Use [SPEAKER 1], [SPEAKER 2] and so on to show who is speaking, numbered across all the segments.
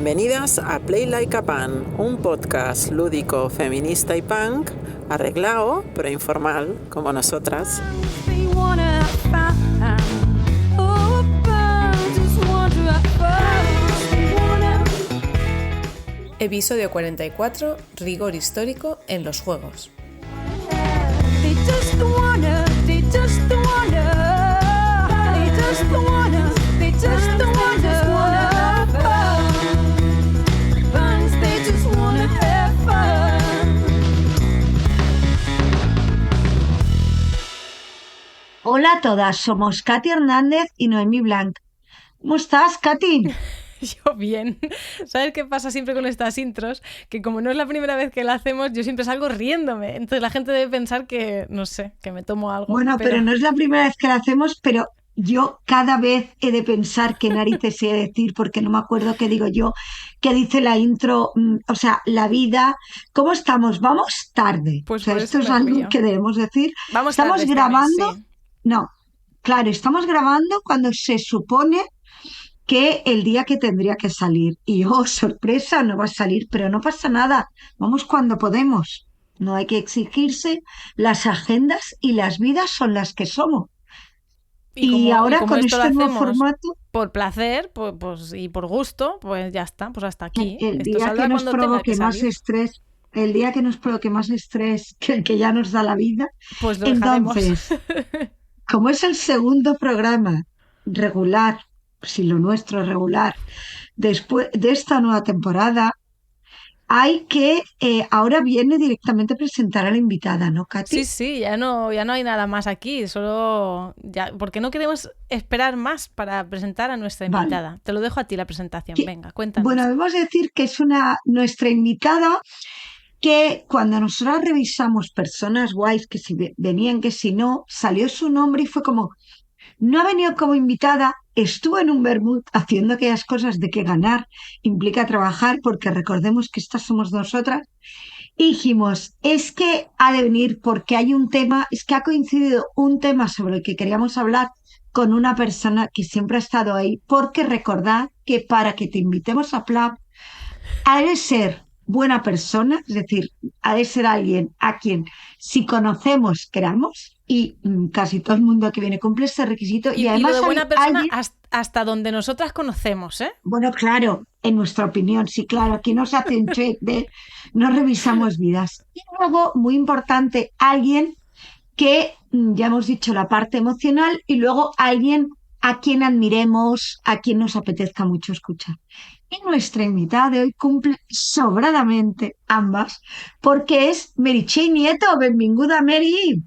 [SPEAKER 1] Bienvenidas a Play Like a Pan, un podcast lúdico, feminista y punk, arreglado pero informal, como nosotras.
[SPEAKER 2] Episodio 44, rigor histórico en los juegos.
[SPEAKER 3] Hola a todas, somos Katy Hernández y Noemí Blanc. ¿Cómo estás, Katy?
[SPEAKER 2] Yo bien. ¿Sabes qué pasa siempre con estas intros? Que como no es la primera vez que la hacemos, yo siempre salgo riéndome. Entonces la gente debe pensar que, no sé, que me tomo algo.
[SPEAKER 3] Bueno, pero no es la primera vez que la hacemos, pero yo cada vez he de pensar qué narices he de decir, porque no me acuerdo qué digo yo, qué dice la intro, o sea, la vida. ¿Cómo estamos? Vamos tarde.
[SPEAKER 2] Pues
[SPEAKER 3] O sea,
[SPEAKER 2] por
[SPEAKER 3] esto
[SPEAKER 2] eso
[SPEAKER 3] es
[SPEAKER 2] me
[SPEAKER 3] algo
[SPEAKER 2] río.
[SPEAKER 3] que debemos decir.
[SPEAKER 2] Vamos
[SPEAKER 3] Estamos
[SPEAKER 2] tarde este
[SPEAKER 3] grabando.
[SPEAKER 2] mes, sí.
[SPEAKER 3] No, claro, estamos grabando cuando se supone que el día que tendría que salir. Y oh, sorpresa, no va a salir, pero no pasa nada. Vamos cuando podemos. No hay que exigirse. Las agendas y las vidas son las que somos. Y
[SPEAKER 2] Y
[SPEAKER 3] ahora
[SPEAKER 2] como
[SPEAKER 3] con
[SPEAKER 2] esto lo
[SPEAKER 3] este nuevo
[SPEAKER 2] hacemos
[SPEAKER 3] formato,
[SPEAKER 2] por placer pues, y por gusto, pues ya está, pues hasta aquí.
[SPEAKER 3] el
[SPEAKER 2] Esto
[SPEAKER 3] día que
[SPEAKER 2] saldrá
[SPEAKER 3] nos
[SPEAKER 2] cuando tenga que
[SPEAKER 3] provoque más
[SPEAKER 2] salir.
[SPEAKER 3] estrés, el día que nos provoque más estrés que el que ya nos da la vida,
[SPEAKER 2] Pues lo dejaremos.
[SPEAKER 3] entonces, como es el segundo programa regular, si lo nuestro es regular, después de esta nueva temporada, hay que, ahora viene directamente presentar a la invitada, ¿no,
[SPEAKER 2] Sí,
[SPEAKER 3] Katy?
[SPEAKER 2] sí, ya no hay nada más aquí, solo ya, porque no queremos esperar más para presentar a nuestra
[SPEAKER 3] Vale.
[SPEAKER 2] invitada. Te lo dejo a ti la presentación,
[SPEAKER 3] Que-
[SPEAKER 2] venga,
[SPEAKER 3] bueno,
[SPEAKER 2] cuéntanos.
[SPEAKER 3] debemos decir que es nuestra invitada que cuando nosotros revisamos personas guays que si venían, que si no, salió su nombre y fue como, no ha venido como invitada, estuvo en un vermut haciendo aquellas cosas de que ganar implica trabajar, porque recordemos que estas somos nosotras. Y dijimos, es que ha de venir porque hay un tema, es que ha coincidido un tema sobre el que queríamos hablar con una persona que siempre ha estado ahí, porque recordad que para que te invitemos a Plab, ha de ser buena persona, es decir, ha de ser alguien a quien si conocemos, queramos, y casi todo el mundo que viene cumple ese requisito, y
[SPEAKER 2] Y lo de
[SPEAKER 3] además
[SPEAKER 2] buena persona
[SPEAKER 3] alguien.
[SPEAKER 2] hasta donde nosotras conocemos, ¿eh?
[SPEAKER 3] Bueno, claro, en nuestra opinión, sí, claro, aquí no se hace un check de, no revisamos vidas. Y luego, muy importante, alguien que, ya hemos dicho, la parte emocional, y luego alguien a quien admiremos, a quien nos apetezca mucho escuchar. Y nuestra invitada de hoy cumple sobradamente ambas, porque es Meritxell Nieto. Benvinguda, Mary.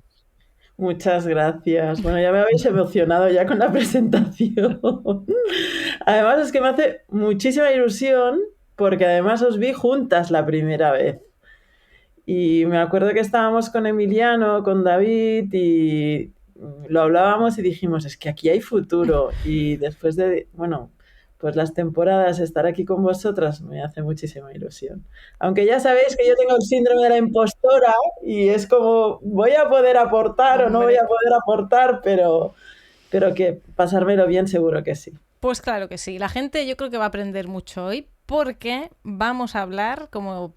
[SPEAKER 4] Muchas gracias. Bueno, ya me habéis emocionado ya con la presentación. Además es que me hace muchísima ilusión porque además os vi juntas la primera vez. Y me acuerdo que estábamos con Emiliano, con David y lo hablábamos y dijimos, es que aquí hay futuro. Y después de, bueno, pues las temporadas, estar aquí con vosotras me hace muchísima ilusión. Aunque ya sabéis que yo tengo el síndrome de la impostora y es como, voy a poder aportar o no voy
[SPEAKER 2] Hombre.
[SPEAKER 4] a poder aportar, pero que pasármelo bien seguro que sí.
[SPEAKER 2] Pues claro que sí. La gente yo creo que va a aprender mucho hoy porque vamos a hablar, como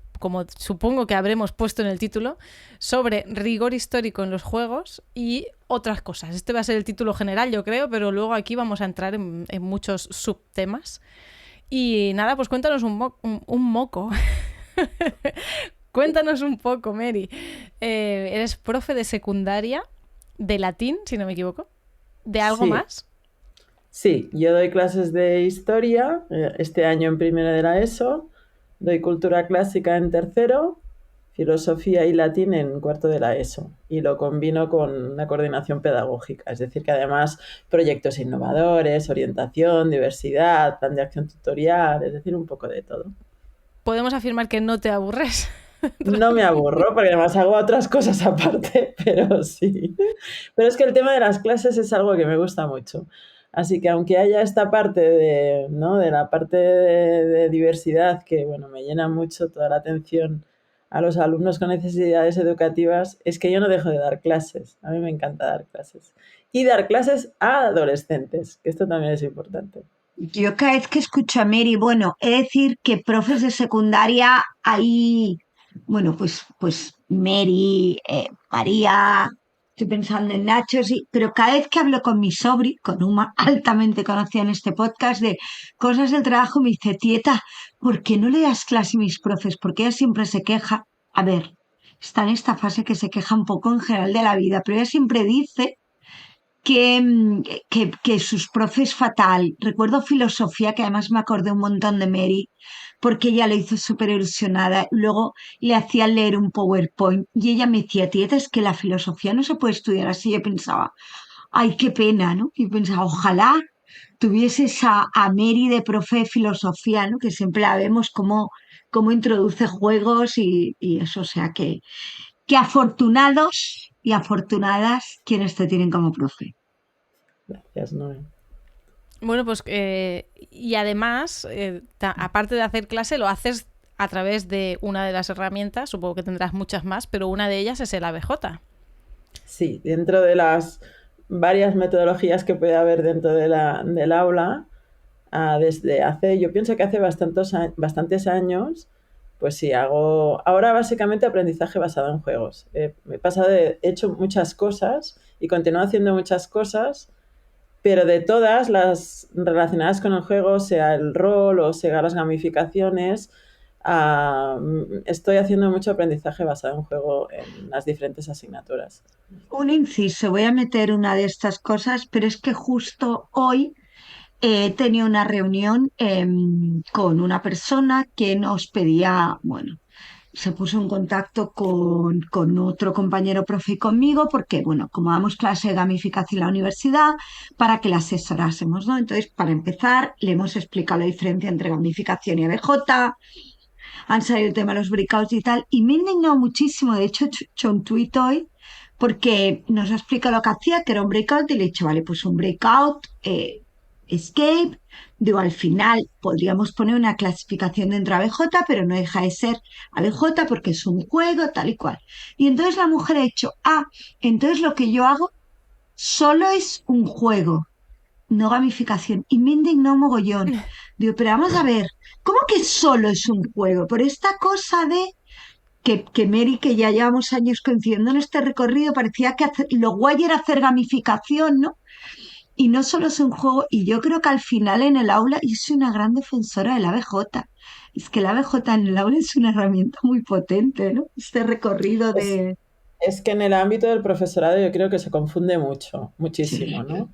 [SPEAKER 2] supongo que habremos puesto en el título, sobre rigor histórico en los juegos y otras cosas. Este va a ser el título general, yo creo, pero luego aquí vamos a entrar en muchos subtemas. Y nada, pues cuéntanos un moco. Cuéntanos un poco, Mary. Eres profe de secundaria, de latín, si no me equivoco. ¿De algo
[SPEAKER 4] Sí.
[SPEAKER 2] más?
[SPEAKER 4] Sí, yo doy clases de historia, este año en primero de la ESO, doy cultura clásica en tercero, filosofía y latín en cuarto de la ESO y lo combino con la coordinación pedagógica, es decir, que además proyectos innovadores, orientación, diversidad, plan de acción tutorial, es decir, un poco de todo.
[SPEAKER 2] Podemos afirmar que no te aburres.
[SPEAKER 4] No me aburro porque además hago otras cosas aparte, pero sí. Pero es que el tema de las clases es algo que me gusta mucho. Así que aunque haya esta parte de, ¿no?, de la parte de diversidad que, bueno, me llena mucho toda la atención a los alumnos con necesidades educativas, es que yo no dejo de dar clases. A mí me encanta dar clases. Y dar clases a adolescentes, que esto también es importante.
[SPEAKER 3] Yo cada vez que escucho a Mary, bueno, he de decir que profes de secundaria hay, bueno, pues Mary, María, estoy pensando en Nacho, sí, pero cada vez que hablo con mi sobri, con una altamente conocida en este podcast de cosas del trabajo, me dice, tieta, ¿por qué no le das clase a mis profes? Porque ella siempre se queja. A ver, está en esta fase que se queja un poco en general de la vida, pero ella siempre dice que sus profes fatal. Recuerdo filosofía, que además me acordé un montón de Mary, porque ella lo hizo súper ilusionada. Luego le hacían leer un PowerPoint y ella me decía, tieta, es que la filosofía no se puede estudiar así. Yo pensaba, ay, qué pena, ¿no? Y pensaba, ojalá tuvieses a Mary de profe de filosofía, ¿no? Que siempre la vemos como introduce juegos y eso, o sea que afortunados y afortunadas quienes te tienen como profe.
[SPEAKER 4] Gracias, Noé.
[SPEAKER 2] Bueno, pues y además, aparte de hacer clase, lo haces a través de una de las herramientas, supongo que tendrás muchas más, pero una de ellas es el ABJ.
[SPEAKER 4] Sí, dentro de las varias metodologías que puede haber dentro del aula, desde yo pienso que hace bastantes años, pues sí, hago ahora básicamente aprendizaje basado en juegos. He hecho muchas cosas y continúo haciendo muchas cosas, pero de todas las relacionadas con el juego, sea el rol o sea las gamificaciones, estoy haciendo mucho aprendizaje basado en juego en las diferentes asignaturas.
[SPEAKER 3] Un inciso, voy a meter una de estas cosas, pero es que justo hoy he tenido una reunión con una persona que nos pedía, bueno, se puso en contacto con otro compañero profe y conmigo, porque, bueno, como damos clase de gamificación en la universidad, para que la asesorásemos, ¿no? Entonces, para empezar, le hemos explicado la diferencia entre gamificación y ABJ, han salido el tema de los breakouts y tal, y me he indignado muchísimo. De hecho, he hecho un tuit hoy porque nos ha explicado lo que hacía, que era un breakout, y le he dicho, vale, pues un breakout, escape. Digo, al final podríamos poner una clasificación dentro de ABJ, pero no deja de ser ABJ porque es un juego, tal y cual. Y entonces la mujer ha dicho, entonces lo que yo hago solo es un juego, no gamificación. Y me indignó mogollón. Digo, pero vamos a ver, ¿cómo que solo es un juego? Por esta cosa de que Mary, que ya llevamos años coincidiendo en este recorrido, parecía que lo guay era hacer gamificación, ¿no? Y no solo es un juego, y yo creo que al final en el aula, y soy una gran defensora del ABJ, es que el ABJ en el aula es una herramienta muy potente, ¿no? Este recorrido
[SPEAKER 4] Es,
[SPEAKER 3] de...
[SPEAKER 4] es que en el ámbito del profesorado yo creo que se confunde muchísimo,
[SPEAKER 3] Sí,
[SPEAKER 4] ¿no?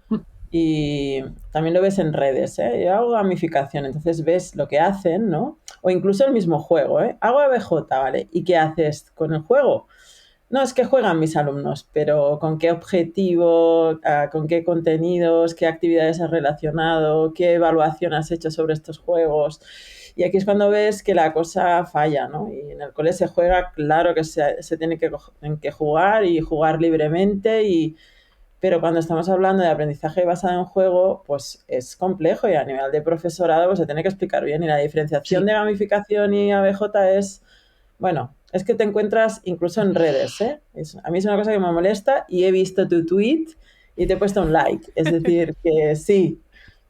[SPEAKER 4] Y también lo ves en redes, ¿eh? Yo hago gamificación, entonces ves lo que hacen, ¿no? O incluso el mismo juego, ¿eh? Hago ABJ, ¿vale? ¿Y qué haces con el juego? No, es que juegan mis alumnos, pero ¿con qué objetivo? ¿Con qué contenidos? ¿Qué actividades has relacionado? ¿Qué evaluación has hecho sobre estos juegos? Y aquí es cuando ves que la cosa falla, ¿no? Y en el cole se juega, claro que se tiene que jugar y jugar libremente, pero cuando estamos hablando de aprendizaje basado en juego, pues es complejo y a nivel de profesorado pues se tiene que explicar bien. Y la diferenciación
[SPEAKER 3] sí.
[SPEAKER 4] de gamificación y ABJ es, bueno, es que te encuentras incluso en redes, ¿eh? A mí es una cosa que me molesta y he visto tu tweet y te he puesto un like. Es decir, que sí,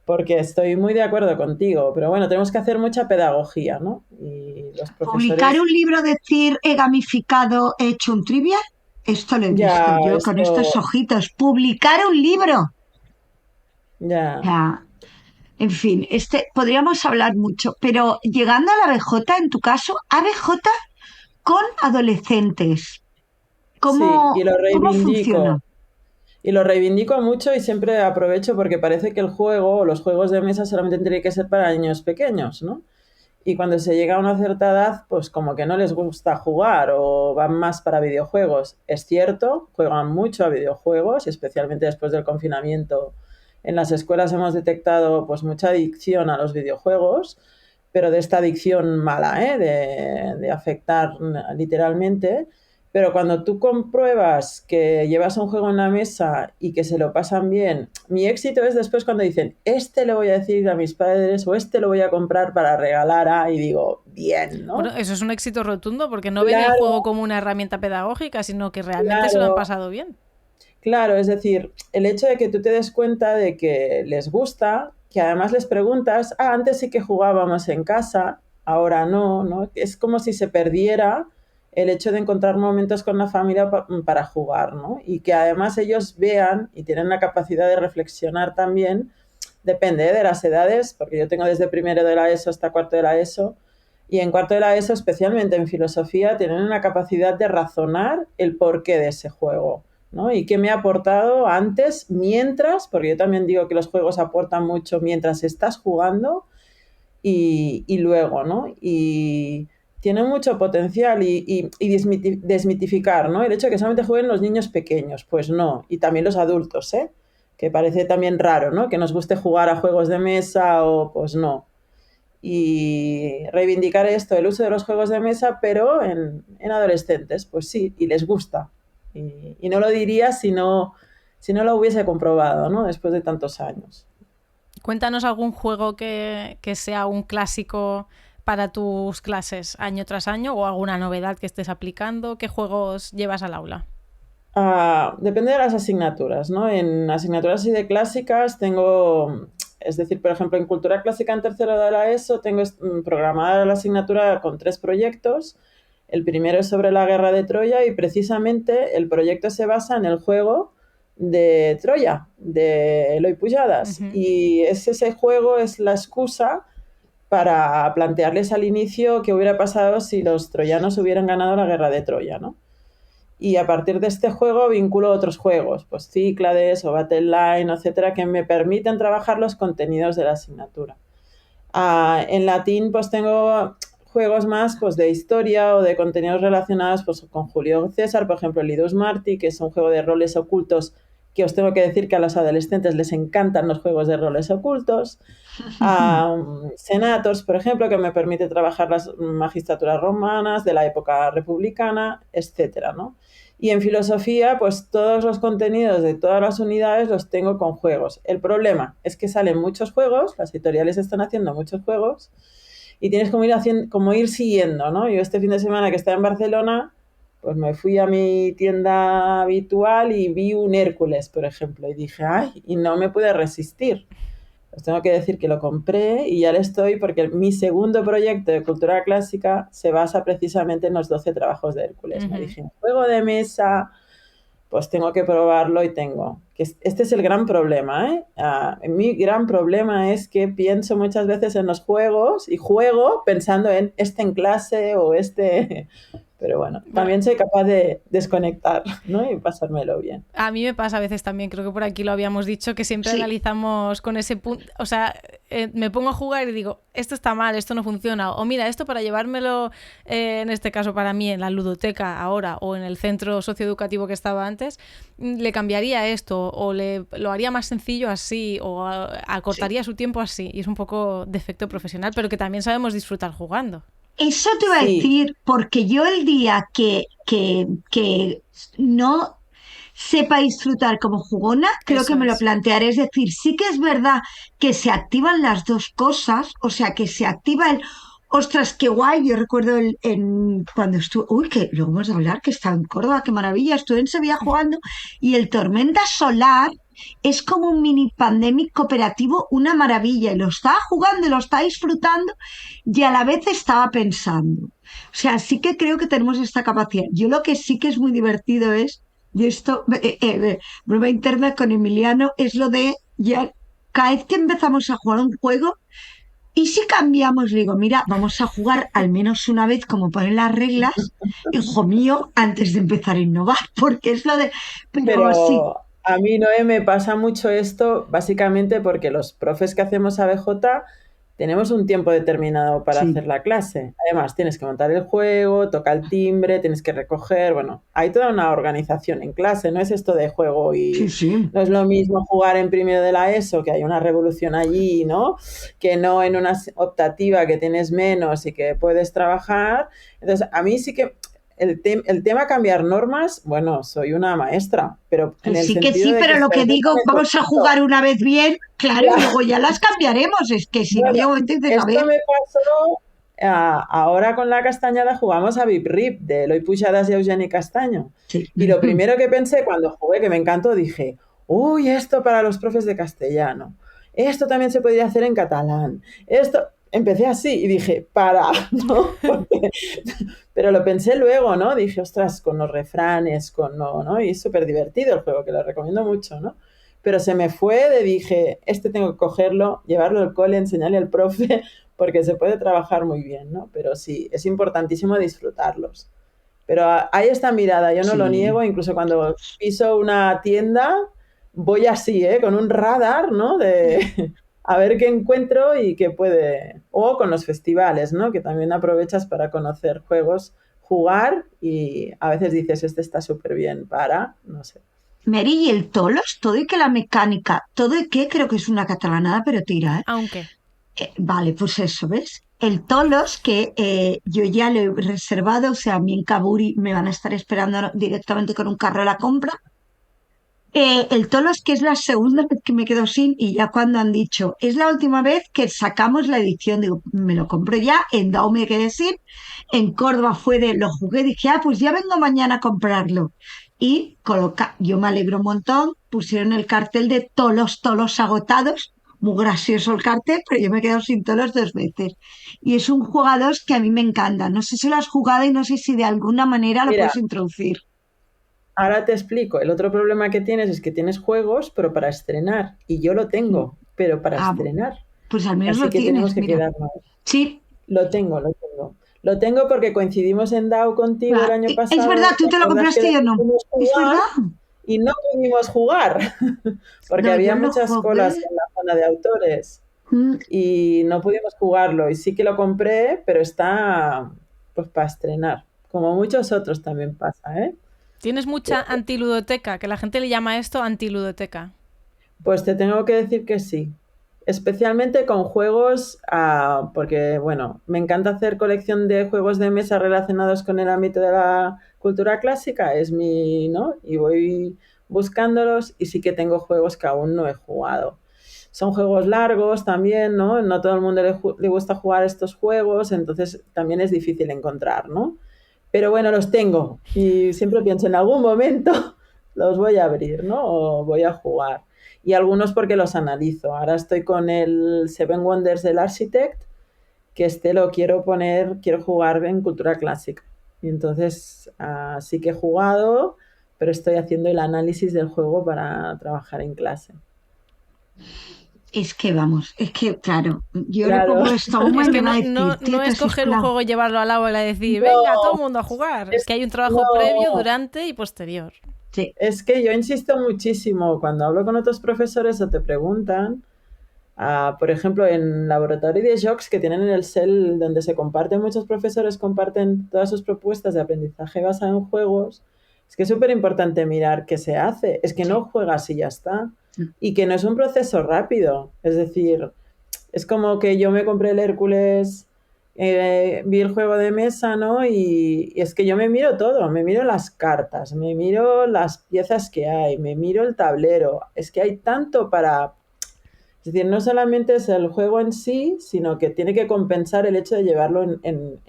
[SPEAKER 4] porque estoy muy de acuerdo contigo, pero bueno, tenemos que hacer mucha pedagogía, ¿no? Y los
[SPEAKER 3] Publicar
[SPEAKER 4] profesores
[SPEAKER 3] un libro, decir, he gamificado, he hecho un trivial, esto lo he visto
[SPEAKER 4] ya,
[SPEAKER 3] yo con estos ojitos. Publicar un libro. O
[SPEAKER 4] ya.
[SPEAKER 3] sea, en fin, podríamos hablar mucho, pero llegando a la ABJ, en tu caso, ABJ con adolescentes,
[SPEAKER 4] Sí, y
[SPEAKER 3] ¿cómo funciona?
[SPEAKER 4] lo reivindico mucho y siempre aprovecho porque parece que el juego o los juegos de mesa solamente tienen que ser para niños pequeños, ¿no? Y cuando se llega a una cierta edad, pues como que no les gusta jugar o van más para videojuegos. Es cierto, juegan mucho a videojuegos, especialmente después del confinamiento. En las escuelas hemos detectado pues mucha adicción a los videojuegos, pero de esta adicción mala, ¿eh? De afectar literalmente. Pero cuando tú compruebas que llevas un juego en la mesa y que se lo pasan bien, mi éxito es después cuando dicen, este le voy a decir a mis padres o este lo voy a comprar para regalar y digo, bien, ¿no?
[SPEAKER 2] Bueno, eso es un éxito rotundo porque no ven el
[SPEAKER 4] Claro,
[SPEAKER 2] juego como una herramienta pedagógica, sino que realmente se lo han
[SPEAKER 4] claro.
[SPEAKER 2] pasado bien.
[SPEAKER 4] Claro, es decir, el hecho de que tú te des cuenta de que les gusta que además les preguntas, antes sí que jugábamos en casa, ahora no, ¿no? Es como si se perdiera el hecho de encontrar momentos con la familia para jugar, ¿no? Y que además ellos vean y tienen la capacidad de reflexionar también, depende de las edades, porque yo tengo desde primero de la ESO hasta cuarto de la ESO, y en cuarto de la ESO, especialmente en filosofía, tienen una capacidad de razonar el porqué de ese juego, ¿no? Y qué me ha aportado antes, mientras, porque yo también digo que los juegos aportan mucho mientras estás jugando y luego, ¿no? Y tiene mucho potencial y desmitificar, ¿no? El hecho de que solamente jueguen los niños pequeños, pues no, y también los adultos, ¿eh? Que parece también raro, ¿no? Que nos guste jugar a juegos de mesa o pues no. Y reivindicar esto, el uso de los juegos de mesa, pero en adolescentes, pues sí, y les gusta. Y no lo diría si no lo hubiese comprobado, ¿no? Después de tantos años.
[SPEAKER 2] Cuéntanos algún juego que sea un clásico para tus clases año tras año o alguna novedad que estés aplicando. ¿Qué juegos llevas al aula?
[SPEAKER 4] Depende de las asignaturas, ¿no? En asignaturas así de clásicas tengo, es decir, por ejemplo, en cultura clásica en tercero de la ESO tengo programada la asignatura con 3 proyectos. El primero es sobre la guerra de Troya y precisamente el proyecto se basa en el juego de Troya, de Eloi Pujadas.
[SPEAKER 2] Uh-huh.
[SPEAKER 4] Y ese juego es la excusa para plantearles al inicio qué hubiera pasado si los troyanos hubieran ganado la guerra de Troya, ¿no? Y a partir de este juego vinculo otros juegos, pues Cíclades o Battle Line, etcétera, que me permiten trabajar los contenidos de la asignatura. En latín, pues tengo juegos más pues, de historia o de contenidos relacionados pues, con Julio César, por ejemplo, el Idus Marti, que es un juego de roles ocultos que os tengo que decir que a los adolescentes les encantan los juegos de roles ocultos. Senators, por ejemplo, que me permite trabajar las magistraturas romanas de la época republicana, etcétera, ¿no? Y en filosofía, pues todos los contenidos de todas las unidades los tengo con juegos. El problema es que salen muchos juegos, las editoriales están haciendo muchos juegos y tienes como ir siguiendo, ¿no? Yo este fin de semana que estaba en Barcelona, pues me fui a mi tienda habitual y vi un Hércules, por ejemplo, y dije, ¡ay! Y no me pude resistir. Os tengo que decir que lo compré y ya le estoy porque mi segundo proyecto de cultura clásica se basa precisamente en los 12 trabajos de Hércules.
[SPEAKER 2] Uh-huh.
[SPEAKER 4] Me dije, un juego de mesa, pues tengo que probarlo y tengo. Este es el gran problema, ¿eh? Mi gran problema es que pienso muchas veces en los juegos y juego pensando en en clase o Pero bueno, también soy capaz de desconectar, ¿no? Y pasármelo bien.
[SPEAKER 2] A mí me pasa a veces también, creo que por aquí lo habíamos dicho, que siempre analizamos con ese punto, o sea, me pongo a jugar y digo, esto está mal, esto no funciona, o mira, esto para llevármelo, en este caso para mí, en la ludoteca ahora o en el centro socioeducativo que estaba antes, le cambiaría esto o lo haría más sencillo así o acortaría su tiempo así, y es un poco defecto profesional, pero que también sabemos disfrutar jugando.
[SPEAKER 3] Eso te iba a decir, porque yo el día que no sepa disfrutar como jugona, creo
[SPEAKER 2] Eso
[SPEAKER 3] que me lo
[SPEAKER 2] es.
[SPEAKER 3] plantearé. Es decir, sí que es verdad que se activan las dos cosas, o sea, que se activa el, ostras, qué guay. Yo recuerdo cuando estuve, uy, que luego vamos a hablar, que estaba en Córdoba, qué maravilla, estuve en Sevilla jugando, y el Tormenta Solar es como un mini pandemic cooperativo, una maravilla, y lo estaba jugando y lo estaba disfrutando, y a la vez estaba pensando. O sea, sí que creo que tenemos esta capacidad. Yo lo que sí que es muy divertido es, y esto, broma interna con Emiliano, es lo de ya cada vez que empezamos a jugar un juego, y si cambiamos, le digo, mira, vamos a jugar al menos una vez como ponen las reglas, hijo mío, antes de empezar a innovar, porque es lo de... Pero sí,
[SPEAKER 4] Pero a mí, Noé, me pasa mucho esto básicamente porque los profes que hacemos ABJ tenemos un tiempo determinado para
[SPEAKER 3] sí,
[SPEAKER 4] hacer la clase. Además, tienes que montar el juego, toca el timbre, tienes que recoger, bueno, hay toda una organización en clase, no es esto de juego
[SPEAKER 3] sí,
[SPEAKER 4] y
[SPEAKER 3] sí.
[SPEAKER 4] no es lo mismo jugar en primero de la ESO, que hay una revolución allí, ¿no? Que no en una optativa que tienes menos y que puedes trabajar. Entonces, a mí sí que el tema cambiar normas, bueno, soy una maestra, pero en el
[SPEAKER 3] Sí que
[SPEAKER 4] sentido
[SPEAKER 3] sí,
[SPEAKER 4] de
[SPEAKER 3] pero
[SPEAKER 4] que
[SPEAKER 3] lo
[SPEAKER 4] por
[SPEAKER 3] que
[SPEAKER 4] ejemplo,
[SPEAKER 3] digo,
[SPEAKER 4] me
[SPEAKER 3] vamos a
[SPEAKER 4] costó.
[SPEAKER 3] jugar una vez bien, claro, y luego ya las cambiaremos. Es que si no,
[SPEAKER 4] Bueno,
[SPEAKER 3] llega un momento y dices, a
[SPEAKER 4] esto
[SPEAKER 3] ver,
[SPEAKER 4] me pasó ahora con la castañada jugamos a Vip Rip de Eloi Pujadas y Eugeni Castaño.
[SPEAKER 3] sí.
[SPEAKER 4] Y lo primero que pensé cuando jugué, que me encantó, dije, uy, esto para los profes de castellano. esto también se podría hacer en catalán. Esto... Empecé así y dije, ¿no? Pero lo pensé luego, ¿no? Dije, ostras, con los refranes, ¿no? Y es súper divertido el juego, que lo recomiendo mucho, ¿no? Pero se me fue dije, tengo que cogerlo, llevarlo al cole, enseñarle al profe, porque se puede trabajar muy bien, ¿no? Pero sí, es importantísimo disfrutarlos. Pero hay esta mirada, yo no lo niego, incluso cuando piso una tienda, voy así, con un radar, ¿no? A ver qué encuentro y qué puede... O con los festivales, ¿no? Que también aprovechas para conocer juegos, jugar y a veces dices, está súper bien no sé.
[SPEAKER 3] Mary, y el Tolos, todo y que la mecánica, todo y que creo que es una catalanada, pero tira, ¿eh?
[SPEAKER 2] Aunque.
[SPEAKER 3] Vale, pues eso, ¿ves? El Tolos, que yo ya lo he reservado, o sea, a mí en Kaburi me van a estar esperando directamente con un carro a la compra. El Tolos, que es la segunda vez que me quedo sin, y ya cuando han dicho, es la última vez que sacamos la edición, digo, me lo compro ya, en Dao me quedé sin, en Córdoba lo jugué, dije, pues ya vengo mañana a comprarlo. Y yo me alegro un montón, pusieron el cartel de tolos agotados, muy gracioso el cartel, pero yo me he quedado sin Tolos 2 veces. Y es un jugador que a mí me encanta, no sé si lo has jugado y no sé si de alguna manera lo
[SPEAKER 4] Mira,
[SPEAKER 3] puedes introducir.
[SPEAKER 4] Ahora te explico. El otro problema que tienes es que tienes juegos, pero para estrenar. Y yo lo tengo, pero para estrenar.
[SPEAKER 3] Pues al menos
[SPEAKER 4] Así
[SPEAKER 3] lo
[SPEAKER 4] que tenemos
[SPEAKER 3] tienes,
[SPEAKER 4] que
[SPEAKER 3] mira.
[SPEAKER 4] quedarnos.
[SPEAKER 3] Sí.
[SPEAKER 4] Lo tengo. Lo tengo porque coincidimos en DAO contigo el año pasado.
[SPEAKER 3] Es verdad, tú te lo compraste y yo no. Es verdad.
[SPEAKER 4] Y no pudimos jugar, porque había muchas colas en la zona de autores. Y no pudimos jugarlo. Y sí que lo compré, pero está pues para estrenar. Como muchos otros también pasa, ¿eh?
[SPEAKER 2] Tienes mucha antiludoteca, que la gente le llama esto antiludoteca.
[SPEAKER 4] Pues te tengo que decir que sí. Especialmente con juegos, porque, bueno, me encanta hacer colección de juegos de mesa relacionados con el ámbito de la cultura clásica, ¿no? Y voy buscándolos y sí que tengo juegos que aún no he jugado. Son juegos largos también, ¿no? No todo el mundo le gusta jugar estos juegos, entonces también es difícil encontrar, ¿no? Pero bueno, los tengo y siempre pienso en algún momento los voy a abrir, ¿no? O voy a jugar. Y algunos porque los analizo. Ahora estoy con el Seven Wonders del Architect, que lo quiero jugar en cultura clásica. Y entonces sí que he jugado, pero estoy haciendo el análisis del juego para trabajar en clase.
[SPEAKER 3] Es que vamos, claro, yo le pongo esto a un
[SPEAKER 2] es que no es coger un juego y llevarlo al aula y decir, venga, todo el mundo a jugar. Es que hay un trabajo previo, durante y posterior.
[SPEAKER 3] Sí.
[SPEAKER 4] Es que yo insisto muchísimo cuando hablo con otros profesores o te preguntan, por ejemplo, en laboratorio de Jocs que tienen en el CEL donde se comparten, muchos profesores comparten todas sus propuestas de aprendizaje basado en juegos. Es que es súper importante mirar qué se hace. Es que no juegas y ya está. Y que no es un proceso rápido. Es decir, es como que yo me compré el Hércules, vi el juego de mesa, ¿no? Y es que yo me miro todo. Me miro las cartas, me miro las piezas que hay, me miro el tablero. Es que hay tanto para... Es decir, no solamente es el juego en sí, sino que tiene que compensar el hecho de llevarlo en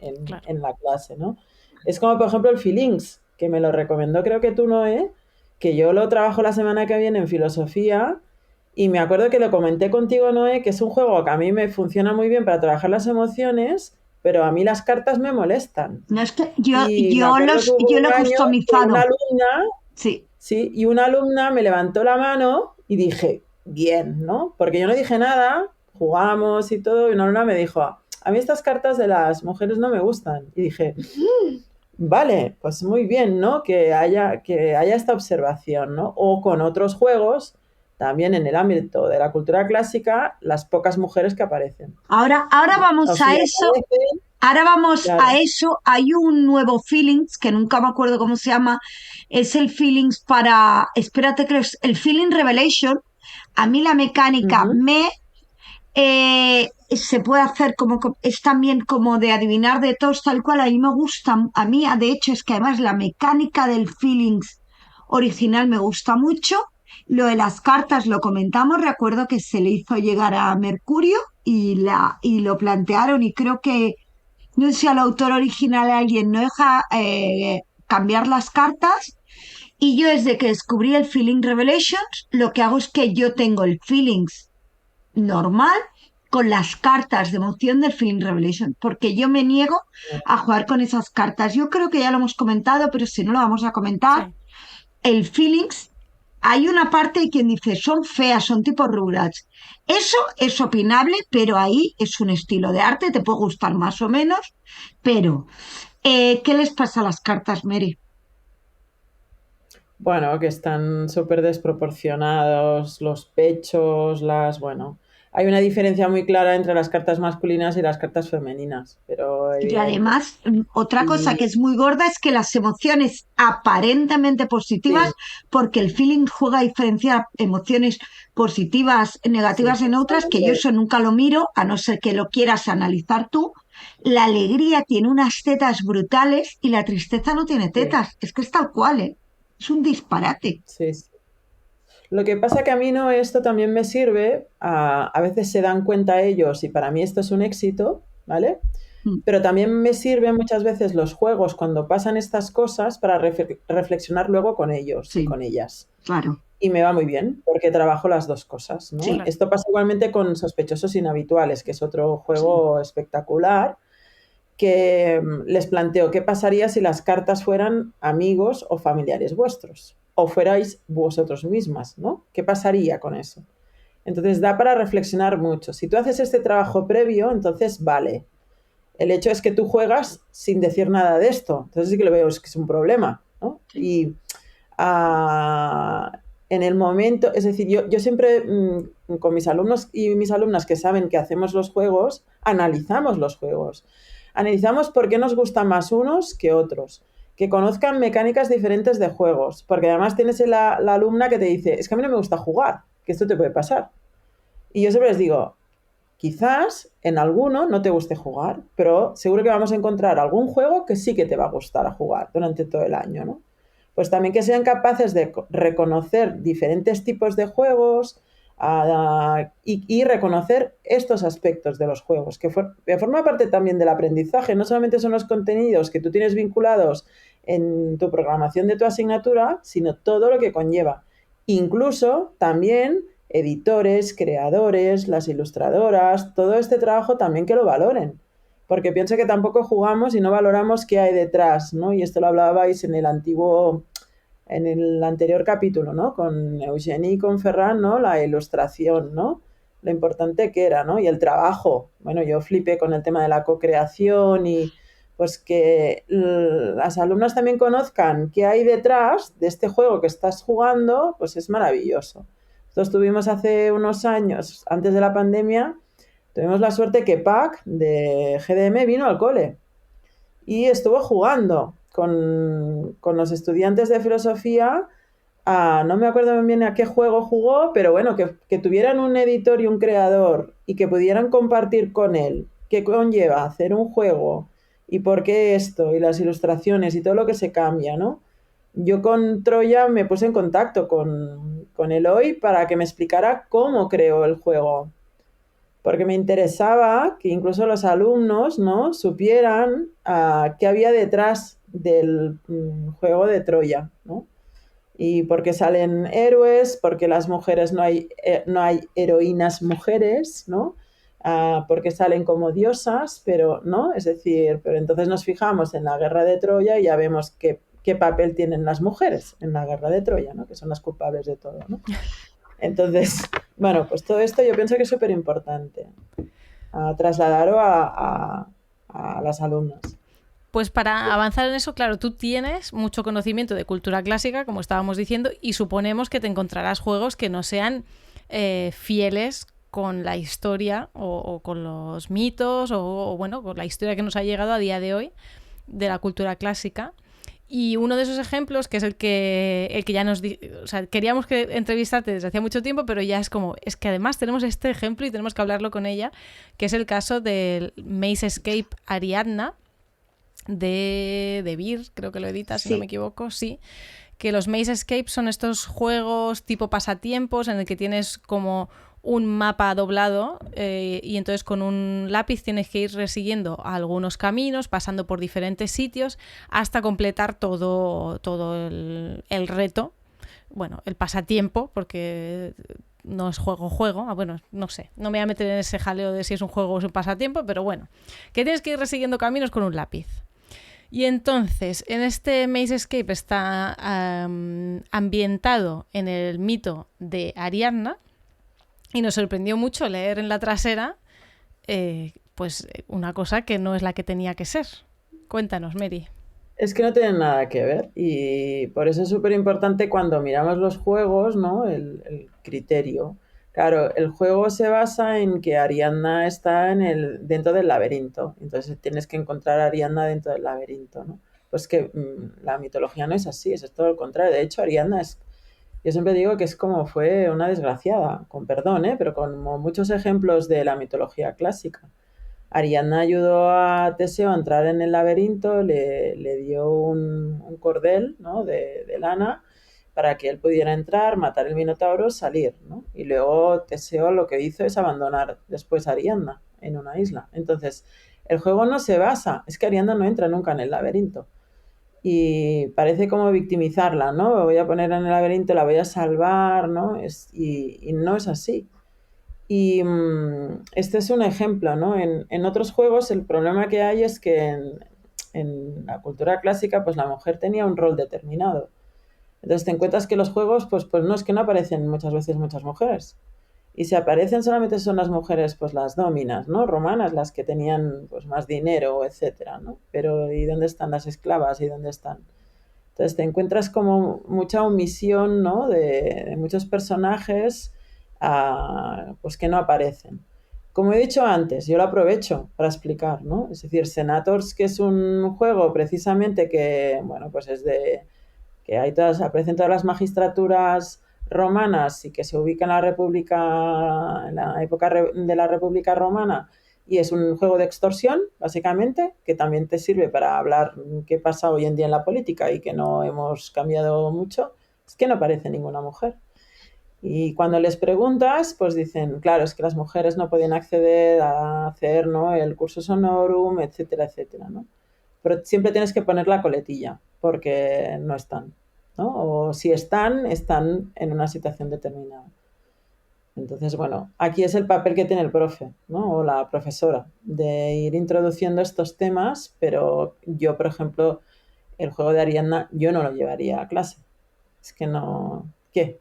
[SPEAKER 4] la clase, ¿no? Es como, por ejemplo, el Feelings, que me lo recomendó, creo que tú, Noé, que yo lo trabajo la semana que viene en filosofía y me acuerdo que lo comenté contigo, Noé, que es un juego que a mí me funciona muy bien para trabajar las emociones, pero a mí las cartas me molestan.
[SPEAKER 3] No, es que yo lo he customizado.
[SPEAKER 4] Una alumna, sí, y una alumna me levantó la mano y dije, bien, ¿no? Porque yo no dije nada, jugamos y todo, y una alumna me dijo, a mí estas cartas de las mujeres no me gustan. Y dije, vale, pues muy bien, ¿no? Que haya esta observación, ¿no? O con otros juegos, también en el ámbito de la cultura clásica, las pocas mujeres que aparecen.
[SPEAKER 3] Ahora vamos a eso. Ahora vamos a eso. Hay un nuevo Feelings, que nunca me acuerdo cómo se llama. Es el Feelings para... Espérate, creo que es el Feeling Revelation. A mí la mecánica se puede hacer es también como de adivinar de todos, tal cual. A mí me gusta, a mí de hecho es que además la mecánica del Feelings original me gusta mucho. Lo de las cartas lo comentamos, recuerdo que se le hizo llegar a Mercurio y lo plantearon y creo que, no sé si al autor original alguien no deja cambiar las cartas. Y yo desde que descubrí el Feeling Revelations, lo que hago es que yo tengo el Feelings normal con las cartas de emoción del Feeling Revelation, porque yo me niego a jugar con esas cartas. Yo creo que ya lo hemos comentado, pero si no lo vamos a comentar.
[SPEAKER 2] Sí.
[SPEAKER 3] El Feelings, hay una parte de quien dice son feas, son tipo Rugrats. Eso es opinable, pero ahí es un estilo de arte, te puede gustar más o menos, pero ¿qué les pasa a las cartas, Mary?
[SPEAKER 4] Bueno, que están súper desproporcionados los pechos, bueno, hay una diferencia muy clara entre las cartas masculinas y las cartas femeninas, pero
[SPEAKER 3] Y
[SPEAKER 4] evidente.
[SPEAKER 3] además, otra cosa
[SPEAKER 4] Y
[SPEAKER 3] que es muy gorda es que las emociones aparentemente positivas,
[SPEAKER 4] sí,
[SPEAKER 3] porque el feeling juega a diferenciar emociones positivas,
[SPEAKER 4] sí,
[SPEAKER 3] negativas y neutras, que yo
[SPEAKER 4] totalmente.
[SPEAKER 3] eso nunca lo miro, a no ser que lo quieras analizar tú. La alegría tiene unas tetas brutales y la tristeza no tiene
[SPEAKER 4] Sí,
[SPEAKER 3] tetas. Es que es tal cual, ¿eh? Es un disparate.
[SPEAKER 4] sí, sí. Lo que pasa que a mí no, esto también me sirve, a veces se dan cuenta ellos y para mí esto es un éxito, ¿vale?
[SPEAKER 3] Mm,
[SPEAKER 4] Pero también me sirven muchas veces los juegos cuando pasan estas cosas para reflexionar luego con ellos y
[SPEAKER 3] sí,
[SPEAKER 4] con ellas.
[SPEAKER 3] claro,
[SPEAKER 4] Y me va muy bien porque trabajo las dos cosas, ¿no?
[SPEAKER 3] sí,
[SPEAKER 2] Claro.
[SPEAKER 4] Esto pasa igualmente con Sospechosos Inhabituales, que es otro
[SPEAKER 3] sí.
[SPEAKER 4] juego espectacular, que les planteo qué pasaría si las cartas fueran amigos o familiares vuestros, o fuerais vosotros mismas, ¿no? ¿Qué pasaría con eso? Entonces da para reflexionar mucho. Si tú haces este trabajo previo, entonces vale. El hecho es que tú juegas sin decir nada de esto. Entonces sí que lo veo, es que es un problema, ¿no?
[SPEAKER 3] Sí.
[SPEAKER 4] Y en el momento, es decir, yo siempre con mis alumnos y mis alumnas que saben que hacemos los juegos, analizamos los juegos. Analizamos por qué nos gustan más unos que otros. Que conozcan mecánicas diferentes de juegos. Porque además tienes la alumna que te dice, es que a mí no me gusta jugar, que esto te puede pasar. Y yo siempre les digo, quizás en alguno no te guste jugar, pero seguro que vamos a encontrar algún juego que sí que te va a gustar a jugar durante todo el año, ¿no? Pues también que sean capaces de reconocer diferentes tipos de juegos y reconocer estos aspectos de los juegos, que forma parte también del aprendizaje. No solamente son los contenidos que tú tienes vinculados en tu programación de tu asignatura, sino todo lo que conlleva. Incluso también editores, creadores, las ilustradoras, todo este trabajo también que lo valoren. Porque pienso que tampoco jugamos y no valoramos qué hay detrás, ¿no? Y esto lo hablabais en el anterior capítulo, ¿no? Con Eugenie y con Ferran, ¿no? La ilustración, ¿no? Lo importante que era, ¿no? Y el trabajo. Bueno, yo flipé con el tema de la co-creación y pues que las alumnas también conozcan qué hay detrás de este juego que estás jugando, pues es maravilloso. Nosotros tuvimos hace unos años, antes de la pandemia, tuvimos la suerte que Pac de GDM vino al cole y estuvo jugando con los estudiantes de filosofía. No me acuerdo bien a qué juego jugó, pero bueno, que tuvieran un editor y un creador y que pudieran compartir con él qué conlleva hacer un juego y por qué esto y las ilustraciones y todo lo que se cambia, ¿no? Yo con Troya me puse en contacto con Eloy para que me explicara cómo creó el juego, porque me interesaba que incluso los alumnos, ¿no? supieran qué había detrás del juego de Troya, ¿no? Y por qué salen héroes, porque las mujeres no hay heroínas mujeres, ¿no? Porque salen como diosas, pero no, es decir, pero entonces nos fijamos en la guerra de Troya y ya vemos qué papel tienen las mujeres en la guerra de Troya, ¿no? Que son las culpables de todo, ¿no? Entonces, bueno, pues todo esto yo pienso que es súper importante trasladarlo a las alumnas.
[SPEAKER 2] Pues para avanzar en eso, claro, tú tienes mucho conocimiento de cultura clásica, como estábamos diciendo, y suponemos que te encontrarás juegos que no sean fieles con la historia o con los mitos o, bueno, con la historia que nos ha llegado a día de hoy de la cultura clásica. Y uno de esos ejemplos, que es el que ya nos... O sea, queríamos que entrevistarte desde hacía mucho tiempo, pero ya es como... Es que además tenemos este ejemplo y tenemos que hablarlo con ella, que es el caso del Maze Escape Ariadna, de Beer, creo que lo edita, si no me equivoco, sí. Que los Maze Escape son estos juegos tipo pasatiempos en el que tienes como un mapa doblado y entonces con un lápiz tienes que ir resiguiendo algunos caminos, pasando por diferentes sitios hasta completar todo el reto. bueno, el pasatiempo, porque no es juego, bueno, no sé, no me voy a meter en ese jaleo de si es un juego o es un pasatiempo, pero bueno, que tienes que ir resiguiendo caminos con un lápiz. Y entonces, en este Maze Escape está ambientado en el mito de Ariadna, y nos sorprendió mucho leer en la trasera pues una cosa que no es la que tenía que ser. Cuéntanos, Mary.
[SPEAKER 4] Es que no tienen nada que ver y por eso es súper importante cuando miramos los juegos, ¿no? El criterio. Claro, el juego se basa en que Ariadna está dentro del laberinto, entonces tienes que encontrar a Ariadna dentro del laberinto, ¿no? Pues que la mitología no es así, es todo lo contrario. De hecho, Ariadna yo siempre digo que es como fue una desgraciada, con perdón, pero como muchos ejemplos de la mitología clásica. Ariadna ayudó a Teseo a entrar en el laberinto, le dio un cordel, ¿no? de lana para que él pudiera entrar, matar el minotauro, salir, ¿no? Y luego Teseo lo que hizo es abandonar después a Ariadna en una isla. Entonces, el juego no se basa, es que Ariadna no entra nunca en el laberinto. Y parece como victimizarla, ¿no? Voy a poner en el laberinto, la voy a salvar, ¿no? Y no es así. Y este es un ejemplo, ¿no? En otros juegos el problema que hay es que en la cultura clásica pues la mujer tenía un rol determinado. Entonces te encuentras que los juegos pues no es que no aparecen muchas veces muchas mujeres. Y si aparecen solamente son las mujeres pues las dominas, ¿no? Romanas, las que tenían pues más dinero, etcétera, ¿no? Pero ¿y dónde están las esclavas? ¿Y dónde están? Entonces te encuentras como mucha omisión, ¿no? de muchos personajes pues que no aparecen. Como he dicho antes, yo lo aprovecho para explicar, ¿no? Es decir, Senators, que es un juego precisamente que, bueno, pues es que aparecen todas las magistraturas romanas y que se ubica en la época de la República Romana, y es un juego de extorsión, básicamente, que también te sirve para hablar qué pasa hoy en día en la política y que no hemos cambiado mucho. Es que no aparece ninguna mujer. Y cuando les preguntas, pues dicen, claro, es que las mujeres no podían acceder a hacer, ¿no? el cursus honorum, etcétera, etcétera, ¿no? Pero siempre tienes que poner la coletilla, porque no están, ¿no? O si están en una situación determinada. Entonces, bueno, aquí es el papel que tiene el profe, ¿no? O la profesora, de ir introduciendo estos temas, pero yo, por ejemplo, el juego de Ariadna, yo no lo llevaría a clase. Es que no... ¿Qué?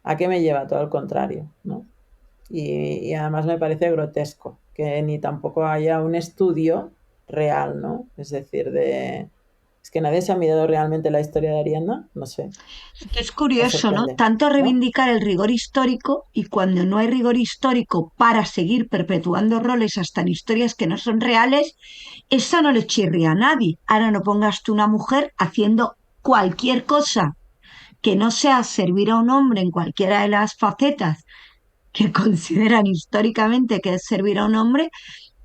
[SPEAKER 4] ¿A qué me lleva? Todo al contrario, ¿no? Y además me parece grotesco que ni tampoco haya un estudio real, ¿no? Es decir, es que nadie se ha mirado realmente la historia de Ariadna, no sé,
[SPEAKER 3] Es
[SPEAKER 4] me
[SPEAKER 3] curioso, ¿no?
[SPEAKER 4] sorprende,
[SPEAKER 3] Tanto
[SPEAKER 4] ¿no?
[SPEAKER 3] reivindicar el rigor histórico y cuando no hay rigor histórico para seguir perpetuando roles hasta en historias que no son reales, eso no le chirría a nadie. Ahora no pongas tú una mujer haciendo cualquier cosa que no sea servir a un hombre en cualquiera de las facetas que consideran históricamente que es servir a un hombre,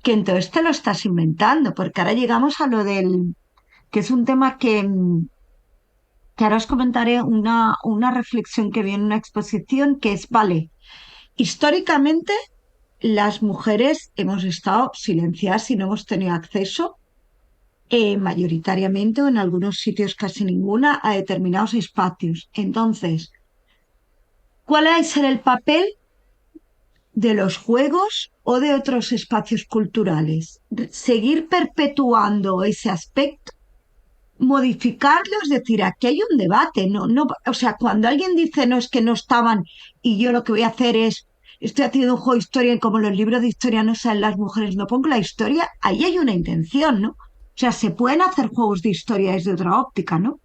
[SPEAKER 3] que entonces te lo estás inventando, porque ahora llegamos a lo del, que es un tema que ahora os comentaré una reflexión que vi en una exposición, que es, vale, históricamente las mujeres hemos estado silenciadas y no hemos tenido acceso mayoritariamente o en algunos sitios casi ninguna a determinados espacios. Entonces, ¿cuál ha de ser el papel de los juegos o de otros espacios culturales? Seguir perpetuando ese aspecto, modificarlo, es decir, aquí hay un debate, no, o sea, cuando alguien dice no es que no estaban y yo lo que voy a hacer es, estoy haciendo un juego de historia y como los libros de historia no salen las mujeres, no pongo la historia, ahí hay una intención, ¿no? O sea, se pueden hacer juegos de historia desde otra óptica, ¿no?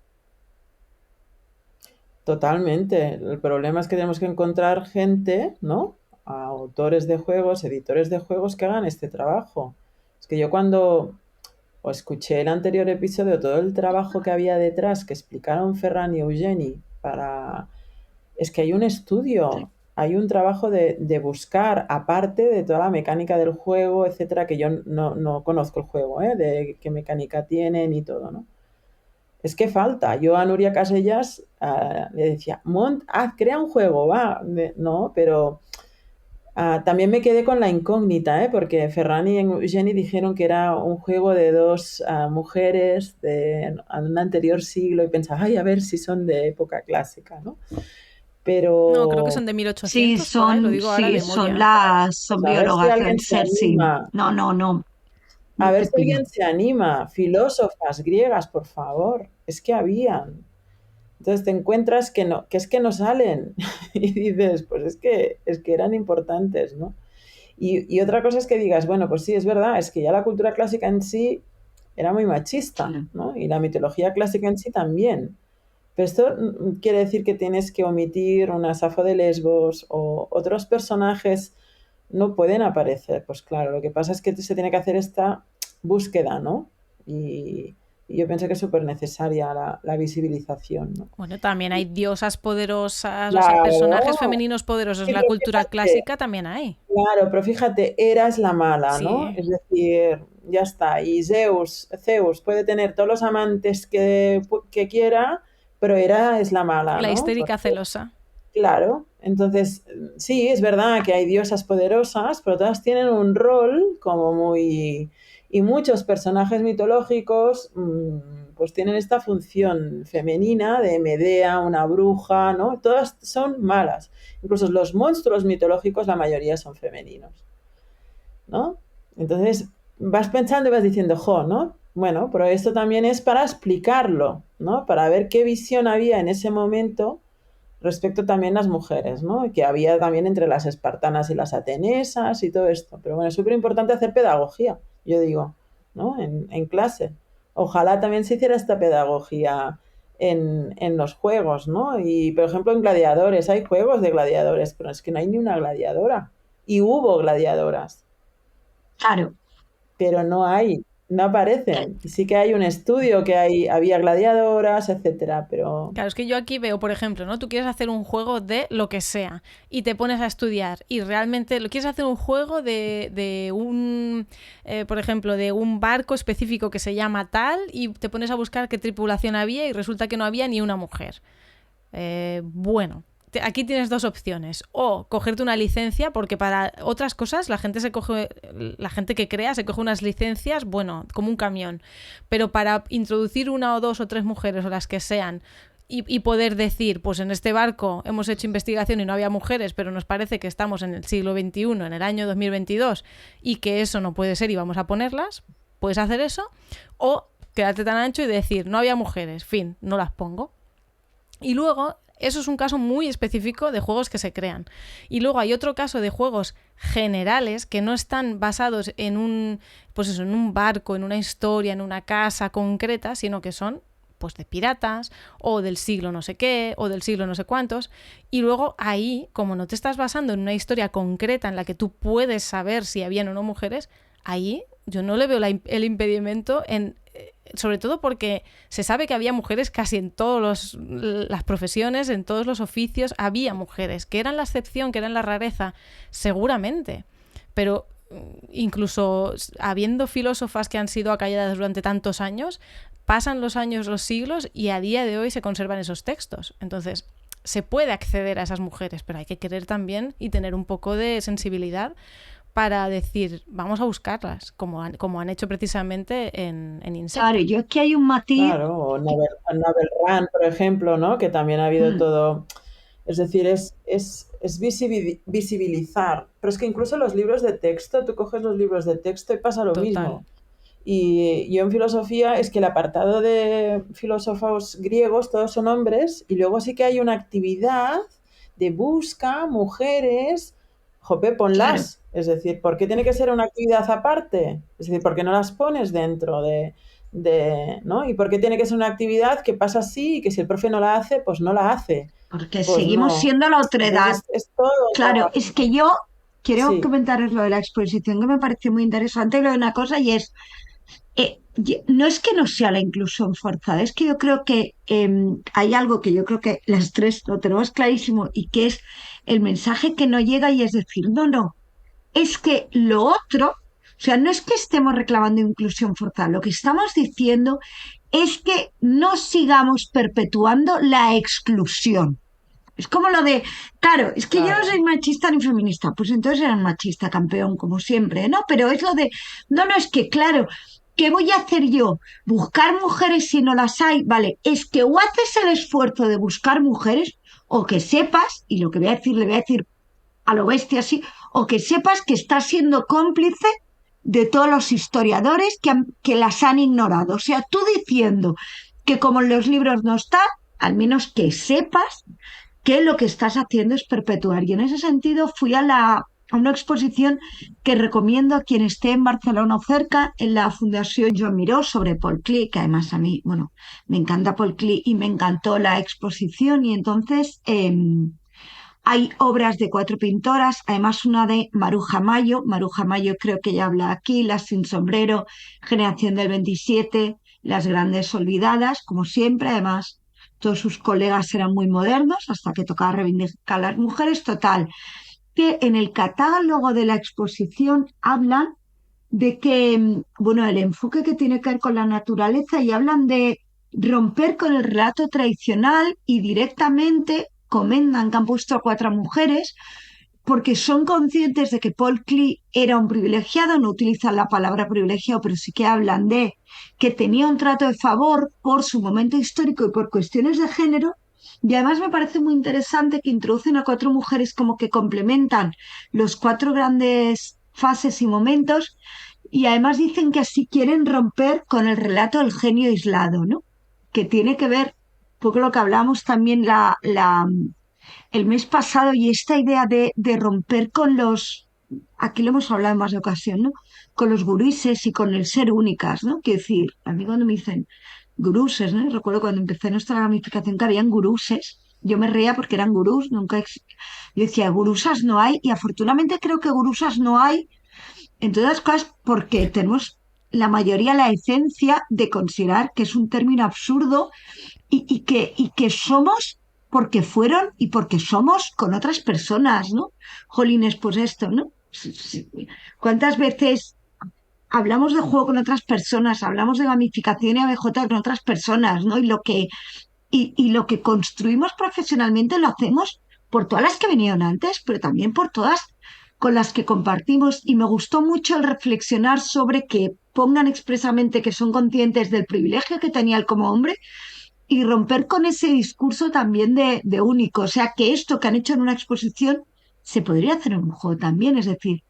[SPEAKER 4] Totalmente. El problema es que tenemos que encontrar gente, ¿no? Autores de juegos, editores de juegos que hagan este trabajo. Es que yo cuando escuché el anterior episodio, todo el trabajo que había detrás que explicaron Ferran y Eugeni es que hay un estudio, hay un trabajo de buscar, aparte de toda la mecánica del juego, etcétera, que yo no conozco el juego, de qué mecánica tienen y todo, ¿no? Es que falta. Yo a Nuria Casellas le decía, crea un juego, va. No, pero También me quedé con la incógnita, porque Ferran y Eugenie dijeron que era un juego de dos mujeres de un anterior siglo y pensaba, ay, a ver si son de época clásica, ¿no?
[SPEAKER 2] No, creo que
[SPEAKER 4] Pero
[SPEAKER 2] son de
[SPEAKER 3] Sí,
[SPEAKER 2] 1800, por ahí, lo digo ahora de memoria.
[SPEAKER 3] son
[SPEAKER 4] pues a ver si
[SPEAKER 3] biólogas,
[SPEAKER 4] alguien
[SPEAKER 3] deben
[SPEAKER 4] se
[SPEAKER 3] ser, sí.
[SPEAKER 4] anima.
[SPEAKER 3] No.
[SPEAKER 4] A
[SPEAKER 3] Muy
[SPEAKER 4] ver si
[SPEAKER 3] pequeño.
[SPEAKER 4] alguien se anima. Filósofas griegas, por favor. Es que habían. Entonces te encuentras que es que no salen. Y dices, pues es que eran importantes, ¿no? Y otra cosa es que digas, bueno, pues sí, es verdad, es que ya la cultura clásica en sí era muy machista,
[SPEAKER 3] Claro.
[SPEAKER 4] ¿no? Y la mitología clásica en sí también. Pero esto quiere decir que tienes que omitir una Safo de Lesbos o otros personajes no pueden aparecer. Pues claro, lo que pasa es que se tiene que hacer esta búsqueda, ¿no? Y yo pienso que es súper necesaria la visibilización, ¿no?
[SPEAKER 2] Bueno, también hay diosas poderosas, o sea, personajes
[SPEAKER 4] Claro,
[SPEAKER 2] femeninos poderosos
[SPEAKER 4] sí,
[SPEAKER 2] en la
[SPEAKER 4] pero
[SPEAKER 2] cultura
[SPEAKER 4] fíjate,
[SPEAKER 2] clásica también hay.
[SPEAKER 4] claro, pero fíjate, Hera es la mala, ¿no?
[SPEAKER 2] Sí,
[SPEAKER 4] Es decir, ya está. Y Zeus puede tener todos los amantes que quiera, pero Hera es la mala,
[SPEAKER 2] la
[SPEAKER 4] ¿no?
[SPEAKER 2] histérica celosa.
[SPEAKER 4] Claro, entonces sí, es verdad que hay diosas poderosas, pero todas tienen un rol como muy... Y muchos personajes mitológicos pues tienen esta función femenina de Medea, una bruja, ¿no? Todas son malas. Incluso los monstruos mitológicos, la mayoría son femeninos, ¿no? Entonces vas pensando y vas diciendo, jo, ¿no? Bueno, pero esto también es para explicarlo, ¿no? Para ver qué visión había en ese momento respecto también a las mujeres, ¿no? Que había también entre las espartanas y las atenesas y todo esto. Pero bueno, es súper importante hacer pedagogía, yo digo, ¿no? En clase. Ojalá también se hiciera esta pedagogía en los juegos, ¿no? Y, por ejemplo, en gladiadores, hay juegos de gladiadores, pero es que no hay ni una gladiadora. Y hubo gladiadoras,
[SPEAKER 3] Claro.
[SPEAKER 4] pero no aparecen. Y sí que hay un estudio que había gladiadoras, etcétera, pero
[SPEAKER 2] Claro, es que yo aquí veo, por ejemplo, ¿no? Tú quieres hacer un juego de lo que sea y te pones a estudiar y realmente lo quieres hacer un juego de un, por ejemplo, de un barco específico que se llama tal y te pones a buscar qué tripulación había y resulta que no había ni una mujer. Bueno, aquí tienes dos opciones. O cogerte una licencia, porque para otras cosas la gente que crea se coge unas licencias, bueno, como un camión. Pero para introducir una o dos o tres mujeres o las que sean y poder decir, pues en este barco hemos hecho investigación y no había mujeres, pero nos parece que estamos en el siglo XXI, en el año 2022, y que eso no puede ser y vamos a ponerlas, puedes hacer eso. O quedarte tan ancho y decir, no había mujeres, fin, no las pongo. Y luego, eso es un caso muy específico de juegos que se crean. Y luego hay otro caso de juegos generales que no están basados en un, pues eso, en un barco, en una historia, en una casa concreta, sino que son pues de piratas o del siglo no sé qué o del siglo no sé cuántos. Y luego ahí, como no te estás basando en una historia concreta en la que tú puedes saber si habían o no mujeres, ahí yo no le veo el impedimento en... Sobre todo porque se sabe que había mujeres casi en todas las profesiones, en todos los oficios, había mujeres, que eran la excepción, que eran la rareza, seguramente. Pero incluso habiendo filósofas que han sido acalladas durante tantos años, pasan los años, los siglos, y a día de hoy se conservan esos textos. Entonces, se puede acceder a esas mujeres, pero hay que querer también y tener un poco de sensibilidad para decir, vamos a buscarlas, como han hecho precisamente en Insecta.
[SPEAKER 3] Claro, yo es que hay un matiz.
[SPEAKER 4] claro, o Nabel Rand, por ejemplo, ¿no? Que también ha habido
[SPEAKER 3] Mm,
[SPEAKER 4] todo. Es decir, es visibilizar. Pero es que incluso los libros de texto, tú coges los libros de texto y pasa lo
[SPEAKER 2] Total.
[SPEAKER 4] mismo. Y yo en filosofía es que el apartado de filósofos griegos, todos son hombres, y luego sí que hay una actividad de busca, mujeres, jope,
[SPEAKER 3] claro,
[SPEAKER 4] ponlas. Es decir, ¿por qué tiene que ser una actividad aparte? Es decir, ¿por qué no las pones dentro ¿no? ¿Y por qué tiene que ser una actividad que pasa así y que si el profe no la hace, pues no la hace?
[SPEAKER 3] porque
[SPEAKER 4] Pues
[SPEAKER 3] seguimos
[SPEAKER 4] no.
[SPEAKER 3] siendo la otredad.
[SPEAKER 4] Entonces es todo
[SPEAKER 3] Claro, es que yo quiero
[SPEAKER 4] Sí,
[SPEAKER 3] comentaros lo de la exposición que me pareció muy interesante, lo de una cosa y es, no es que no sea la inclusión forzada, es que yo creo que hay algo que yo creo que las tres lo tenemos clarísimo y que es el mensaje que no llega y es decir, no, es que lo otro, o sea, no es que estemos reclamando inclusión forzada, lo que estamos diciendo es que no sigamos perpetuando la exclusión. Es como lo de, claro, es que yo no
[SPEAKER 4] Claro.
[SPEAKER 3] soy machista ni feminista, pues entonces eran machista, campeón, como siempre, ¿no? Pero es lo de, no, es que, claro, ¿qué voy a hacer yo? ¿Buscar mujeres si no las hay? Vale, es que o haces el esfuerzo de buscar mujeres, o que sepas, y lo que voy a decir, le voy a decir a lo bestia así, o que sepas que estás siendo cómplice de todos los historiadores que las han ignorado. O sea, tú diciendo que como en los libros no está, al menos que sepas que lo que estás haciendo es perpetuar. Y en ese sentido fui a una exposición que recomiendo a quien esté en Barcelona o cerca, en la Fundación Joan Miró, sobre Paul Klee, que además a mí, bueno, me encanta Paul Klee y me encantó la exposición. Y entonces hay obras de 4 pintoras, además una de Maruja Mayo. Maruja Mayo creo que ya habla aquí, Las sin sombrero, Generación del 27, Las grandes olvidadas, como siempre. Además, todos sus colegas eran muy modernos hasta que tocaba reivindicar a las mujeres. Total, que en el catálogo de la exposición hablan de que, bueno, el enfoque que tiene que ver con la naturaleza, y hablan de romper con el relato tradicional, y directamente comentan que han puesto a 4 mujeres porque son conscientes de que Paul Klee era un privilegiado. No utilizan la palabra privilegiado, pero sí que hablan de que tenía un trato de favor por su momento histórico y por cuestiones de género. Y además me parece muy interesante que introducen a 4 mujeres como que complementan los 4 grandes fases y momentos, y además dicen que así quieren romper con el relato del genio aislado, ¿no? Que tiene que ver un poco lo que hablamos también el mes pasado, y esta idea de romper con los, aquí lo hemos hablado en más de ocasión, ¿no? Con los guruses y con el ser únicas, ¿no? Quiero decir, a mí cuando me dicen guruses, ¿no? Recuerdo cuando empecé nuestra gamificación que habían guruses, yo me reía porque eran gurús, nunca, yo decía, gurusas no hay, y afortunadamente creo que gurusas no hay, entre otras cosas, porque tenemos la mayoría la esencia de considerar que es un término absurdo, y que somos porque fueron y porque somos con otras personas, ¿no? Jolines, pues esto, ¿no? Sí, sí. ¿Cuántas veces hablamos de juego con otras personas, hablamos de gamificación y ABJ con otras personas, ¿no? Y lo que construimos profesionalmente lo hacemos por todas las que vinieron antes, pero también por todas con las que compartimos. Y me gustó mucho el reflexionar sobre que pongan expresamente que son conscientes del privilegio que tenía él como hombre, y romper con ese discurso también de único. O sea, que esto que han hecho en una exposición se podría hacer en un juego también. Es decir,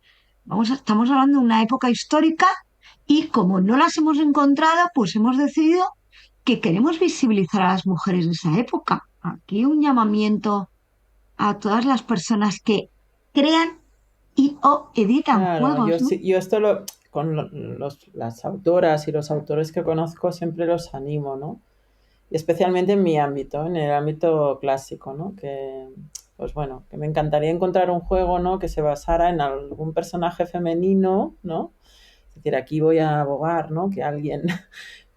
[SPEAKER 3] estamos hablando de una época histórica, y como no las hemos encontrado, pues hemos decidido que queremos visibilizar a las mujeres de esa época. Aquí un llamamiento a todas las personas que crean y o editan
[SPEAKER 4] Claro,
[SPEAKER 3] juegos, ¿no?
[SPEAKER 4] yo esto con las autoras y los autores que conozco siempre los animo, ¿no? Y especialmente en mi ámbito, en el ámbito clásico, ¿no? Que, pues bueno, que me encantaría encontrar un juego, ¿no? Que se basara en algún personaje femenino, ¿no? Es decir, aquí voy a abogar, ¿no? Que alguien,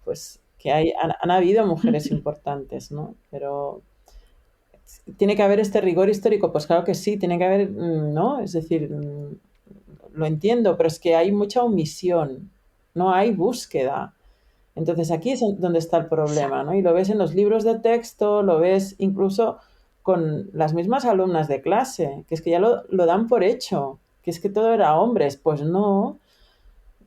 [SPEAKER 4] pues, que han habido mujeres importantes, ¿no? Pero tiene que haber este rigor histórico, pues claro que sí, tiene que haber, ¿no? Es decir, lo entiendo, pero es que hay mucha omisión, no hay búsqueda. Entonces aquí es donde está el problema, ¿no? Y lo ves en los libros de texto, lo ves incluso con las mismas alumnas de clase, que es que ya lo dan por hecho, que es que todo era hombres, pues no,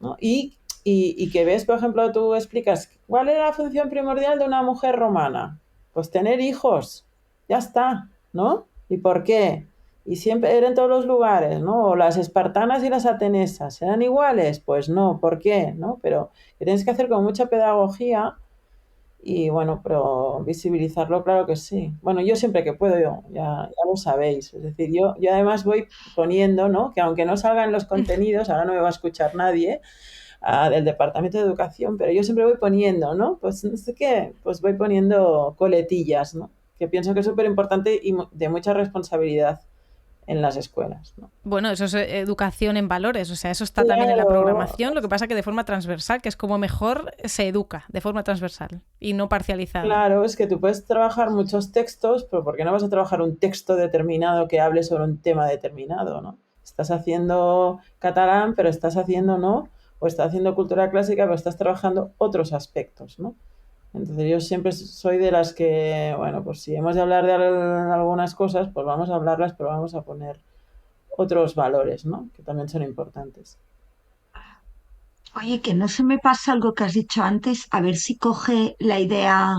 [SPEAKER 4] ¿no? Y que ves, por ejemplo, tú explicas, ¿cuál era la función primordial de una mujer romana? Pues tener hijos, ya está, ¿no? ¿Y por qué? Y siempre era en todos los lugares, ¿no? O las espartanas y las atenesas, ¿eran iguales? Pues no, ¿por qué? ¿No? Pero que tienes que hacer con mucha pedagogía y, bueno, pero visibilizarlo, claro que sí. Bueno, yo siempre que puedo, ya lo sabéis. Es decir, yo además voy poniendo, ¿no? Que aunque no salgan los contenidos, ahora no me va a escuchar nadie, del Departamento de Educación, pero yo siempre voy poniendo, ¿no? Pues no sé qué, pues voy poniendo coletillas, ¿no? Que pienso que es súper importante y de mucha responsabilidad en las escuelas, ¿no?
[SPEAKER 2] Bueno, eso es educación en valores, o sea, eso está también en la
[SPEAKER 4] Claro,
[SPEAKER 2] programación, lo que pasa que de forma transversal, que es como mejor se educa, de forma transversal y no parcializada.
[SPEAKER 4] claro, es que tú puedes trabajar muchos textos, pero ¿por qué no vas a trabajar un texto determinado que hable sobre un tema determinado, ¿no? Estás haciendo catalán, pero estás haciendo, ¿no? O estás haciendo cultura clásica, pero estás trabajando otros aspectos, ¿no? Entonces yo siempre soy de las que, bueno, pues si hemos de hablar de algunas cosas, pues vamos a hablarlas, pero vamos a poner otros valores, ¿no? Que también son importantes.
[SPEAKER 3] Oye, que no se me pasa algo que has dicho antes, a ver si coge la idea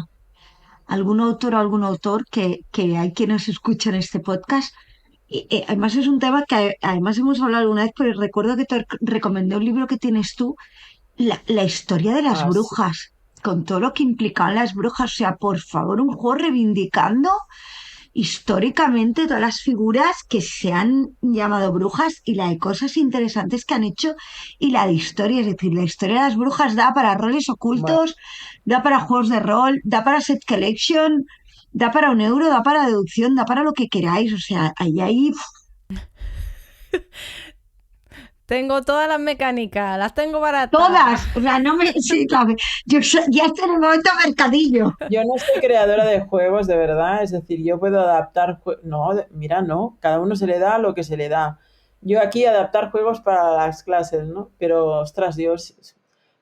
[SPEAKER 3] algún autor o algún autor que hay quienes escuchan este podcast. Y, además es un tema que además hemos hablado alguna vez, pero recuerdo que te recomendé un libro que tienes tú, la historia de las
[SPEAKER 4] Ah, sí.
[SPEAKER 3] brujas, con todo lo que implicaban las brujas. O sea, por favor, un juego reivindicando históricamente todas las figuras que se han llamado brujas y la de cosas interesantes que han hecho y la de historia. Es decir, la historia de las brujas da para roles
[SPEAKER 4] Bueno,
[SPEAKER 3] ocultos, da para juegos de rol, da para set collection, da para un euro, da para deducción, da para lo que queráis. O sea, ahí
[SPEAKER 2] Tengo todas las mecánicas, las tengo baratas.
[SPEAKER 3] todas. O sea, no me. Sí, claro, ya estoy en el momento mercadillo.
[SPEAKER 4] yo no soy creadora de juegos, de verdad, es decir, yo puedo adaptar, no, mira, no, cada uno se le da lo que se le da. Yo aquí adaptar juegos para las clases, ¿no? Pero, ostras, Dios,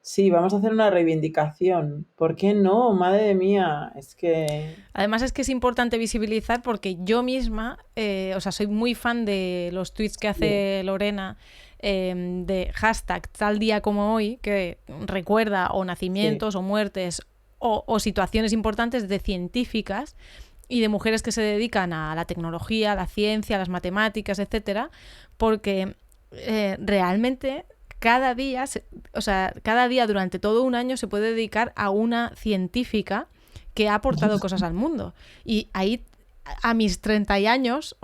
[SPEAKER 4] sí, vamos a hacer una reivindicación. ¿Por qué no? Madre mía, es que...
[SPEAKER 2] Además es que es importante visibilizar porque yo misma, o sea, soy muy fan de los tweets que hace Lorena, de hashtag tal día como hoy, que recuerda o nacimientos o muertes o situaciones importantes de científicas y de mujeres que se dedican a la tecnología, a la ciencia, a las matemáticas, etcétera, porque realmente cada día, o sea, cada día durante todo un año se puede dedicar a una científica que ha aportado cosas al mundo. Y ahí, a mis 30 años,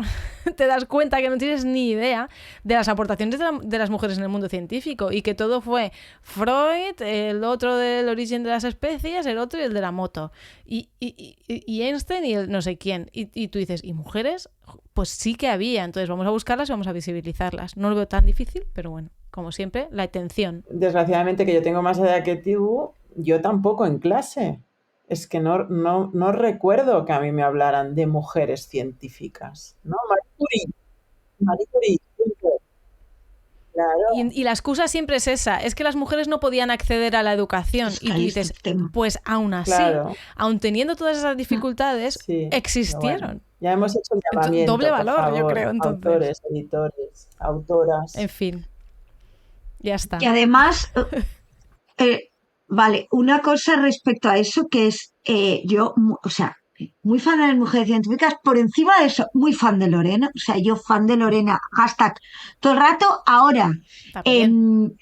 [SPEAKER 2] te das cuenta que no tienes ni idea de las aportaciones de las mujeres en el mundo científico y que todo fue Freud, el otro del origen de las especies, el otro y el de la moto. Y Einstein y el no sé quién. Y tú dices, ¿y mujeres? Pues sí que había. Entonces vamos a buscarlas y vamos a visibilizarlas. No lo veo tan difícil, pero bueno, como siempre, la atención.
[SPEAKER 4] Desgraciadamente que yo tengo más edad que tú, yo tampoco en clase. Es que no recuerdo que a mí me hablaran de mujeres científicas, ¿no? Marie Curie, claro,
[SPEAKER 2] Y la excusa siempre es esa, es que las mujeres no podían acceder a la educación.
[SPEAKER 3] Es que
[SPEAKER 2] Y tú
[SPEAKER 3] ahí está
[SPEAKER 2] dices,
[SPEAKER 3] el tema.
[SPEAKER 2] pues aún así,
[SPEAKER 4] claro,
[SPEAKER 2] aun teniendo todas esas dificultades,
[SPEAKER 4] sí, pero
[SPEAKER 2] existieron.
[SPEAKER 4] bueno, ya hemos hecho el llamamiento,
[SPEAKER 2] Doble
[SPEAKER 4] por
[SPEAKER 2] valor, yo
[SPEAKER 4] favor,
[SPEAKER 2] creo, entonces.
[SPEAKER 4] autores, editores, autoras.
[SPEAKER 2] En fin, ya está.
[SPEAKER 3] Y además, vale, una cosa respecto a eso que es yo, o sea, muy fan de las mujeres científicas, por encima de eso, muy fan de Lorena, o sea, yo fan de Lorena, hashtag, todo el rato. Ahora,
[SPEAKER 2] También.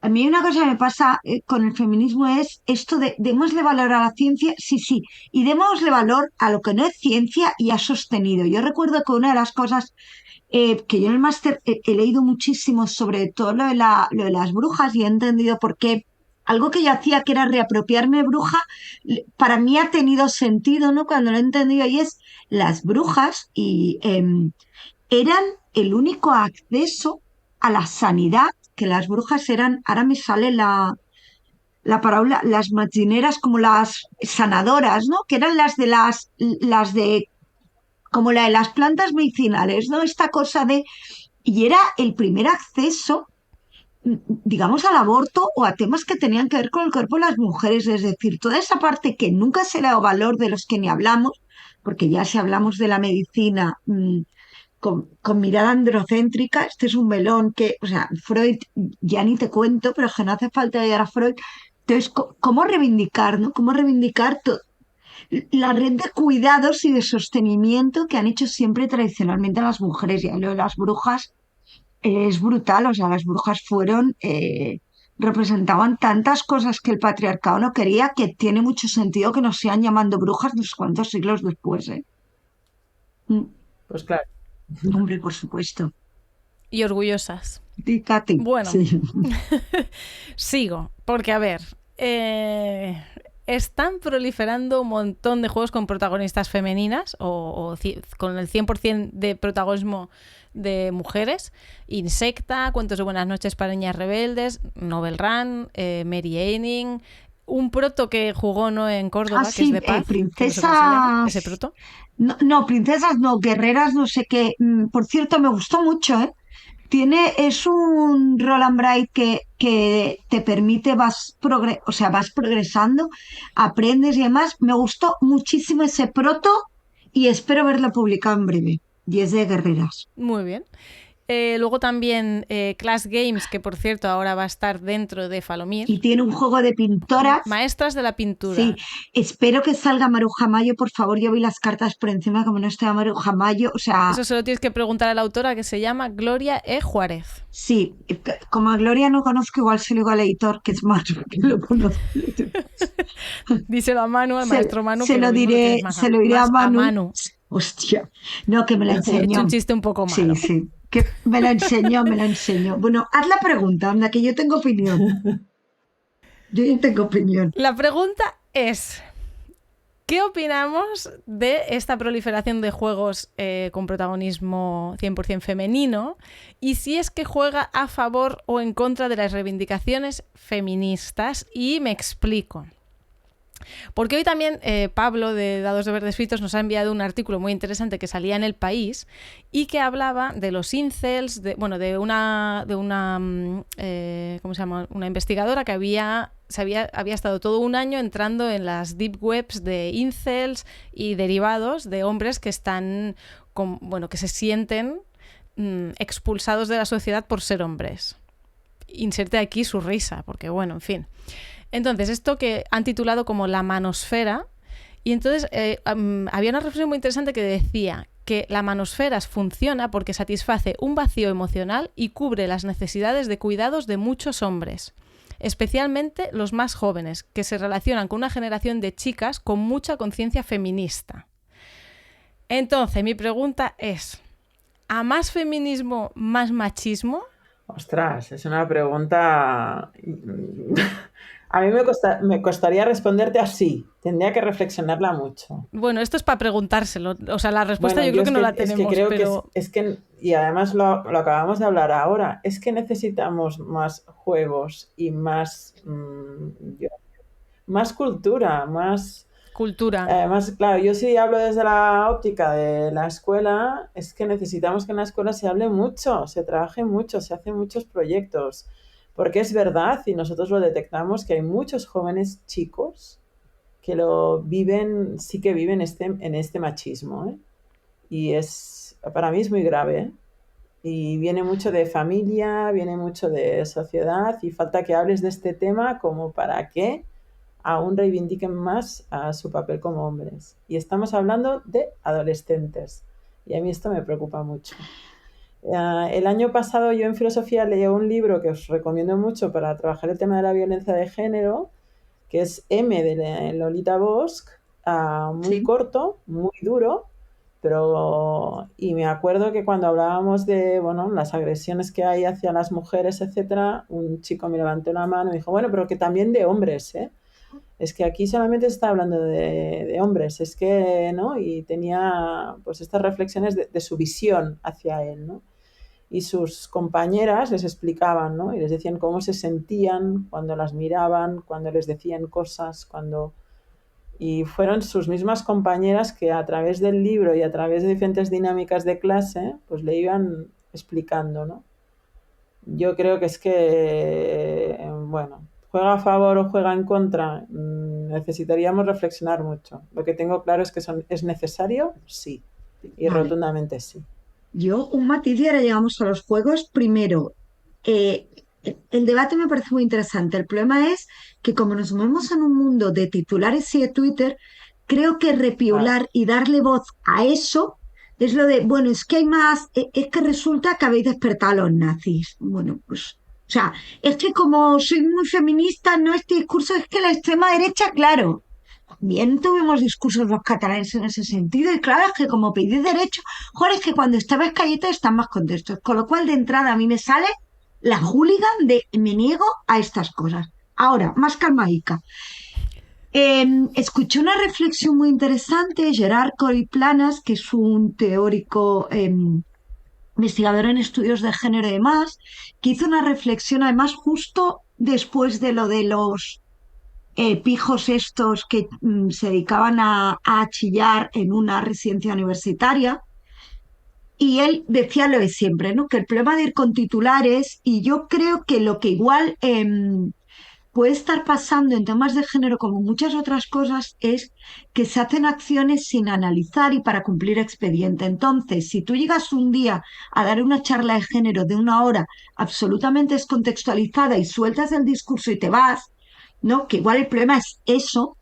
[SPEAKER 3] a mí una cosa que me pasa con el feminismo es esto de démosle valor a la ciencia, sí, y démosle valor a lo que no es ciencia y ha sostenido. Yo recuerdo que una de las cosas que yo en el máster he leído muchísimo sobre todo lo de las brujas y he entendido por qué algo que yo hacía que era reapropiarme de bruja, para mí ha tenido sentido, ¿no? Cuando lo he entendido y es las brujas y eran el único acceso a la sanidad, que las brujas eran, ahora me sale la palabra, las magineras como las sanadoras, ¿no? Que eran las de como la de las plantas medicinales, ¿no? Esta cosa de... Y era el primer acceso, digamos, al aborto o a temas que tenían que ver con el cuerpo de las mujeres. Es decir, toda esa parte que nunca se le da valor, de los que ni hablamos, porque ya si hablamos de la medicina con mirada androcéntrica, este es un melón que, o sea, Freud, ya ni te cuento, pero que no hace falta llegar a Freud. Entonces, ¿cómo reivindicar, no? ¿Cómo reivindicar la red de cuidados y de sostenimiento que han hecho siempre tradicionalmente las mujeres? Y lo de las brujas es brutal, o sea, las brujas representaban tantas cosas que el patriarcado no quería, que tiene mucho sentido que nos sigan llamando brujas unos cuantos siglos después, ¿eh?
[SPEAKER 4] Pues claro.
[SPEAKER 3] Hombre, por supuesto.
[SPEAKER 2] Y orgullosas.
[SPEAKER 3] Katy.
[SPEAKER 2] Bueno,
[SPEAKER 3] sí.
[SPEAKER 2] Sigo, porque a ver, están proliferando un montón de juegos con protagonistas femeninas o con el 100% de protagonismo de mujeres. Insecta, Cuentos de Buenas Noches para Niñas Rebeldes, Novel Run, Mary Aining, un proto que jugó ¿no? en Córdoba,
[SPEAKER 3] sí,
[SPEAKER 2] que es de paz.
[SPEAKER 3] princesas...
[SPEAKER 2] No sé cómo se llama, ese proto.
[SPEAKER 3] No, princesas no, guerreras no sé qué. Por cierto, me gustó mucho, ¿eh? Es un roll and write que te permite, vas progresando, aprendes y demás. Me gustó muchísimo ese proto y espero verlo publicado en breve. Y es de guerreras.
[SPEAKER 2] Muy bien. Luego también Class Games, que por cierto ahora va a estar dentro de Falomir.
[SPEAKER 3] Y tiene un juego de pintoras.
[SPEAKER 2] Maestras de la pintura.
[SPEAKER 3] Sí, espero que salga Maruja Mayo, por favor. Yo vi las cartas por encima, como no está Maruja Mayo, o sea...
[SPEAKER 2] Eso se lo tienes que preguntar a la autora, que se llama Gloria E. Juárez.
[SPEAKER 3] Sí, como a Gloria no conozco, igual se lo digo al editor, que es más que lo conozco.
[SPEAKER 2] Díselo a Manu, al maestro Manu.
[SPEAKER 3] Se lo diré a Manu. Hostia, no, que me la enseñó.
[SPEAKER 2] He hecho un chiste un poco malo.
[SPEAKER 3] Sí, que me la enseñó. Bueno, haz la pregunta, anda, que yo tengo opinión.
[SPEAKER 2] La pregunta es, ¿qué opinamos de esta proliferación de juegos con protagonismo 100% femenino? Y si es que juega a favor o en contra de las reivindicaciones feministas. Y me explico. Porque hoy también Pablo de Dados de Verdes Fritos nos ha enviado un artículo muy interesante que salía en El País y que hablaba de los incels, de una ¿cómo se llama? Una investigadora que había estado todo un año entrando en las deep webs de incels y derivados de hombres que están, que se sienten expulsados de la sociedad por ser hombres. Inserte aquí su risa, porque en fin. Entonces, esto que han titulado como la manosfera, y entonces había una reflexión muy interesante que decía que la manosfera funciona porque satisface un vacío emocional y cubre las necesidades de cuidados de muchos hombres, especialmente los más jóvenes, que se relacionan con una generación de chicas con mucha conciencia feminista. Entonces, mi pregunta es, ¿a más feminismo, más machismo?
[SPEAKER 4] Ostras, es una pregunta... A mí me costaría responderte así. Tendría que reflexionarla mucho.
[SPEAKER 2] Bueno, esto es para preguntárselo. O sea, la respuesta yo creo que no la tenemos.
[SPEAKER 4] Es que creo que y además lo acabamos de hablar ahora, es que necesitamos más juegos y más cultura, más...
[SPEAKER 2] Cultura.
[SPEAKER 4] Además, claro, yo sí hablo desde la óptica de la escuela, es que necesitamos que en la escuela se hable mucho, se trabaje mucho, se hacen muchos proyectos. Porque es verdad, y nosotros lo detectamos, que hay muchos jóvenes chicos que sí que viven en este machismo, ¿eh? Y para mí es muy grave, ¿eh? Y viene mucho de familia, viene mucho de sociedad, y falta que hables de este tema como para que aún reivindiquen más a su papel como hombres. Y estamos hablando de adolescentes, y a mí esto me preocupa mucho. El año pasado yo en filosofía leí un libro que os recomiendo mucho para trabajar el tema de la violencia de género, que es M de Lolita Bosch, muy corto, muy duro, y me acuerdo que cuando hablábamos de las agresiones que hay hacia las mujeres, etcétera, un chico me levantó la mano y dijo, pero que también de hombres, ¿eh? Es que aquí solamente se está hablando de hombres, es que, ¿no? Y tenía pues estas reflexiones de su visión hacia él, ¿no? Y sus compañeras les explicaban, ¿no? Y les decían cómo se sentían cuando las miraban, cuando les decían cosas, Y fueron sus mismas compañeras que a través del libro y a través de diferentes dinámicas de clase, pues le iban explicando, ¿no? Yo creo que juega a favor o juega en contra, necesitaríamos reflexionar mucho. Lo que tengo claro es que es necesario, sí, y rotundamente sí.
[SPEAKER 3] Yo, un matiz y ahora llegamos a los juegos. Primero, el debate me parece muy interesante. El problema es que como nos movemos en un mundo de titulares y de Twitter, creo que repiolar y darle voz a eso es lo de, es que hay más, es que resulta que habéis despertado a los nazis. Bueno, pues, o sea, es que como soy muy feminista, no este discurso, es que la extrema derecha, claro. Bien tuvimos discursos los catalanes en ese sentido y claro, es que como pedís derecho, joder, es que cuando estabas Cayeta están más contentos, con lo cual de entrada a mí me sale la hooligan de me niego a estas cosas. Ahora, más calmaica. Escuché una reflexión muy interesante, Gerard Corey-Planas, que es un teórico investigador en estudios de género y demás, que hizo una reflexión además justo después de lo de los pijos estos que se dedicaban a chillar en una residencia universitaria y él decía lo de siempre, ¿no? Que el problema de ir con titulares, y yo creo que lo que igual puede estar pasando en temas de género, como muchas otras cosas, es que se hacen acciones sin analizar y para cumplir expediente. Entonces, si tú llegas un día a dar una charla de género de 1 hora absolutamente descontextualizada y sueltas el discurso y te vas, ¿no? Que igual el problema es eso,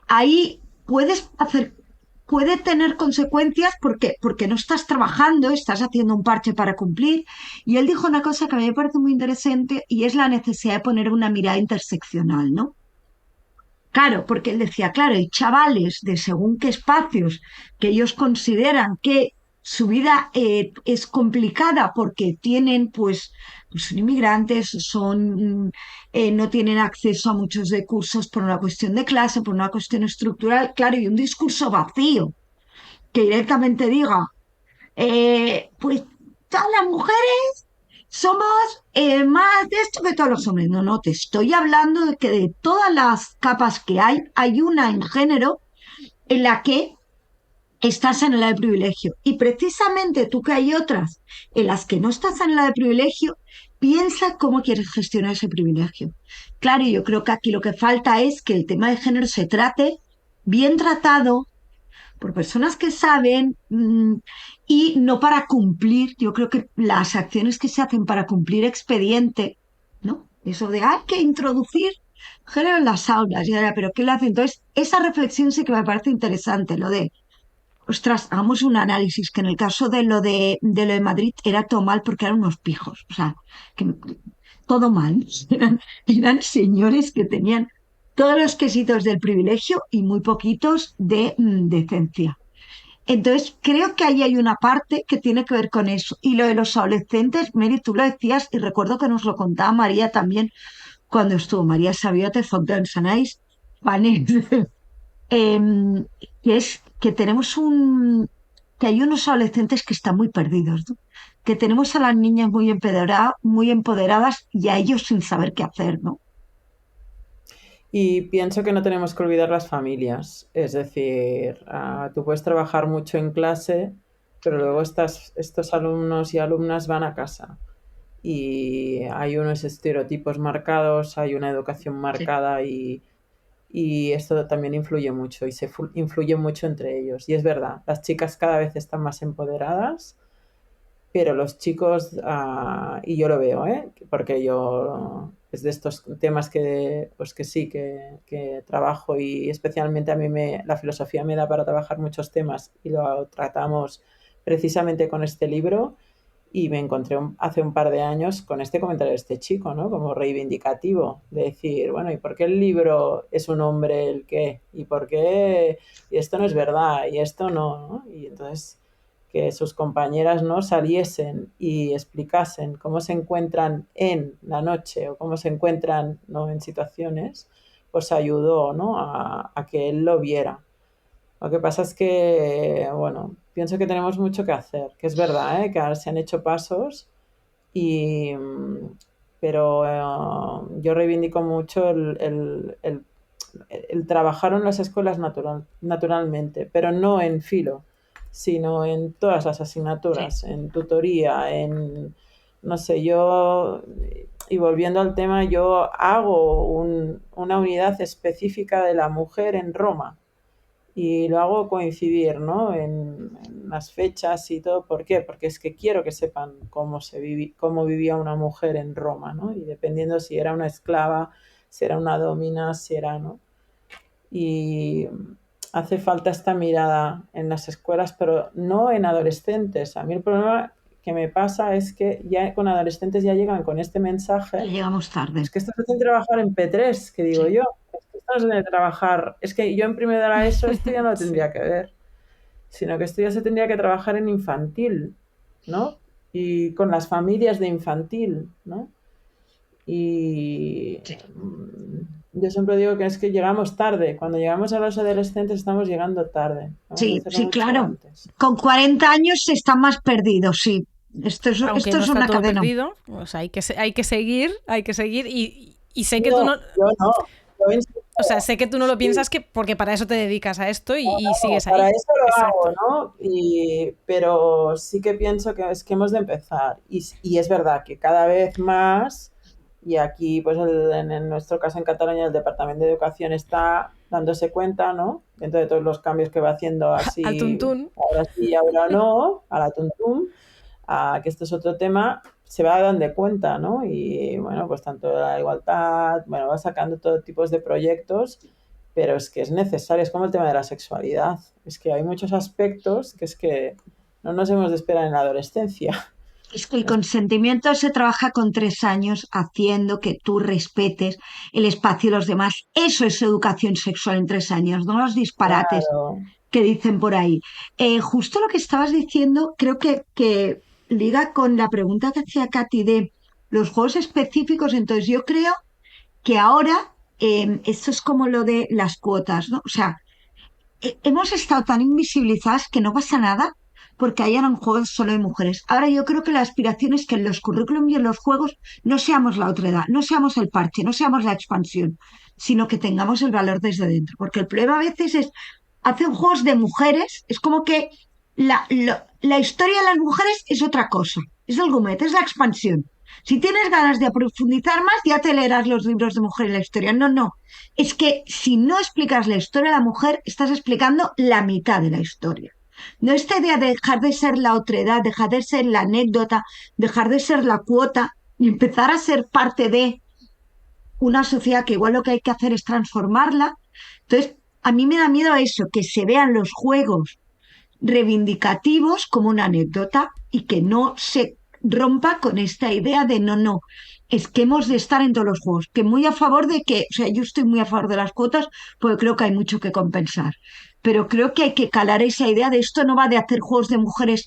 [SPEAKER 3] ahí puede tener consecuencias porque no estás trabajando, estás haciendo un parche para cumplir. Y él dijo una cosa que a mí me parece muy interesante y es la necesidad de poner una mirada interseccional, ¿no? Claro, porque él decía, claro, hay chavales de según qué espacios que ellos consideran que su vida es complicada porque tienen, pues son inmigrantes, no tienen acceso a muchos recursos por una cuestión de clase, por una cuestión estructural, claro, y un discurso vacío que directamente diga, pues todas las mujeres somos más de esto que todos los hombres. No, no, te estoy hablando de que de todas las capas que hay una en género en la que estás en la de privilegio. Y precisamente tú que hay otras en las que no estás en la de privilegio, piensa cómo quieres gestionar ese privilegio. Claro, yo creo que aquí lo que falta es que el tema de género se trate bien tratado por personas que saben y no para cumplir. Yo creo que las acciones que se hacen para cumplir expediente, ¿no? Eso de hay que introducir género en las aulas, ya, pero ¿qué lo hace? Entonces, esa reflexión sí que me parece interesante, lo de, ostras, hagamos un análisis, que en el caso de lo de Madrid era todo mal porque eran unos pijos, o sea, que todo mal, eran señores que tenían todos los quesitos del privilegio y muy poquitos de decencia. Entonces, creo que ahí hay una parte que tiene que ver con eso. Y lo de los adolescentes, Mary, tú lo decías, y recuerdo que nos lo contaba María también cuando estuvo. María Sabiote, Fogden Sanais, panel, que es que que hay unos adolescentes que están muy perdidos, ¿no? Que tenemos a las niñas muy empoderadas y a ellos sin saber qué hacer, ¿no?
[SPEAKER 4] Y pienso que no tenemos que olvidar las familias. Es decir, tú puedes trabajar mucho en clase, pero luego estos alumnos y alumnas van a casa. Y hay unos estereotipos marcados, hay una educación marcada y esto también influye mucho y influye mucho entre ellos. Y es verdad, las chicas cada vez están más empoderadas, pero los chicos, y yo lo veo, porque yo es de estos temas pues que sí, que trabajo y especialmente a mí la filosofía me da para trabajar muchos temas y lo tratamos precisamente con este libro y me encontré hace un par de años con este comentario de este chico, ¿no? Como reivindicativo, de decir, bueno, ¿y por qué el libro es un hombre el qué? ¿Y por qué? Y esto no es verdad, y esto no, ¿no? Y entonces que sus compañeras no saliesen y explicasen cómo se encuentran en la noche o cómo se encuentran, ¿no?, en situaciones, pues ayudó, ¿no?, a que él lo viera. Lo que pasa es que, bueno, pienso que tenemos mucho que hacer, que es verdad, que ahora se han hecho pasos, pero yo reivindico mucho el trabajar en las escuelas naturalmente, pero no en filo, sino en todas las asignaturas, sí, en tutoría, no sé, y volviendo al tema, yo hago una unidad específica de la mujer en Roma y lo hago coincidir, ¿no?, en las fechas y todo. ¿Por qué? Porque es que quiero que sepan cómo vivía una mujer en Roma, ¿no? Y dependiendo si era una esclava, si era una domina, si era, ¿no? Y hace falta esta mirada en las escuelas, pero no en adolescentes. A mí el problema que me pasa es que ya con adolescentes ya llegan con este mensaje.
[SPEAKER 3] Y llegamos tarde.
[SPEAKER 4] Es que esto se tiene que trabajar en P3, que digo, sí, yo. Esto no se tiene que trabajar. Es que yo en primero de la ESO esto ya no lo tendría que ver, sino que esto ya se tendría que trabajar en infantil, ¿no? Y con las familias de infantil, ¿no? Y sí, yo siempre digo que es que llegamos tarde. Cuando llegamos a los adolescentes estamos llegando tarde.
[SPEAKER 3] Sí, sí, claro. Antes. Con 40 años están más perdidos, sí. Esto es
[SPEAKER 2] no
[SPEAKER 3] una cadena.
[SPEAKER 2] Perdido, o sea, hay que seguir y sé que tú no...
[SPEAKER 4] Yo
[SPEAKER 2] O sea, sé que tú no lo piensas porque para eso te dedicas a esto y sigues ahí.
[SPEAKER 4] Para eso lo
[SPEAKER 2] Exacto.
[SPEAKER 4] hago, ¿no? Pero sí que pienso que es que hemos de empezar. Y es verdad que cada vez más, y aquí, pues en nuestro caso en Cataluña, el Departamento de Educación está dándose cuenta, ¿no? Dentro de todos los cambios que va haciendo
[SPEAKER 2] Al
[SPEAKER 4] así,
[SPEAKER 2] tuntún.
[SPEAKER 4] ahora sí, ahora no, a la tuntum, que esto es otro tema, se va dando cuenta, ¿no? Y bueno, pues tanto la igualdad, bueno, va sacando todo tipo de proyectos, pero es que es necesario, es como el tema de la sexualidad, es que hay muchos aspectos que es que no nos hemos de esperar en la adolescencia.
[SPEAKER 3] Es que el consentimiento se trabaja con 3 años haciendo que tú respetes el espacio de los demás. Eso es educación sexual en 3 años, no los disparates
[SPEAKER 4] Claro,
[SPEAKER 3] que dicen por ahí. Justo lo que estabas diciendo, creo que liga con la pregunta que hacía Katy de los juegos específicos. Entonces, yo creo que ahora esto es como lo de las cuotas, ¿no? O sea, hemos estado tan invisibilizadas que no pasa nada porque hayan juegos solo de mujeres. Ahora yo creo que la aspiración es que en los currículum y en los juegos no seamos la otredad, no seamos el parche, no seamos la expansión, sino que tengamos el valor desde dentro. Porque el problema a veces es, hacen juegos de mujeres, es como que la historia de las mujeres es otra cosa, es el gomet, es la expansión. Si tienes ganas de profundizar más, ya te leerás los libros de mujer en la historia. No, no. Es que si no explicas la historia de la mujer, estás explicando la mitad de la historia. No esta idea de dejar de ser la otredad, dejar de ser la anécdota, dejar de ser la cuota y empezar a ser parte de una sociedad que igual lo que hay que hacer es transformarla. Entonces, a mí me da miedo eso, que se vean los juegos reivindicativos como una anécdota y que no se rompa con esta idea de no, no, es que hemos de estar en todos los juegos, que muy a favor de que, o sea, yo estoy muy a favor de las cuotas porque creo que hay mucho que compensar, pero creo que hay que calar esa idea de esto no va de hacer juegos de mujeres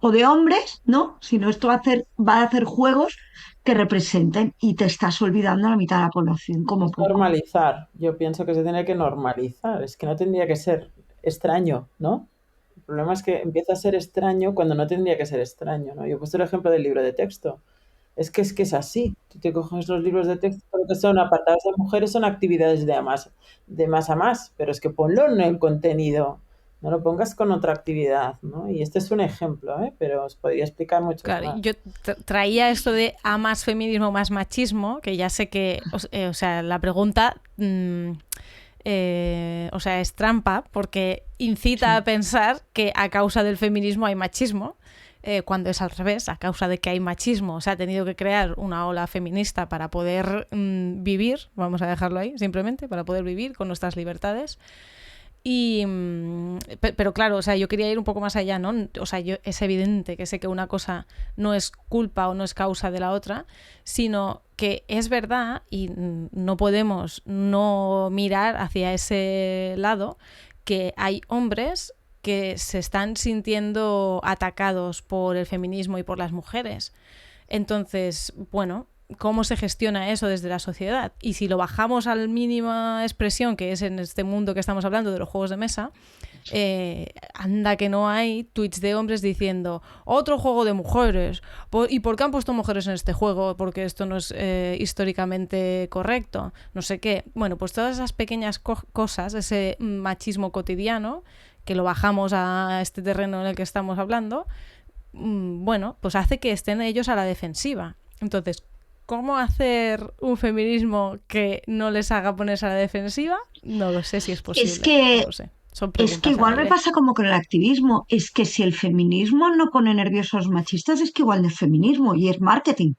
[SPEAKER 3] o de hombres, ¿no? Sino esto va a hacer juegos que representen y te estás olvidando a la mitad de la población, como poco.
[SPEAKER 4] normalizar, yo pienso que se tiene que normalizar, es que no tendría que ser extraño, ¿no? El problema es que empieza a ser extraño cuando no tendría que ser extraño, ¿no? Yo he puesto el ejemplo del libro de texto. Es que es así. Tú te coges los libros de texto que son apartados de mujeres, son actividades de más a más, pero es que ponlo en el contenido, no lo pongas con otra actividad, ¿no? Y este es un ejemplo, ¿eh? Pero os podría explicar muchos
[SPEAKER 2] Claro,
[SPEAKER 4] más.
[SPEAKER 2] yo traía esto de a más feminismo, más machismo, que ya sé que, o sea, la pregunta, o sea, es trampa porque incita a pensar que a causa del feminismo hay machismo, cuando es al revés, a causa de que hay machismo se ha tenido que crear una ola feminista para poder vivir, vamos a dejarlo ahí, simplemente, para poder vivir con nuestras libertades. Pero claro, o sea, yo quería ir un poco más allá, ¿no? O sea, es evidente que sé que una cosa no es culpa o no es causa de la otra, sino que es verdad y no podemos no mirar hacia ese lado que hay hombres que se están sintiendo atacados por el feminismo y por las mujeres. Entonces, bueno, ¿cómo se gestiona eso desde la sociedad? Y si lo bajamos a la mínima expresión, que es en este mundo que estamos hablando de los juegos de mesa, anda que no hay tweets de hombres diciendo otro juego de mujeres, ¿y por qué han puesto mujeres en este juego? Porque esto no es históricamente correcto, no sé qué. Bueno, pues todas esas pequeñas cosas, ese machismo cotidiano, que lo bajamos a este terreno en el que estamos hablando, bueno, pues hace que estén ellos a la defensiva. Entonces, ¿cómo hacer un feminismo que no les haga ponerse a la defensiva? No lo sé si es posible.
[SPEAKER 3] Es que
[SPEAKER 2] No lo sé. Son
[SPEAKER 3] Es que
[SPEAKER 2] preguntas
[SPEAKER 3] igual
[SPEAKER 2] al
[SPEAKER 3] me
[SPEAKER 2] aire.
[SPEAKER 3] pasa como con el activismo, es que si el feminismo no pone nerviosos a los machistas, es que igual no es feminismo y es marketing.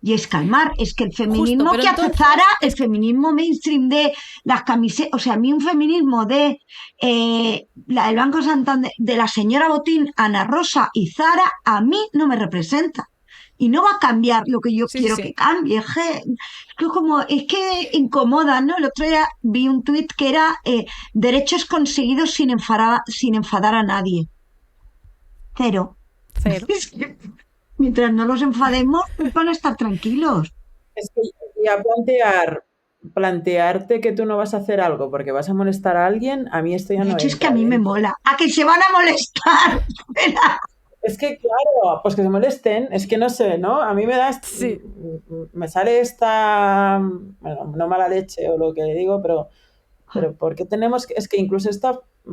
[SPEAKER 3] Y es calmar, es que el
[SPEAKER 2] Justo,
[SPEAKER 3] feminismo
[SPEAKER 2] pero
[SPEAKER 3] que hace
[SPEAKER 2] entonces
[SPEAKER 3] Zara, el
[SPEAKER 2] es que
[SPEAKER 3] feminismo mainstream de las camisetas, o sea, a mí un feminismo de la del Banco Santander, de la señora Botín, Ana Rosa y Zara, a mí no me representa. Y no va a cambiar lo que yo
[SPEAKER 2] sí, sí,
[SPEAKER 3] quiero que
[SPEAKER 2] sí.
[SPEAKER 3] cambie. Es que incomoda, ¿no? El otro día vi un tuit que era derechos conseguidos sin enfadar a nadie. Cero.
[SPEAKER 2] Cero.
[SPEAKER 3] Es que mientras no los enfademos, pues van a estar tranquilos.
[SPEAKER 4] Es que ya plantearte que tú no vas a hacer algo porque vas a molestar a alguien, a mí esto ya
[SPEAKER 3] De
[SPEAKER 4] no
[SPEAKER 3] hecho, es que a
[SPEAKER 4] entra
[SPEAKER 3] mí me
[SPEAKER 4] dentro.
[SPEAKER 3] mola. ¿A que se van a molestar?
[SPEAKER 4] Es que, claro, pues que se molesten, es que no sé, ¿no? A mí
[SPEAKER 2] Sí.
[SPEAKER 4] me sale esta, bueno, no mala leche o lo que digo, pero Pero porque tenemos que, es que incluso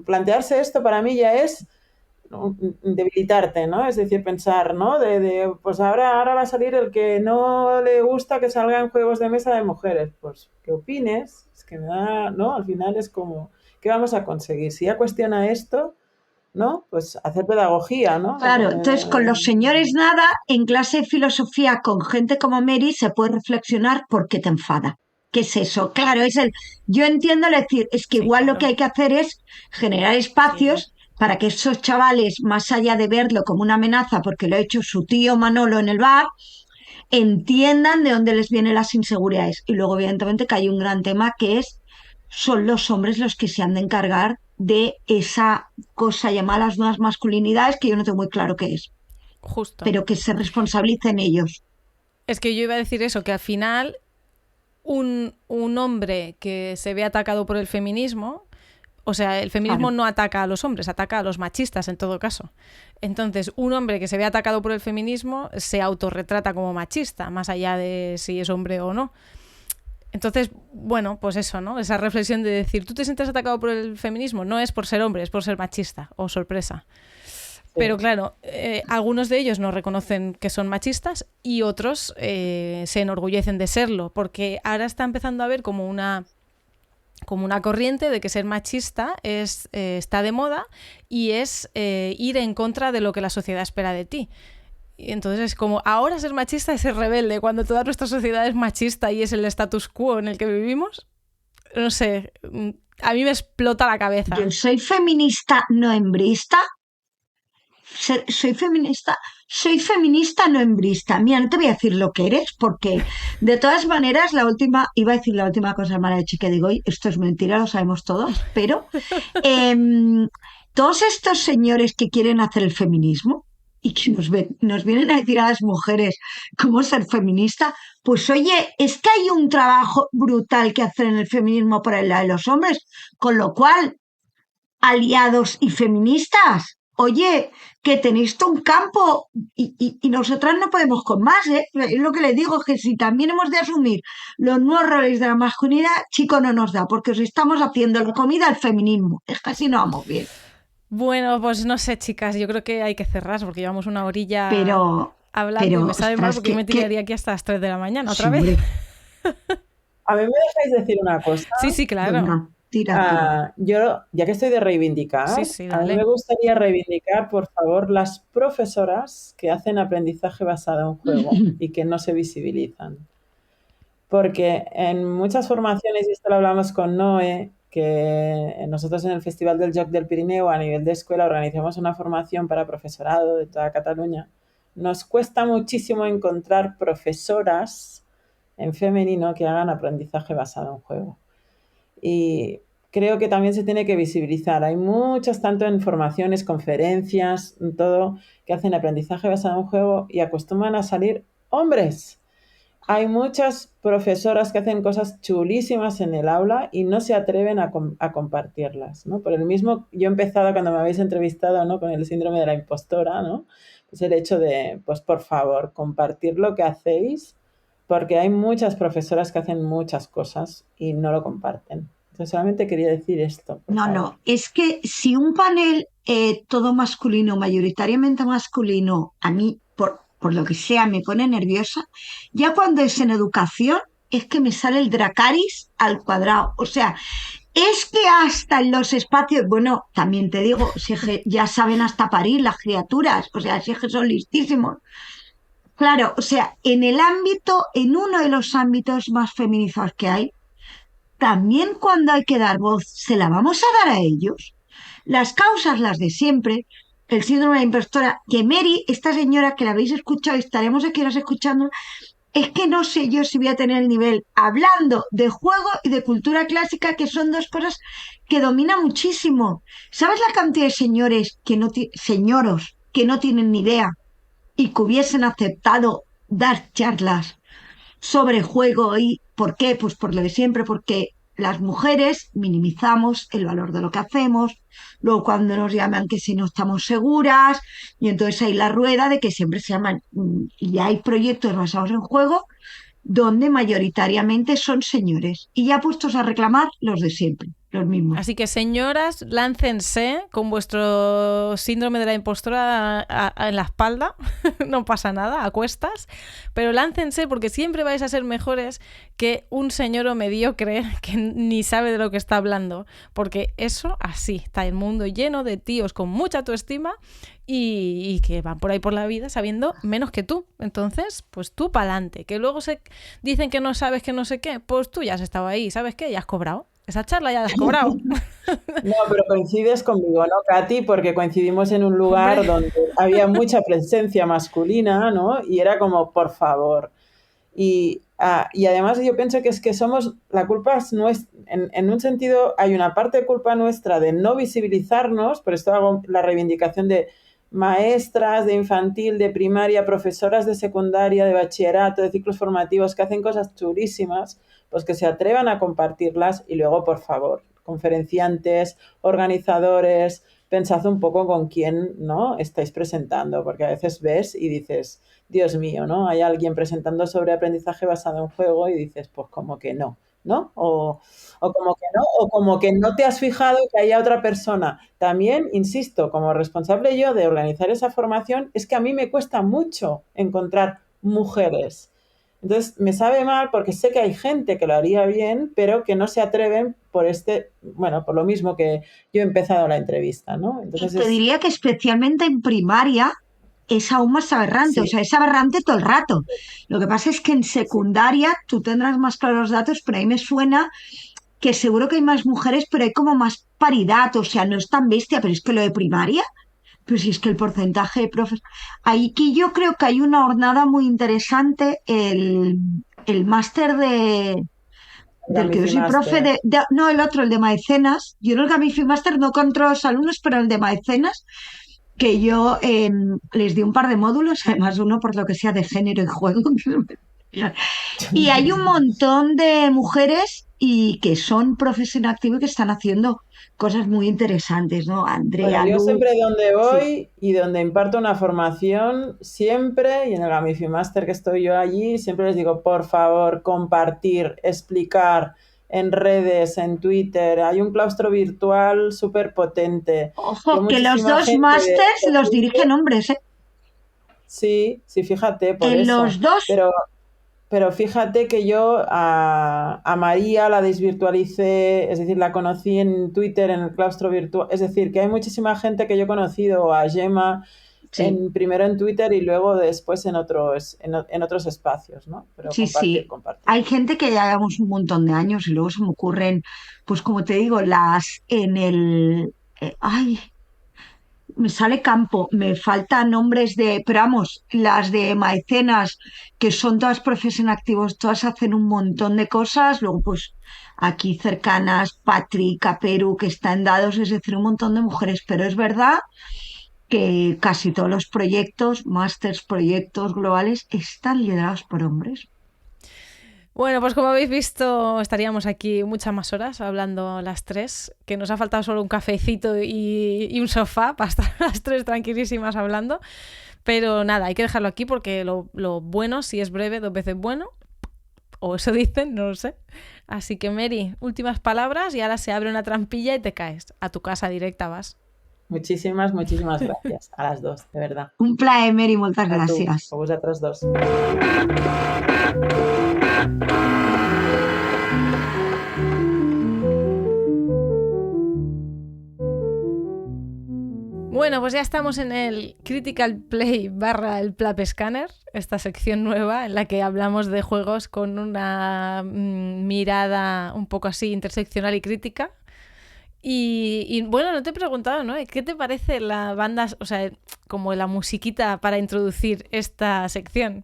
[SPEAKER 4] plantearse esto para mí ya es debilitarte, ¿no? Es decir, pensar, ¿no? Pues ahora va a salir el que no le gusta que salgan juegos de mesa de mujeres. Pues que opines, es que me da, ¿no? Al final es como, ¿qué vamos a conseguir? Si ya cuestiona esto, ¿no? Pues hacer pedagogía, ¿no?
[SPEAKER 3] Claro, entonces con los señores nada, en clase de filosofía con gente como Mary se puede reflexionar por qué te enfada. ¿Qué es eso? Claro, yo entiendo decir, es que
[SPEAKER 2] Sí,
[SPEAKER 3] igual lo
[SPEAKER 2] claro.
[SPEAKER 3] que hay que hacer es generar espacios para que esos chavales, más allá de verlo como una amenaza porque lo ha hecho su tío Manolo en el bar, entiendan de dónde les vienen las inseguridades. Y luego, evidentemente, que hay un gran tema que son los hombres los que se han de encargar de esa cosa llamada las nuevas masculinidades, que yo no tengo muy claro qué es,
[SPEAKER 2] Justo.
[SPEAKER 3] pero que se responsabilicen ellos.
[SPEAKER 2] Es que yo iba a decir eso, que al final un hombre que se ve atacado por el feminismo, o sea, el feminismo
[SPEAKER 3] Claro.
[SPEAKER 2] no ataca a los hombres, ataca a los machistas en todo caso. Entonces, un hombre que se ve atacado por el feminismo se autorretrata como machista, más allá de si es hombre o no. Entonces, bueno, pues eso, ¿no? Esa reflexión de decir, ¿tú te sientes atacado por el feminismo? No es por ser hombre, es por ser machista, o sorpresa. Pero claro, algunos de ellos no reconocen que son machistas y otros se enorgullecen de serlo, porque ahora está empezando a haber como una corriente de que ser machista está de moda y es ir en contra de lo que la sociedad espera de ti. Y entonces es como, ahora ser machista es ser rebelde, cuando toda nuestra sociedad es machista y es el status quo en el que vivimos. No sé, a mí me explota la cabeza.
[SPEAKER 3] Yo soy feminista no hembrista. Soy feminista no hembrista. Mira, no te voy a decir lo que eres, porque de todas maneras, iba a decir la última cosa mala de que digo, y esto es mentira, lo sabemos todos, pero todos estos señores que quieren hacer el feminismo y que nos vienen a decir a las mujeres cómo ser feminista, pues oye, es que hay un trabajo brutal que hacer en el feminismo por el lado de los hombres, con lo cual, aliados y feministas, oye, que tenéis todo un campo y nosotras no podemos con más, ¿eh? Es lo que les digo, que si también hemos de asumir los nuevos roles de la masculinidad, chico, no nos da, porque os estamos haciendo la comida al feminismo. Es que así no vamos bien.
[SPEAKER 2] Bueno, pues no sé, chicas, yo creo que hay que cerrar porque llevamos una horilla hablando y me sabe mal porque yo me tiraría aquí hasta las 3 de la mañana otra vez.
[SPEAKER 4] A mí me dejáis decir una cosa.
[SPEAKER 2] Sí, claro.
[SPEAKER 3] Venga, tira.
[SPEAKER 4] Yo, ya que estoy de reivindicar, a mí me gustaría reivindicar, por favor, las profesoras que hacen aprendizaje basado en juego y que no se visibilizan. Porque en muchas formaciones, y esto lo hablamos con Noé, que nosotros en el Festival del Joc del Pirineo a nivel de escuela organizamos una formación para profesorado de toda Cataluña. Nos cuesta muchísimo encontrar profesoras en femenino que hagan aprendizaje basado en juego. Y creo que también se tiene que visibilizar. Hay muchas, tanto en formaciones, conferencias, todo, que hacen aprendizaje basado en juego y acostumbran a salir hombres. Hay muchas profesoras que hacen cosas chulísimas en el aula y no se atreven a compartirlas, ¿no? Por el mismo, yo he empezado cuando me habéis entrevistado, ¿no? Con el síndrome de la impostora, ¿no? Pues el hecho de, pues por favor, compartir lo que hacéis, porque hay muchas profesoras que hacen muchas cosas y no lo comparten. Entonces solamente quería decir esto.
[SPEAKER 3] No, es que si un panel todo masculino, mayoritariamente masculino, a mí, por lo que sea, me pone nerviosa, ya cuando es en educación, es que me sale el Dracarys al cuadrado. O sea, es que hasta en los espacios, bueno, también te digo, ya saben hasta parir las criaturas, o sea, si es que son listísimos. Claro, o sea, en uno de los ámbitos más feminizados que hay, también cuando hay que dar voz, ¿se la vamos a dar a ellos? Las causas, las de siempre, el síndrome de la impostora, que Mary, esta señora que la habéis escuchado y estaremos aquí horas escuchando, es que no sé yo si voy a tener el nivel hablando de juego y de cultura clásica, que son dos cosas que domina muchísimo. ¿Sabes la cantidad de señoros que no tienen ni idea y que hubiesen aceptado dar charlas sobre juego? ¿Y por qué? Pues por lo de siempre, porque las mujeres minimizamos el valor de lo que hacemos, luego cuando nos llaman que si no estamos seguras, y entonces hay la rueda de que siempre se llaman, y hay proyectos basados en juego donde mayoritariamente son señores, y ya puestos a reclamar los de siempre, los mismos.
[SPEAKER 2] Así que, señoras, láncense con vuestro síndrome de la impostora en la espalda. No pasa nada, a cuestas. Pero láncense porque siempre vais a ser mejores que un señor o mediocre que ni sabe de lo que está hablando. Porque eso, así, está el mundo lleno de tíos con mucha autoestima y que van por ahí por la vida sabiendo menos que tú. Entonces, pues tú pa'lante. Que luego se dicen que no sabes que no sé qué, pues tú ya has estado ahí, ¿sabes qué? Ya has cobrado. Esa charla ya la has cobrado.
[SPEAKER 4] No, pero coincides conmigo, ¿no, Katy? Porque coincidimos en un lugar donde había mucha presencia masculina, ¿no? Y era como, por favor. Y además yo pienso que es que la culpa es nuestra, en un sentido hay una parte de culpa nuestra de no visibilizarnos, por esto hago la reivindicación de maestras de infantil, de primaria, profesoras de secundaria, de bachillerato, de ciclos formativos que hacen cosas chulísimas, pues que se atrevan a compartirlas y luego, por favor, conferenciantes, organizadores, pensad un poco con quién, ¿no?, estáis presentando, porque a veces ves y dices, Dios mío, ¿no? Hay alguien presentando sobre aprendizaje basado en juego y dices, pues como que no, ¿no? O como que no, o como que no te has fijado que haya otra persona. También, insisto, como responsable yo de organizar esa formación, es que a mí me cuesta mucho encontrar mujeres. Entonces, me sabe mal porque sé que hay gente que lo haría bien, pero que no se atreven por por lo mismo que yo he empezado la entrevista, ¿no? Entonces
[SPEAKER 3] Te diría que especialmente en primaria es aún más aberrante, o sea, es aberrante todo el rato. Lo que pasa es que en secundaria tú tendrás más claros los datos, pero ahí me suena que seguro que hay más mujeres, pero hay como más paridad, o sea, no es tan bestia, pero es que lo de primaria, pues si es que el porcentaje de profes... Ahí que yo creo que hay una hornada muy interesante, el máster del que yo soy profe, no el otro, el de Maecenas. Yo en el Gamifi Master no controlo los alumnos, pero el de Maecenas, que yo les di un par de módulos, además uno por lo que sea de género y juego. Y hay un montón de mujeres y que son profes en activo y que están haciendo cosas muy interesantes, ¿no? Andrea,
[SPEAKER 4] Bueno, yo
[SPEAKER 3] Luz,
[SPEAKER 4] siempre donde voy
[SPEAKER 3] sí.
[SPEAKER 4] y donde imparto una formación, siempre, y en el Gamifi Master que estoy yo allí, siempre les digo, por favor, compartir, explicar en redes, en Twitter. Hay un claustro virtual súper potente.
[SPEAKER 3] Ojo, que los dos másters los dirigen hombres, ¿eh?
[SPEAKER 4] Sí, fíjate, por
[SPEAKER 3] En
[SPEAKER 4] eso.
[SPEAKER 3] los dos.
[SPEAKER 4] Pero fíjate que yo a María la desvirtualicé, es decir, la conocí en Twitter, en el claustro virtual. Es decir, que hay muchísima gente que yo he conocido, a Gemma,
[SPEAKER 3] Sí.
[SPEAKER 4] primero en Twitter y luego después en otros espacios, ¿no? Pero
[SPEAKER 3] Sí, sí.
[SPEAKER 4] compartir.
[SPEAKER 3] Hay gente que ya llevamos un montón de años y luego se me ocurren, pues como te digo, las en el... ay, me sale campo, me faltan nombres de, pero vamos, las de Maecenas, que son todas profes en activos, todas hacen un montón de cosas, luego pues aquí cercanas, Patrick, Perú, que están dados, es decir, un montón de mujeres, pero es verdad que casi todos los proyectos, másters, proyectos globales, están liderados por hombres.
[SPEAKER 2] Bueno, pues como habéis visto, estaríamos aquí muchas más horas hablando las tres, que nos ha faltado solo un cafecito y un sofá para estar las tres tranquilísimas hablando. Pero nada, hay que dejarlo aquí porque lo bueno, si es breve, 2 veces bueno. O eso dicen, no lo sé. Así que, Mary, últimas palabras y ahora se abre una trampilla y te caes. A tu casa directa vas.
[SPEAKER 4] Muchísimas gracias a las dos, de verdad.
[SPEAKER 3] Un plaer, Mary, moltes gràcies.
[SPEAKER 4] A vosaltres dos.
[SPEAKER 2] Bueno, pues ya estamos en el Critical Play / el Plap Scanner, esta sección nueva en la que hablamos de juegos con una mirada un poco así interseccional y crítica. Y bueno, no te he preguntado, ¿no? ¿Qué te parece la banda, o sea, como la musiquita para introducir esta sección?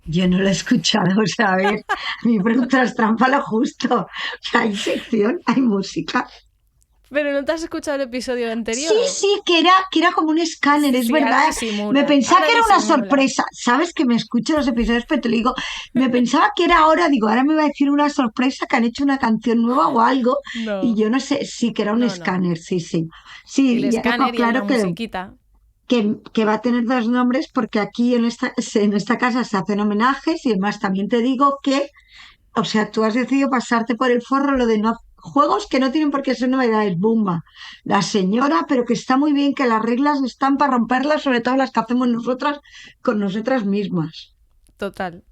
[SPEAKER 3] Yo no lo he escuchado, o sea, a ver, mi pregunta es trampa lo justo. O sea, hay sección, hay música.
[SPEAKER 2] ¿Pero no te has escuchado el episodio anterior?
[SPEAKER 3] Sí, que era como un escáner, es
[SPEAKER 2] Sí,
[SPEAKER 3] verdad. Me pensaba que era una sorpresa. Sabes que me escucho los episodios, pero te lo digo, me pensaba que era ahora, digo, ahora me va a decir una sorpresa que han hecho una canción nueva o algo.
[SPEAKER 2] No.
[SPEAKER 3] Y yo no sé, sí, que era un escáner, sí. Sí,
[SPEAKER 2] el escáner y la musiquita.
[SPEAKER 3] Que va a tener 2 nombres porque aquí en esta casa se hacen homenajes y además también te digo que, o sea, tú has decidido pasarte por el forro lo de no juegos que no tienen por qué ser novedades. Bumba, la señora, pero que está muy bien, que las reglas están para romperlas, sobre todo las que hacemos nosotras con nosotras mismas.
[SPEAKER 2] Total.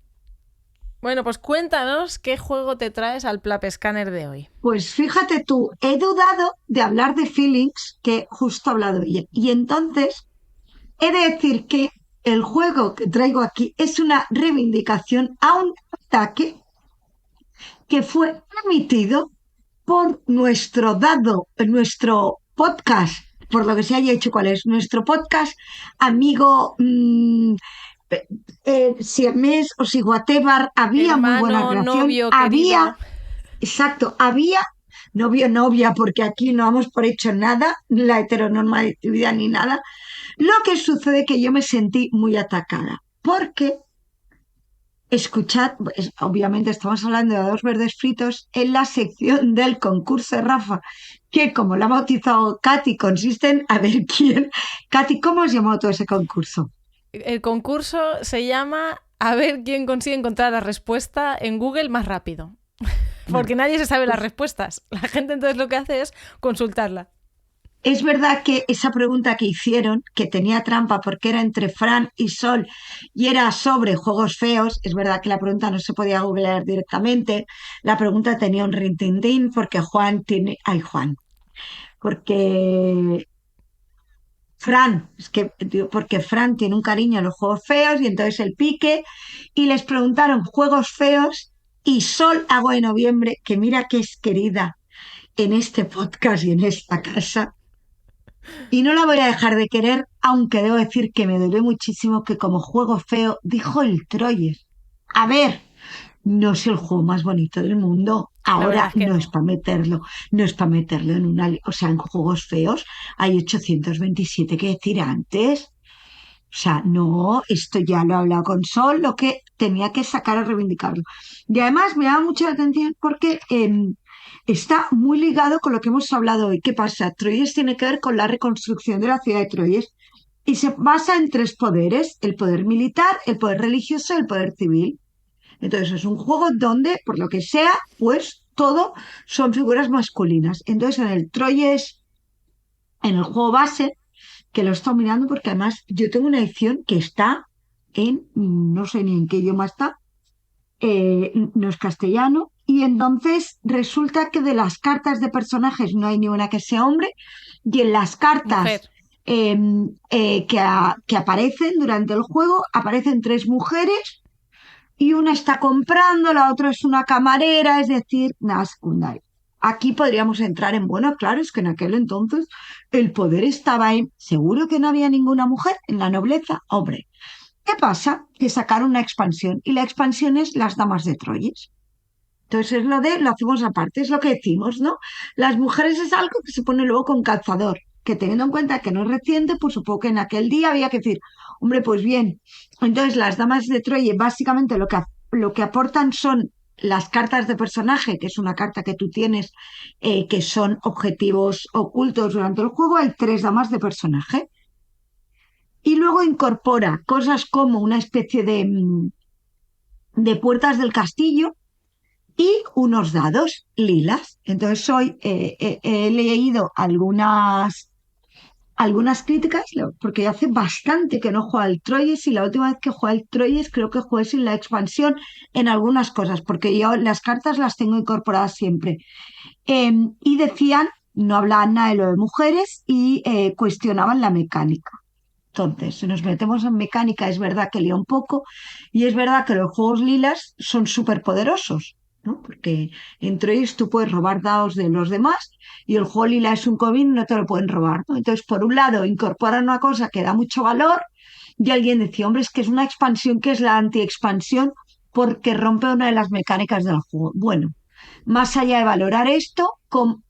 [SPEAKER 2] Bueno, pues cuéntanos qué juego te traes al Plapescanner de hoy.
[SPEAKER 3] Pues fíjate tú, he dudado de hablar de Feelings, que justo he hablado ayer. Y entonces he de decir que el juego que traigo aquí es una reivindicación a un ataque que fue emitido por nuestro podcast, por lo que se haya hecho cuál es, nuestro podcast amigo siamés o si whatever, había muy buena
[SPEAKER 2] Hermano,
[SPEAKER 3] relación,
[SPEAKER 2] novio,
[SPEAKER 3] había,
[SPEAKER 2] querido.
[SPEAKER 3] exacto, había novio, novia, porque aquí no damos por hecho nada, la heteronormatividad ni nada. Lo que sucede es que yo me sentí muy atacada, porque escuchad, pues, obviamente estamos hablando de Dos Verdes Fritos en la sección del concurso de Rafa, que como la ha bautizado Katy, consiste en a ver quién. Katy, ¿cómo has llamado todo ese concurso?
[SPEAKER 2] El concurso se llama a ver quién consigue encontrar la respuesta en Google más rápido. Porque nadie se sabe las respuestas. La gente entonces lo que hace es consultarla.
[SPEAKER 3] Es verdad que esa pregunta que hicieron, que tenía trampa porque era entre Fran y Sol y era sobre juegos feos, es verdad que la pregunta no se podía googlear directamente, la pregunta tenía un rintintín porque porque porque Fran tiene un cariño a los juegos feos y entonces el pique y les preguntaron juegos feos y Sol Agua de Noviembre, que mira que es querida en este podcast y en esta casa. Y no la voy a dejar de querer, aunque debo decir que me dolió muchísimo que como juego feo dijo el Troyes. A ver, no es el juego más bonito del mundo. Ahora
[SPEAKER 2] que
[SPEAKER 3] no es para meterlo, no es para meterlo en una, o sea, en juegos feos hay 827 que decir antes. O sea, no, esto ya lo he hablado con Sol, lo que tenía que sacar a reivindicarlo. Y además me llama mucho la atención porque está muy ligado con lo que hemos hablado hoy. ¿Qué pasa? Troyes tiene que ver con la reconstrucción de la ciudad de Troyes y se basa en tres poderes, el poder militar, el poder religioso y el poder civil. Entonces es un juego donde, por lo que sea, pues todo son figuras masculinas. Entonces en el Troyes, en el juego base, que lo he estado mirando porque además yo tengo una edición que está en, no sé ni en qué idioma está, no es castellano, y entonces resulta que de las cartas de personajes no hay ni una que sea hombre, y en las cartas que aparecen durante el juego aparecen tres mujeres y una está comprando, la otra es una camarera, es decir, nada secundario. Aquí podríamos entrar en, bueno, claro, es que en aquel entonces el poder estaba en, seguro que no había ninguna mujer en la nobleza, hombre. ¿Qué pasa? Que sacaron una expansión y la expansión es las damas de Troyes. Entonces es lo hacemos aparte, es lo que decimos, ¿no? Las mujeres es algo que se pone luego con calzador, que teniendo en cuenta que no es reciente, pues supongo que en aquel día había que decir, hombre, pues bien, entonces las damas de Troyes básicamente lo que aportan son las cartas de personaje, que es una carta que tú tienes, que son objetivos ocultos durante el juego, hay tres damas de personaje. Y luego incorpora cosas como una especie de puertas del castillo y unos dados lilas. Entonces hoy he leído algunas críticas, porque hace bastante que no juego al Troyes y la última vez que jugué al Troyes creo que jugué sin la expansión en algunas cosas, porque yo las cartas las tengo incorporadas siempre. Y decían, no hablaban nada de lo de mujeres y cuestionaban la mecánica. Entonces, si nos metemos en mecánica, es verdad que lía un poco y es verdad que los juegos lilas son súper poderosos, ¿no? Porque entre ellos tú puedes robar dados de los demás y el juego lila es un comín, no te lo pueden robar, ¿no? Entonces, por un lado, incorporan una cosa que da mucho valor y alguien decía, hombre, es que es una expansión que es la anti-expansión porque rompe una de las mecánicas del juego. Bueno, más allá de valorar esto,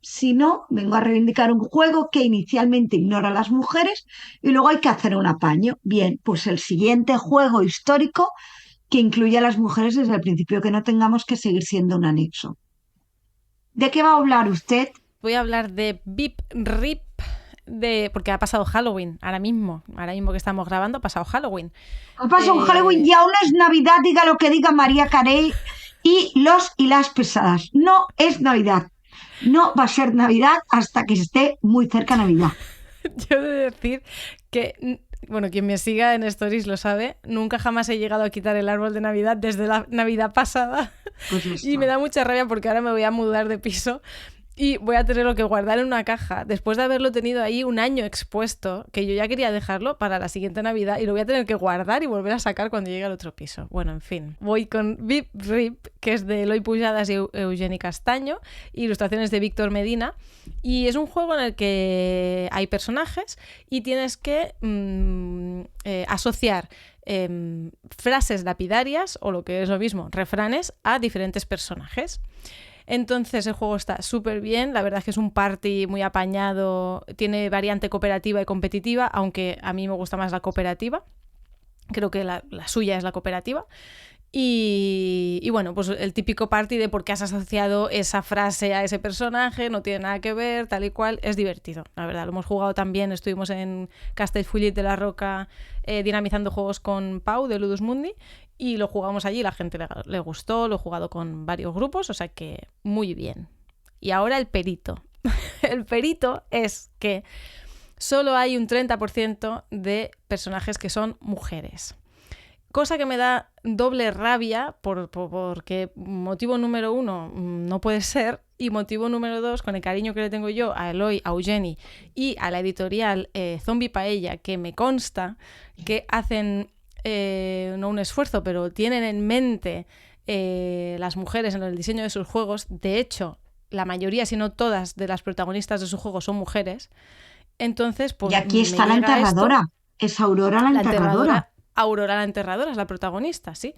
[SPEAKER 3] si no, vengo a reivindicar un juego que inicialmente ignora a las mujeres y luego hay que hacer un apaño. Bien, pues el siguiente juego histórico que incluya a las mujeres desde el principio, que no tengamos que seguir siendo un anexo. ¿De qué va a hablar usted?
[SPEAKER 2] Voy a hablar de Bip Rip, porque ha pasado Halloween, ahora mismo que estamos grabando ha pasado Halloween.
[SPEAKER 3] Ha pasado un Halloween y aún no es Navidad, diga lo que diga María Carey y los y las pesadas. No es Navidad. No va a ser Navidad hasta que esté muy cerca Navidad.
[SPEAKER 2] Yo he de decir que, bueno, quien me siga en Stories lo sabe, nunca jamás he llegado a quitar el árbol de Navidad desde la Navidad pasada.
[SPEAKER 3] Pues esto.
[SPEAKER 2] Y me da mucha rabia porque ahora me voy a mudar de piso y voy a tenerlo que guardar en una caja después de haberlo tenido ahí un año expuesto, que yo ya quería dejarlo para la siguiente Navidad y lo voy a tener que guardar y volver a sacar cuando llegue al otro piso. Bueno, en fin. Voy con Vip Rip, que es de Eloy Pujadas y Eugeni Castaño, ilustraciones de Víctor Medina, y es un juego en el que hay personajes y tienes que asociar frases lapidarias, o lo que es lo mismo, refranes, a diferentes personajes. Entonces el juego está súper bien, la verdad es que es un party muy apañado, tiene variante cooperativa y competitiva, aunque a mí me gusta más la cooperativa, creo que la suya es la cooperativa. Y bueno, pues el típico party de por qué has asociado esa frase a ese personaje, no tiene nada que ver, tal y cual, es divertido, la verdad. Lo hemos jugado también, estuvimos en Castellfollit de la Roca dinamizando juegos con Pau de Ludus Mundi y lo jugamos allí, la gente le gustó, lo he jugado con varios grupos, o sea que muy bien. Y ahora el perito. El perito es que solo hay un 30% de personajes que son mujeres. Cosa que me da doble rabia porque motivo número 1 no puede ser y motivo número 2, con el cariño que le tengo yo a Eloy, a Eugeni y a la editorial Zombie Paella, que me consta que hacen no un esfuerzo, pero tienen en mente las mujeres en el diseño de sus juegos. De hecho, la mayoría, si no todas, de las protagonistas de sus juegos son mujeres. Entonces, pues,
[SPEAKER 3] y aquí está la enterradora, es Aurora la enterradora.
[SPEAKER 2] Aurora la enterradora es la protagonista, sí.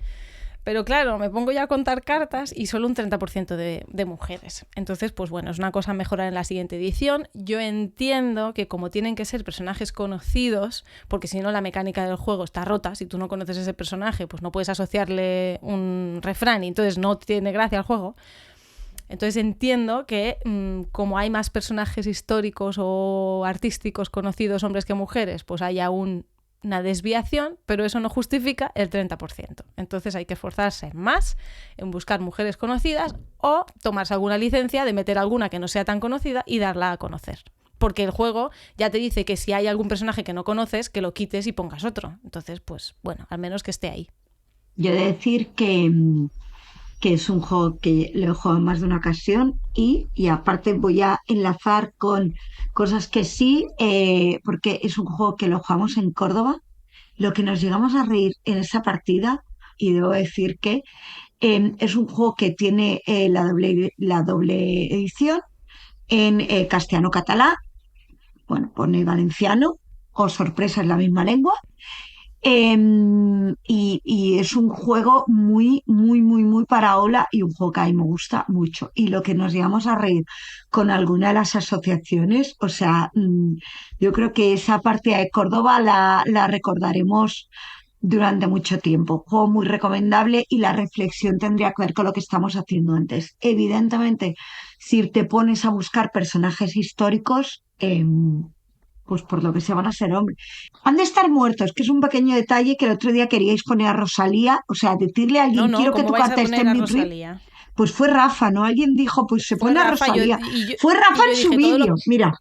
[SPEAKER 2] Pero claro, me pongo ya a contar cartas y solo un 30% de mujeres. Entonces, pues bueno, es una cosa a mejorar en la siguiente edición. Yo entiendo que como tienen que ser personajes conocidos, porque si no la mecánica del juego está rota, si tú no conoces ese personaje, pues no puedes asociarle un refrán y entonces no tiene gracia el juego. Entonces entiendo que como hay más personajes históricos o artísticos conocidos, hombres que mujeres, pues haya una desviación, pero eso no justifica el 30%. Entonces hay que esforzarse más en buscar mujeres conocidas o tomarse alguna licencia de meter alguna que no sea tan conocida y darla a conocer. Porque el juego ya te dice que si hay algún personaje que no conoces, que lo quites y pongas otro. Entonces, pues bueno, al menos que esté ahí.
[SPEAKER 3] Yo he de decir que es un juego que lo he jugado en más de una ocasión y aparte voy a enlazar con cosas que sí, porque es un juego que lo jugamos en Córdoba, lo que nos llegamos a reír en esa partida, y debo decir que es un juego que tiene la doble edición en castellano-catalán, bueno, pone valenciano, o sorpresa, es la misma lengua. Y es un juego muy, muy, muy, muy para ola y un juego que a mí me gusta mucho. Y lo que nos llevamos a reír con alguna de las asociaciones, o sea, yo creo que esa parte de Córdoba la recordaremos durante mucho tiempo. Juego muy recomendable y la reflexión tendría que ver con lo que estamos haciendo antes. Evidentemente, si te pones a buscar personajes históricos, pues por lo que se van a ser hombres. Han de estar muertos, que es un pequeño detalle que el otro día queríais poner a Rosalía, o sea, decirle a alguien,
[SPEAKER 2] No,
[SPEAKER 3] quiero que
[SPEAKER 2] ¿cómo
[SPEAKER 3] tu
[SPEAKER 2] vais a
[SPEAKER 3] carta esté
[SPEAKER 2] poner
[SPEAKER 3] en
[SPEAKER 2] a
[SPEAKER 3] mi
[SPEAKER 2] Rosalía?
[SPEAKER 3] pues fue Rafa, ¿no? Alguien dijo, pues se
[SPEAKER 2] Fue
[SPEAKER 3] pone a
[SPEAKER 2] Rafa,
[SPEAKER 3] Rosalía. Fue Rafa en su vídeo, mira.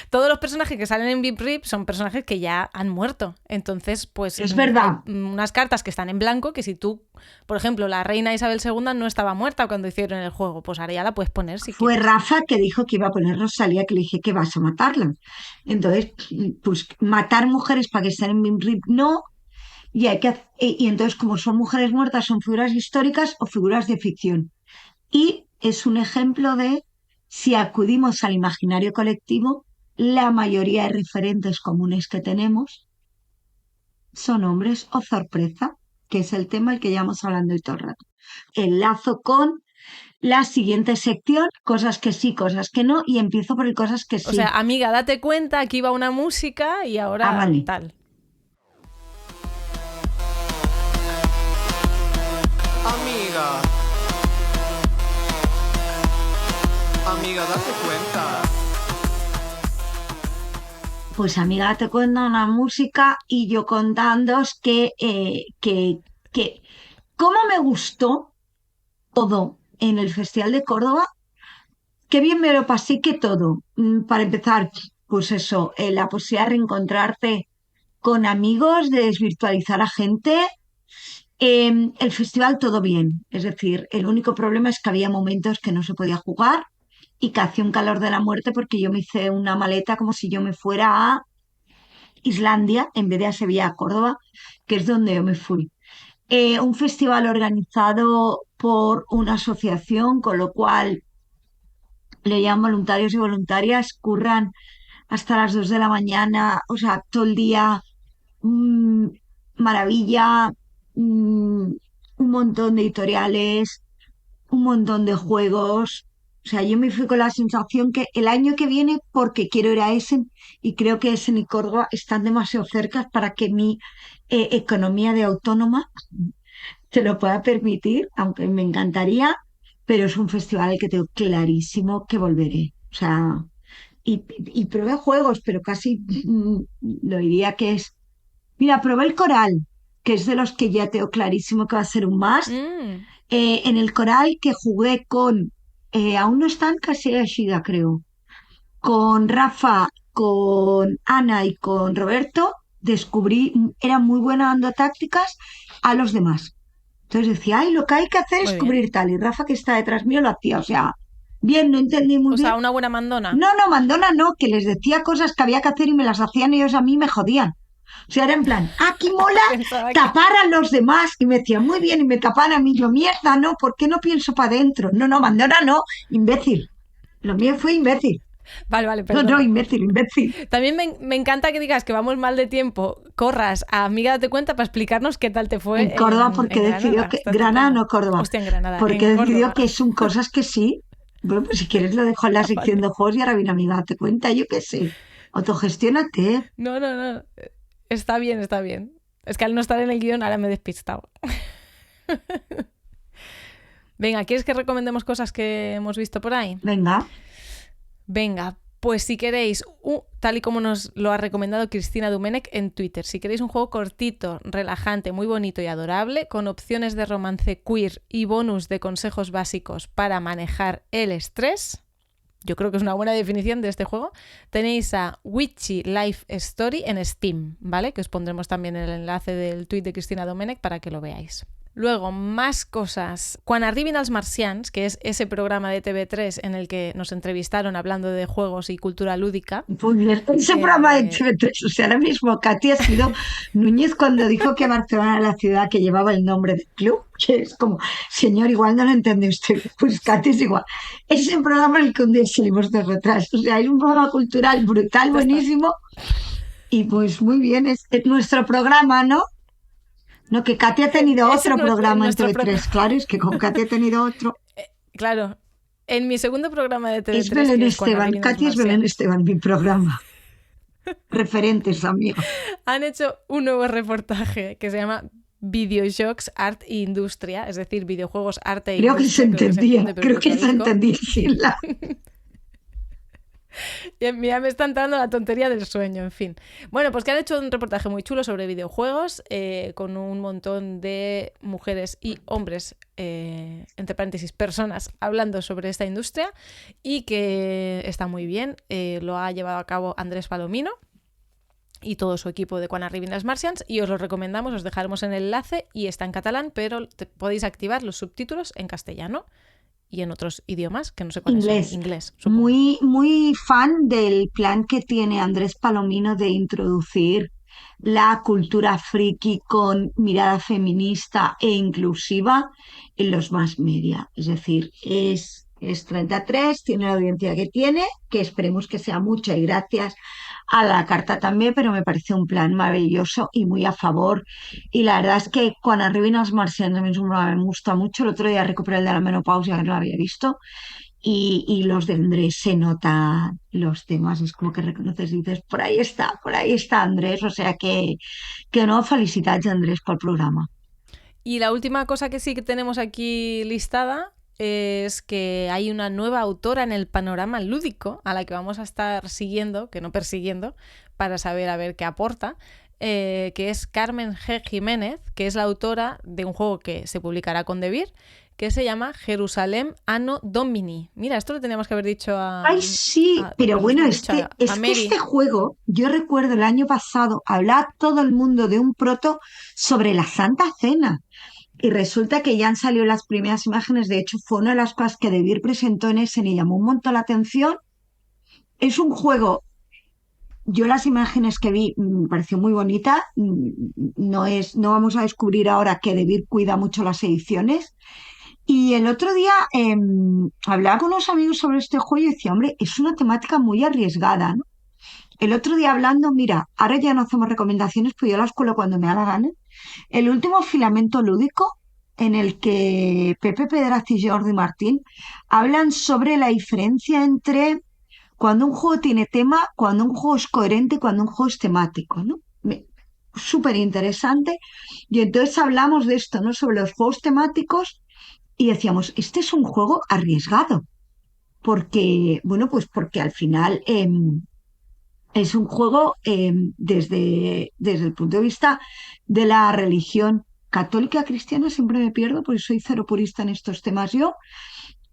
[SPEAKER 2] Todos los personajes que salen en Vip Rip son personajes que ya han muerto. Entonces, pues
[SPEAKER 3] es verdad.
[SPEAKER 2] Hay unas cartas que están en blanco que si tú, por ejemplo, la reina Isabel II no estaba muerta cuando hicieron el juego, pues ahora ya la puedes poner si
[SPEAKER 3] Fue
[SPEAKER 2] quieres.
[SPEAKER 3] Rafa que dijo que iba a poner Rosalía, que le dije que vas a matarla. Entonces, pues matar mujeres para que estén en Vip Rip no. Y entonces, como son mujeres muertas, son figuras históricas o figuras de ficción. Y es un ejemplo de, si acudimos al imaginario colectivo, la mayoría de referentes comunes que tenemos son hombres o sorpresa, que es el tema del que llevamos hablando hoy todo el rato. Enlazo con la siguiente sección, cosas que sí, cosas que no, y empiezo por el cosas que sí.
[SPEAKER 2] O sea, amiga, date cuenta, aquí va una música y ahora
[SPEAKER 3] vale.
[SPEAKER 2] tal.
[SPEAKER 5] Amiga, date cuenta.
[SPEAKER 3] Pues amiga, te cuento una música y yo contándoos que cómo me gustó todo en el Festival de Córdoba, qué bien me lo pasé que todo. Para empezar, pues eso, la posibilidad de reencontrarte con amigos, de desvirtualizar a gente. El festival todo bien, es decir, el único problema es que había momentos que no se podía jugar y que hacía un calor de la muerte porque yo me hice una maleta como si yo me fuera a Islandia en vez de a Sevilla, a Córdoba, que es donde yo me fui. Un festival organizado por una asociación, con lo cual le llaman voluntarios y voluntarias, curran hasta las 2 de la mañana, o sea, todo el día, mm, maravilla, un montón de editoriales, un montón de juegos. O sea, yo me fui con la sensación que el año que viene, porque quiero ir a Essen y creo que Essen y Córdoba están demasiado cerca para que mi economía de autónoma se lo pueda permitir, aunque me encantaría, pero es un festival al que tengo clarísimo que volveré. O sea, y probé juegos, pero casi lo diría que es. Mira, probé el Coral, que es de los que ya tengo clarísimo que va a ser un más.
[SPEAKER 2] Mm,
[SPEAKER 3] En el Coral que jugué con, aún no están casi Ashida, creo, con Rafa, con Ana y con Roberto, descubrí, era muy buena dando tácticas a los demás. Entonces decía, ay, lo que hay que hacer es
[SPEAKER 2] muy bien.
[SPEAKER 3] cubrir tal. Y Rafa, que está detrás mío, lo hacía. O sea, bien, no entendí muy
[SPEAKER 2] O
[SPEAKER 3] bien.
[SPEAKER 2] sea, una buena mandona.
[SPEAKER 3] No, no, Mandona no, que les decía cosas que había que hacer y me las hacían ellos a mí, me jodían. O sea, era en plan, aquí mola
[SPEAKER 2] Pensaba que...
[SPEAKER 3] tapar a los demás. Y me decían, muy bien, y me tapan a mí. Yo, mierda, no, ¿por qué no pienso para adentro? No, no, Mandona no, imbécil. Lo mío fue imbécil.
[SPEAKER 2] Vale, vale,
[SPEAKER 3] No, no,
[SPEAKER 2] perdona.
[SPEAKER 3] imbécil, imbécil.
[SPEAKER 2] También me encanta que digas que vamos mal de tiempo, corras a Amiga Date Cuenta para explicarnos qué tal te fue
[SPEAKER 3] En Córdoba, porque
[SPEAKER 2] en
[SPEAKER 3] decidió
[SPEAKER 2] Granada.
[SPEAKER 3] que.
[SPEAKER 2] Está
[SPEAKER 3] Granada,
[SPEAKER 2] estupendo.
[SPEAKER 3] no Córdoba.
[SPEAKER 2] Hostia, en Granada,
[SPEAKER 3] Porque
[SPEAKER 2] en
[SPEAKER 3] decidió
[SPEAKER 2] Córdoba.
[SPEAKER 3] que son cosas que sí. Bueno, pues si quieres lo dejo en la
[SPEAKER 2] Ah,
[SPEAKER 3] sección
[SPEAKER 2] vale.
[SPEAKER 3] de juegos y ahora viene amiga, date cuenta, yo qué sé. Autogestiónate.
[SPEAKER 2] No, no, no. Está bien, está bien. Es que al no estar en el guión ahora me he despistado. Venga, ¿quieres que recomendemos cosas que hemos visto por ahí?
[SPEAKER 3] Venga.
[SPEAKER 2] Venga, pues si queréis, tal y como nos lo ha recomendado Cristina Dumenech en Twitter, si queréis un juego cortito, relajante, muy bonito y adorable, con opciones de romance queer y bonus de consejos básicos para manejar el estrés, yo creo que es una buena definición de este juego, tenéis a Witchy Life Story en Steam, ¿vale? Que os pondremos también el enlace del tweet de Cristina Domenech para que lo veáis. Luego, más cosas. Quan arribin els marcians, que es ese programa de TV3 en el que nos entrevistaron hablando de juegos y cultura lúdica.
[SPEAKER 3] Pues bien, ese programa de TV3, o sea, ahora mismo Katy ha sido Núñez cuando dijo que Barcelona era la ciudad que llevaba el nombre del club, que es como, señor, igual no lo entiende usted, pues Katy es igual. Ese programa en el que un día salimos de retraso, o sea, es un programa cultural brutal, buenísimo, y pues muy bien, es nuestro programa, ¿no? No, que Katy ha tenido
[SPEAKER 2] Ese
[SPEAKER 3] otro programa en
[SPEAKER 2] nuestro
[SPEAKER 3] TV3, claro, es que con Katy ha tenido otro.
[SPEAKER 2] Claro, en mi segundo programa de TV3...
[SPEAKER 3] Es Belén
[SPEAKER 2] que es Quan
[SPEAKER 3] Esteban,
[SPEAKER 2] arribin els
[SPEAKER 3] Katy es Belén Esteban, mi programa. Referentes, amigo.
[SPEAKER 2] Han hecho un nuevo reportaje que se llama Videojocs, Art e Industria, es decir, videojuegos, arte e
[SPEAKER 3] Creo que se
[SPEAKER 2] industria.
[SPEAKER 3] entendía,
[SPEAKER 2] pero
[SPEAKER 3] creo que se
[SPEAKER 2] traduzco.
[SPEAKER 3] entendía sin la...
[SPEAKER 2] Ya me está entrando la tontería del sueño, en fin. Bueno, pues que han hecho un reportaje muy chulo sobre videojuegos, con un montón de mujeres y hombres, entre paréntesis, personas, hablando sobre esta industria, y que está muy bien. Lo ha llevado a cabo Andrés Palomino y todo su equipo de Quan arribin els marcians, y os lo recomendamos, os dejaremos en el enlace, y está en catalán, pero podéis activar los subtítulos en castellano y en otros idiomas, que no sé cuáles
[SPEAKER 3] Inglés.
[SPEAKER 2] son. Inglés, supongo.
[SPEAKER 3] Muy fan del plan que tiene Andrés Palomino de introducir la cultura friki con mirada feminista e inclusiva en los más media. Es decir, es 33, tiene la audiencia que tiene, que esperemos que sea mucha y gracias a la carta también, pero me parece un plan maravilloso y muy a favor. Y la verdad es que Quan arribin els marcians a mí es un programa que me gusta mucho. El otro día recuperé el de la menopausia, que no lo había visto. Y los de Andrés se nota los temas, es como que reconoces y dices, por ahí está Andrés. O sea que no, felicitats Andrés pel programa.
[SPEAKER 2] Y la última cosa que sí que tenemos aquí listada es que hay una nueva autora en el panorama lúdico a la que vamos a estar siguiendo, que no persiguiendo, para saber a ver qué aporta. que es Carmen G. Jiménez, que es la autora de un juego que se publicará con Devir, que se llama Jerusalén Anno Domini. Mira, esto lo teníamos que haber dicho a...
[SPEAKER 3] Ay, sí, pero bueno,
[SPEAKER 2] hemos dicho a
[SPEAKER 3] es que
[SPEAKER 2] Mary.
[SPEAKER 3] este juego, yo recuerdo el año pasado, hablaba todo el mundo de un proto sobre la Santa Cena. Y resulta que ya han salido las primeras imágenes. De hecho, fue una de las cosas que Devir presentó en ese y llamó un montón la atención. Es un juego, yo las imágenes que vi me pareció muy bonita. No vamos a descubrir ahora que Devir cuida mucho las ediciones. Y el otro día hablaba con unos amigos sobre este juego y decía, hombre, es una temática muy arriesgada, ¿no? El otro día hablando, mira, ahora ya no hacemos recomendaciones, pues yo las cuelo cuando me da la gana. El último Filamento Lúdico, en el que Pepe Pedraz y Jordi Martín hablan sobre la diferencia entre cuando un juego tiene tema, cuando un juego es coherente y cuando un juego es temático, ¿no? Súper interesante. Y entonces hablamos de esto, ¿no? Sobre los juegos temáticos y decíamos, este es un juego arriesgado, porque, bueno, pues porque al final es un juego desde el punto de vista de la religión católica cristiana, siempre me pierdo porque soy cero purista en estos temas yo,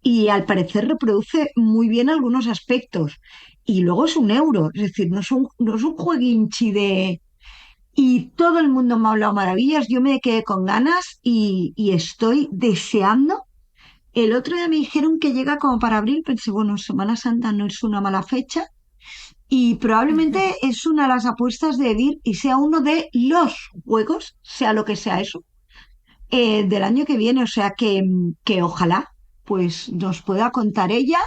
[SPEAKER 3] y al parecer reproduce muy bien algunos aspectos. Y luego es un euro, es decir, no es un jueguinchi de... Y todo el mundo me ha hablado maravillas, yo me quedé con ganas y estoy deseando. El otro día me dijeron que llega como para abril, pensé, bueno, Semana Santa no es una mala fecha y probablemente es una de las apuestas de Edith y sea uno de los juegos, sea lo que sea eso, del año que viene. O sea que ojalá pues nos pueda contar ella,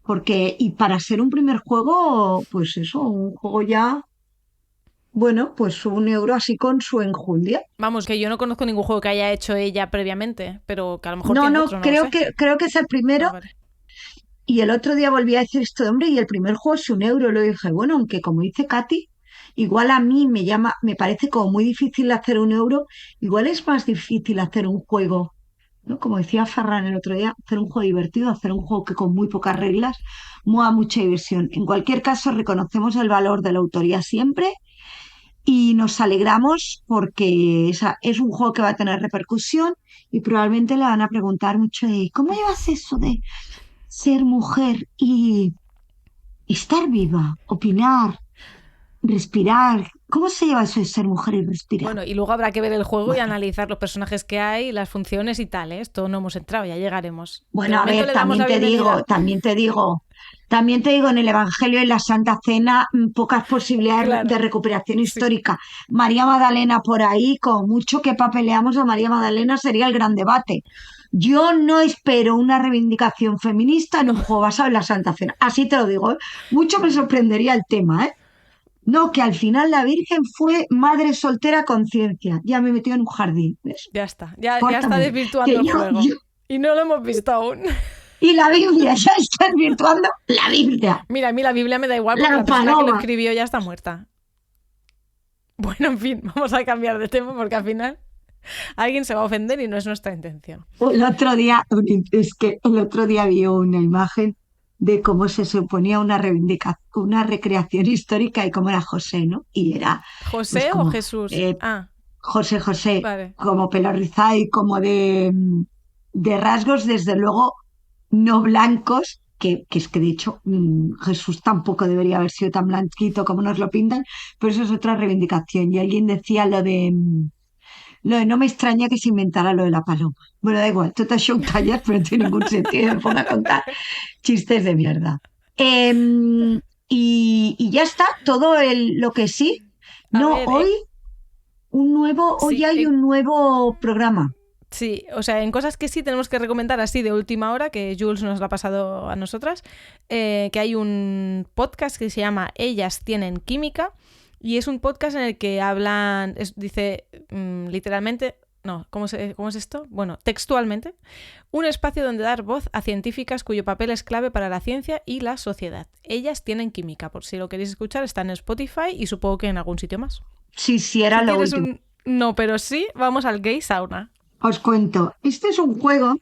[SPEAKER 3] porque y para ser un primer juego, pues eso, un juego ya, bueno, pues un euro así con su enjundia.
[SPEAKER 2] Vamos, que yo no conozco ningún juego que haya hecho ella previamente, pero que a lo mejor
[SPEAKER 3] No,
[SPEAKER 2] tiene
[SPEAKER 3] no,
[SPEAKER 2] otro, no lo sé.
[SPEAKER 3] creo que es el primero.
[SPEAKER 2] Ah, vale.
[SPEAKER 3] Y el otro día volví a decir esto de hombre, y el primer juego es un euro. Y lo dije, bueno, aunque como dice Katy, igual a mí me parece como muy difícil hacer un euro, igual es más difícil hacer un juego, ¿no? Como decía Ferran el otro día, hacer un juego divertido, hacer un juego que con muy pocas reglas mueva mucha diversión. En cualquier caso, reconocemos el valor de la autoría siempre y nos alegramos porque es un juego que va a tener repercusión y probablemente le van a preguntar mucho de ¿cómo llevas eso de ser mujer y estar viva, opinar, respirar? ¿Cómo se lleva eso de ser mujer y respirar?
[SPEAKER 2] Bueno, y luego habrá que ver el juego y
[SPEAKER 3] Bueno.
[SPEAKER 2] analizar los personajes que hay, las funciones y tal, ¿eh? Esto no hemos entrado, ya llegaremos. De
[SPEAKER 3] Bueno, a
[SPEAKER 2] momento
[SPEAKER 3] ver,
[SPEAKER 2] le damos la bienvenida.
[SPEAKER 3] también te digo, en el Evangelio y la Santa Cena, pocas posibilidades
[SPEAKER 2] Claro.
[SPEAKER 3] de recuperación
[SPEAKER 2] Sí.
[SPEAKER 3] histórica. María Magdalena por ahí, con mucho que papeleamos a María Magdalena, sería el gran debate. Yo no espero una reivindicación feminista en un juego basado en la Santa Cena. Así te lo digo, ¿eh? Mucho me sorprendería el tema, ¿eh? No, que al final la Virgen fue madre soltera a conciencia. Ya me metió en un jardín, ¿ves?
[SPEAKER 2] Ya está, ya está
[SPEAKER 3] Córtame.
[SPEAKER 2] desvirtuando
[SPEAKER 3] Que
[SPEAKER 2] el
[SPEAKER 3] yo-
[SPEAKER 2] juego.
[SPEAKER 3] yo-
[SPEAKER 2] Y no lo hemos visto aún.
[SPEAKER 3] Y la Biblia, ya está desvirtuando la Biblia.
[SPEAKER 2] Mira, a mí la Biblia me da igual porque
[SPEAKER 3] La
[SPEAKER 2] la persona que lo
[SPEAKER 3] paloma.
[SPEAKER 2] escribió ya está muerta. Bueno, en fin, vamos a cambiar de tema porque al final alguien se va a ofender y no es nuestra intención.
[SPEAKER 3] El otro día vi una imagen de cómo se suponía una recreación histórica y cómo era José, ¿no? Y era
[SPEAKER 2] ¿José
[SPEAKER 3] pues
[SPEAKER 2] o
[SPEAKER 3] como,
[SPEAKER 2] Jesús?
[SPEAKER 3] José,
[SPEAKER 2] Vale.
[SPEAKER 3] como pelo rizado y como de rasgos, desde luego, no blancos, que es que de hecho Jesús tampoco debería haber sido tan blanquito como nos lo pintan, pero eso es otra reivindicación. Y alguien decía lo de no me extraña que se inventara lo de la paloma. Bueno, da igual, tot això ho talles, pero no tiene ningún sentido. Me pongo a contar chistes de mierda. Y ya está, lo que sí.
[SPEAKER 2] A
[SPEAKER 3] No,
[SPEAKER 2] ver,
[SPEAKER 3] hoy
[SPEAKER 2] sí,
[SPEAKER 3] hay un nuevo programa.
[SPEAKER 2] Sí, o sea, en cosas que sí tenemos que recomendar así de última hora, que Jules nos lo ha pasado a nosotras, que hay un podcast que se llama Ellas tienen química y es un podcast en el que hablan, dice literalmente, no, ¿cómo es esto? Bueno, textualmente, un espacio donde dar voz a científicas cuyo papel es clave para la ciencia y la sociedad. Ellas tienen química, por si lo queréis escuchar, está en Spotify y supongo que en algún sitio más.
[SPEAKER 3] Sí, era
[SPEAKER 2] Si
[SPEAKER 3] lo
[SPEAKER 2] quieres
[SPEAKER 3] último.
[SPEAKER 2] No, pero sí, vamos al Gay Sauna.
[SPEAKER 3] Os cuento, este es un juego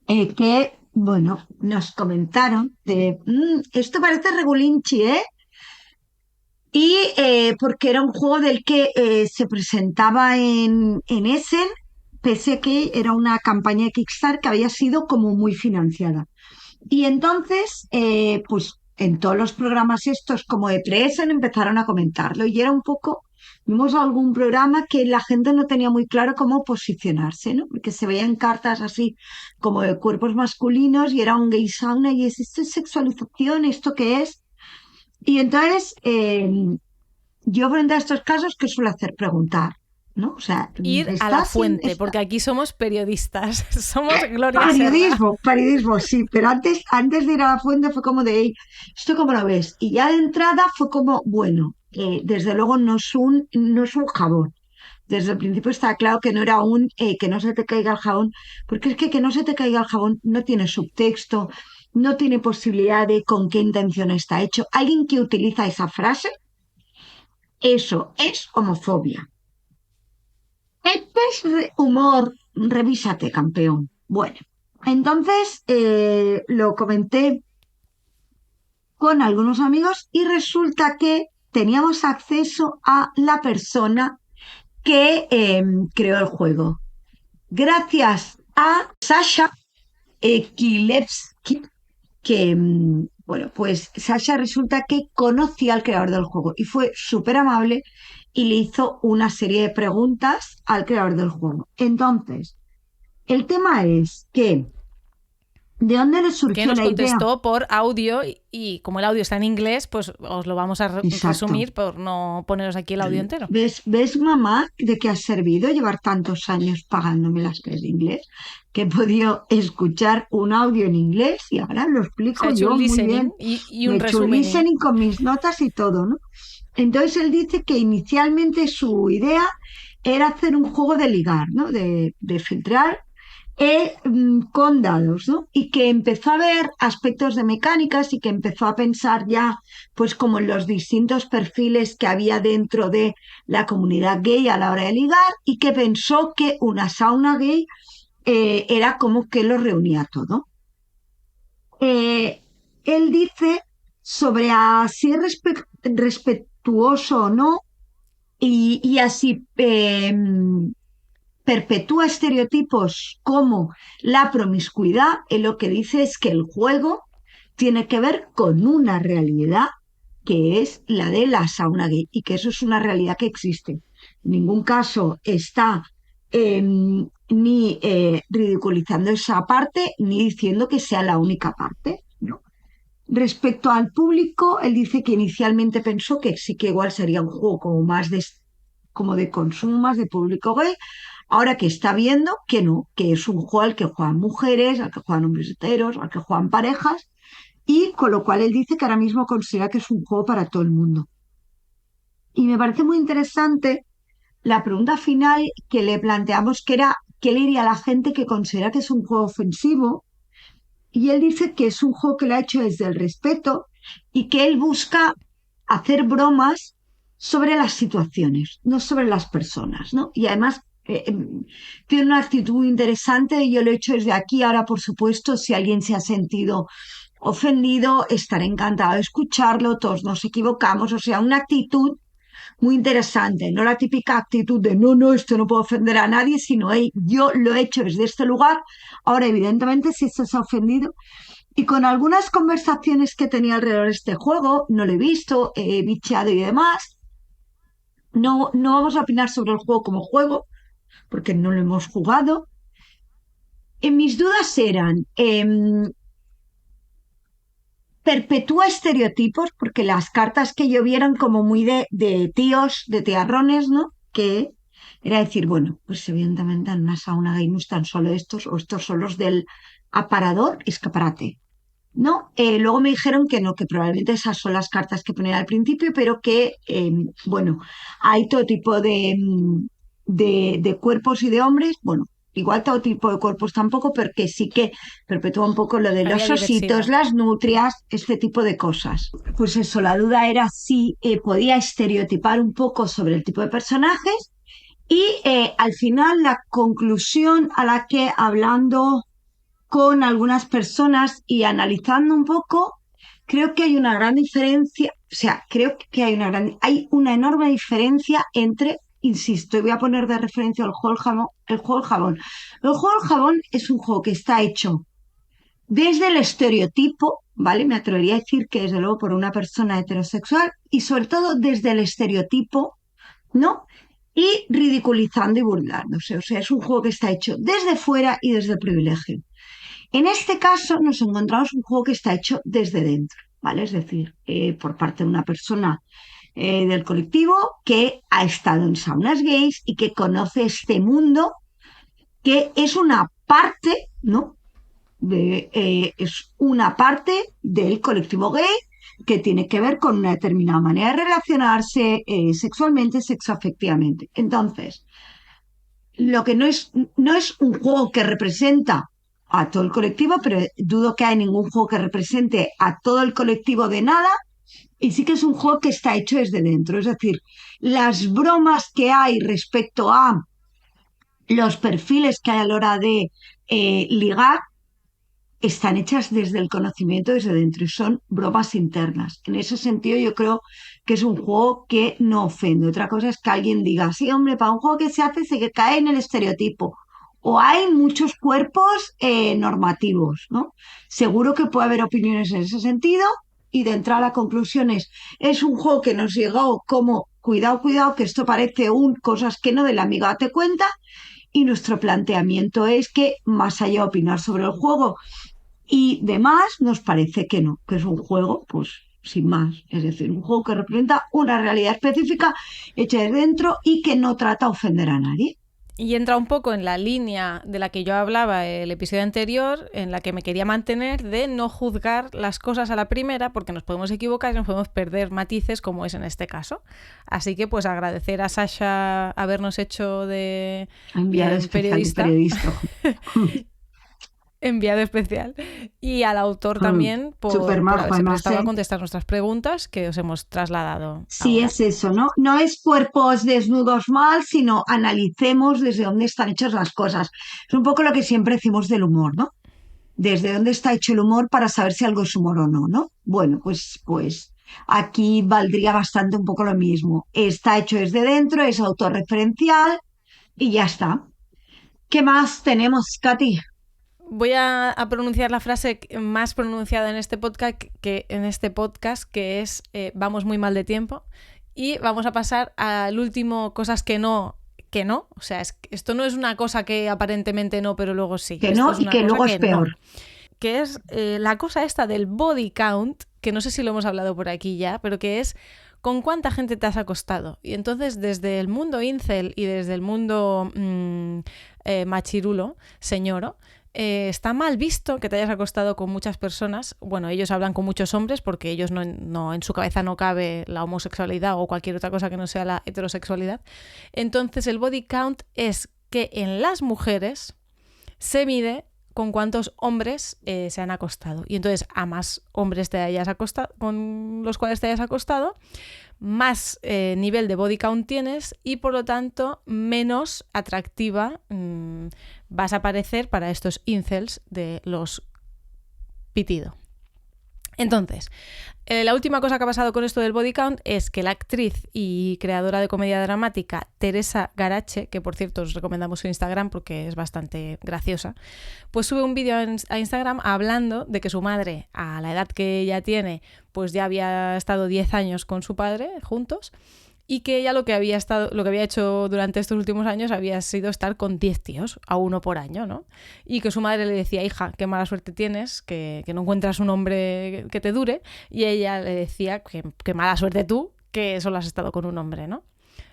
[SPEAKER 3] que, bueno, nos comentaron de, esto parece regulinchi, ¿eh? Y porque era un juego del que se presentaba en Essen, pese a que era una campaña de Kickstarter que había sido como muy financiada. Y entonces, pues en todos los programas estos como de pre-Essen empezaron a comentarlo y era un poco, vimos algún programa que la gente no tenía muy claro cómo posicionarse, ¿no? Porque se veían cartas así como de cuerpos masculinos y era un gay sauna y ¿esto es sexualización? ¿Esto qué es? Y entonces, yo frente a estos casos, ¿qué suelo hacer? Preguntar, ¿no? O sea,
[SPEAKER 2] Ir a la fuente, porque aquí somos periodistas, somos Gloria Serra.
[SPEAKER 3] Periodismo, sí, pero antes de ir a la fuente fue como de, "Ey, ¿esto cómo lo ves?". Y ya de entrada fue como, bueno, desde luego no es un jabón. Desde el principio está claro que no era un que no se te caiga el jabón, porque es que no se te caiga el jabón no tiene subtexto, no tiene posibilidad de con qué intención está hecho. Alguien que utiliza esa frase, eso es homofobia. Este es humor, revísate, campeón. Bueno, entonces lo comenté con algunos amigos y resulta que teníamos acceso a la persona que creó el juego. Gracias a Sasha Kilevsky, que, bueno, pues Sasha resulta que conocía al creador del juego y fue súper amable y le hizo una serie de preguntas al creador del juego. Entonces, el tema es que, ¿de dónde le
[SPEAKER 2] Que
[SPEAKER 3] surgió
[SPEAKER 2] nos
[SPEAKER 3] la idea?
[SPEAKER 2] contestó por audio y como el audio está en inglés, pues os lo vamos a
[SPEAKER 3] Exacto.
[SPEAKER 2] resumir por no poneros aquí el audio entero.
[SPEAKER 3] ¿Ves, mamá, de qué ha servido llevar tantos años pagándome las clases de inglés? Que he podido escuchar un audio en inglés y ahora lo
[SPEAKER 2] Se
[SPEAKER 3] explico
[SPEAKER 2] ha hecho
[SPEAKER 3] yo
[SPEAKER 2] un
[SPEAKER 3] muy
[SPEAKER 2] listening
[SPEAKER 3] bien.
[SPEAKER 2] y
[SPEAKER 3] Me
[SPEAKER 2] un
[SPEAKER 3] he hecho un
[SPEAKER 2] resumen.
[SPEAKER 3] listening con mis notas y todo, ¿no? Entonces él dice que inicialmente su idea era hacer un juego de ligar, ¿no? De filtrar con dados, ¿no? Y que empezó a ver aspectos de mecánicas y que empezó a pensar ya, pues como en los distintos perfiles que había dentro de la comunidad gay a la hora de ligar y que pensó que una sauna gay era como que lo reunía todo. Él dice sobre si es respetuoso o no y así perpetúa estereotipos como la promiscuidad, él lo que dice es que el juego tiene que ver con una realidad que es la de la sauna gay y que eso es una realidad que existe. En ningún caso está ni ridiculizando esa parte ni diciendo que sea la única parte, ¿no? Respecto al público, él dice que inicialmente pensó que sí que igual sería un juego como más como de consumo, más de público gay, ahora que está viendo que no, que es un juego al que juegan mujeres, al que juegan hombres heteros, al que juegan parejas, y con lo cual él dice que ahora mismo considera que es un juego para todo el mundo. Y me parece muy interesante la pregunta final que le planteamos, que era, ¿qué le diría a la gente que considera que es un juego ofensivo? Y él dice que es un juego que lo ha hecho desde el respeto y que él busca hacer bromas sobre las situaciones, no sobre las personas, ¿no? Y además tiene una actitud muy interesante y yo lo he hecho desde aquí. Ahora, por supuesto, si alguien se ha sentido ofendido, estaré encantado de escucharlo, todos nos equivocamos, o sea, una actitud muy interesante, no la típica actitud de no, esto no puedo ofender a nadie, sino hey, yo lo he hecho desde este lugar, ahora evidentemente si esto se ha ofendido. Y con algunas conversaciones que tenía alrededor de este juego, no lo he visto, he bicheado y demás, no vamos a opinar sobre el juego como juego, porque no lo hemos jugado. Mis dudas eran, perpetúa estereotipos, porque las cartas que yo vi eran como muy de tíos, de tiarrones, ¿no? Que era decir, bueno, pues evidentemente en una sauna gay no están solo estos, o estos son los del aparador, escaparate, ¿no? Luego me dijeron que no, que probablemente esas son las cartas que ponían al principio, pero que, bueno, hay todo tipo de cuerpos y de hombres, bueno, igual todo tipo de cuerpos tampoco, pero que sí que perpetúa un poco lo de
[SPEAKER 2] Había
[SPEAKER 3] los ositos,
[SPEAKER 2] diversidad.
[SPEAKER 3] las nutrias, este tipo de cosas. Pues eso, la duda era si podía estereotipar un poco sobre el tipo de personajes y al final la conclusión a la que hablando con algunas personas y analizando un poco, creo que hay una gran diferencia, o sea, creo que hay una enorme diferencia entre, insisto, y voy a poner de referencia el juego del jabón, el juego del jabón. El juego del jabón es un juego que está hecho desde el estereotipo, ¿vale? Me atrevería a decir que desde luego por una persona heterosexual y sobre todo desde el estereotipo, ¿no? Y ridiculizando y burlándose. O sea, es un juego que está hecho desde fuera y desde el privilegio. En este caso nos encontramos un juego que está hecho desde dentro, ¿vale? Es decir, por parte de una persona del colectivo que ha estado en saunas gays y que conoce este mundo que es una parte, ¿no? Es una parte del colectivo gay que tiene que ver con una determinada manera de relacionarse sexualmente, sexoafectivamente. Entonces, lo que no es un juego que representa a todo el colectivo, pero dudo que haya ningún juego que represente a todo el colectivo de nada, y sí que es un juego que está hecho desde dentro. Es decir, las bromas que hay respecto a los perfiles que hay a la hora de ligar están hechas desde el conocimiento, desde dentro, y son bromas internas. En ese sentido, yo creo que es un juego que no ofende. Otra cosa es que alguien diga, sí, hombre, para un juego que se hace, se que cae en el estereotipo. O hay muchos cuerpos normativos, ¿no? Seguro que puede haber opiniones en ese sentido, y de entrada la conclusión es un juego que nos llegó como, cuidado, cuidado, que esto parece un cosas que no de la amiga te cuenta, y nuestro planteamiento es que, más allá de opinar sobre el juego, y demás, nos parece que no, que es un juego, pues sin más. Es decir, un juego que representa una realidad específica hecha de dentro y que no trata de ofender a nadie.
[SPEAKER 2] Y entra un poco en la línea de la que yo hablaba el episodio anterior, en la que me quería mantener de no juzgar las cosas a la primera, porque nos podemos equivocar y nos podemos perder matices, como es en este caso. Así que pues agradecer a Sasha habernos hecho de periodista. Enviado especial, y al autor también por haberse prestado a contestar nuestras preguntas que os hemos trasladado.
[SPEAKER 3] Sí, ahora. Es eso, ¿no? No es cuerpos desnudos mal, sino analicemos desde dónde están hechas las cosas. Es un poco lo que siempre decimos del humor, ¿no? Desde dónde está hecho el humor para saber si algo es humor o no, ¿no? Bueno, pues aquí valdría bastante un poco lo mismo. Está hecho desde dentro, es autorreferencial y ya está. ¿Qué más tenemos, Katy?
[SPEAKER 2] Voy a pronunciar la frase más pronunciada en este podcast, que es vamos muy mal de tiempo, y vamos a pasar al último, cosas que no. O sea, esto no es una cosa que aparentemente no, pero luego sí.
[SPEAKER 3] Que no, y que luego es peor.
[SPEAKER 2] No. Que es la cosa esta del body count, que no sé si lo hemos hablado por aquí ya, pero que es con cuánta gente te has acostado. Y entonces desde el mundo incel y desde el mundo machirulo, señoro, está mal visto que te hayas acostado con muchas personas. Bueno, ellos hablan con muchos hombres porque ellos no en su cabeza no cabe la homosexualidad o cualquier otra cosa que no sea la heterosexualidad. Entonces el body count es que en las mujeres se mide con cuántos hombres se han acostado. Y entonces a más hombres te hayas acostado, con los cuales te hayas acostado, más nivel de body count tienes y por lo tanto menos atractiva vas a parecer para estos incels de los pitido. Entonces, la última cosa que ha pasado con esto del body count es que la actriz y creadora de comedia dramática Teresa Garache, que por cierto os recomendamos su Instagram porque es bastante graciosa, pues sube un vídeo a Instagram hablando de que su madre, a la edad que ella tiene, pues ya había estado 10 años con su padre juntos, y que ella lo que había hecho durante estos últimos años había sido estar con 10 tíos, a uno por año, ¿no? Y que su madre le decía, hija, qué mala suerte tienes, que no encuentras un hombre que te dure, y ella le decía, qué mala suerte tú, que solo has estado con un hombre, ¿no?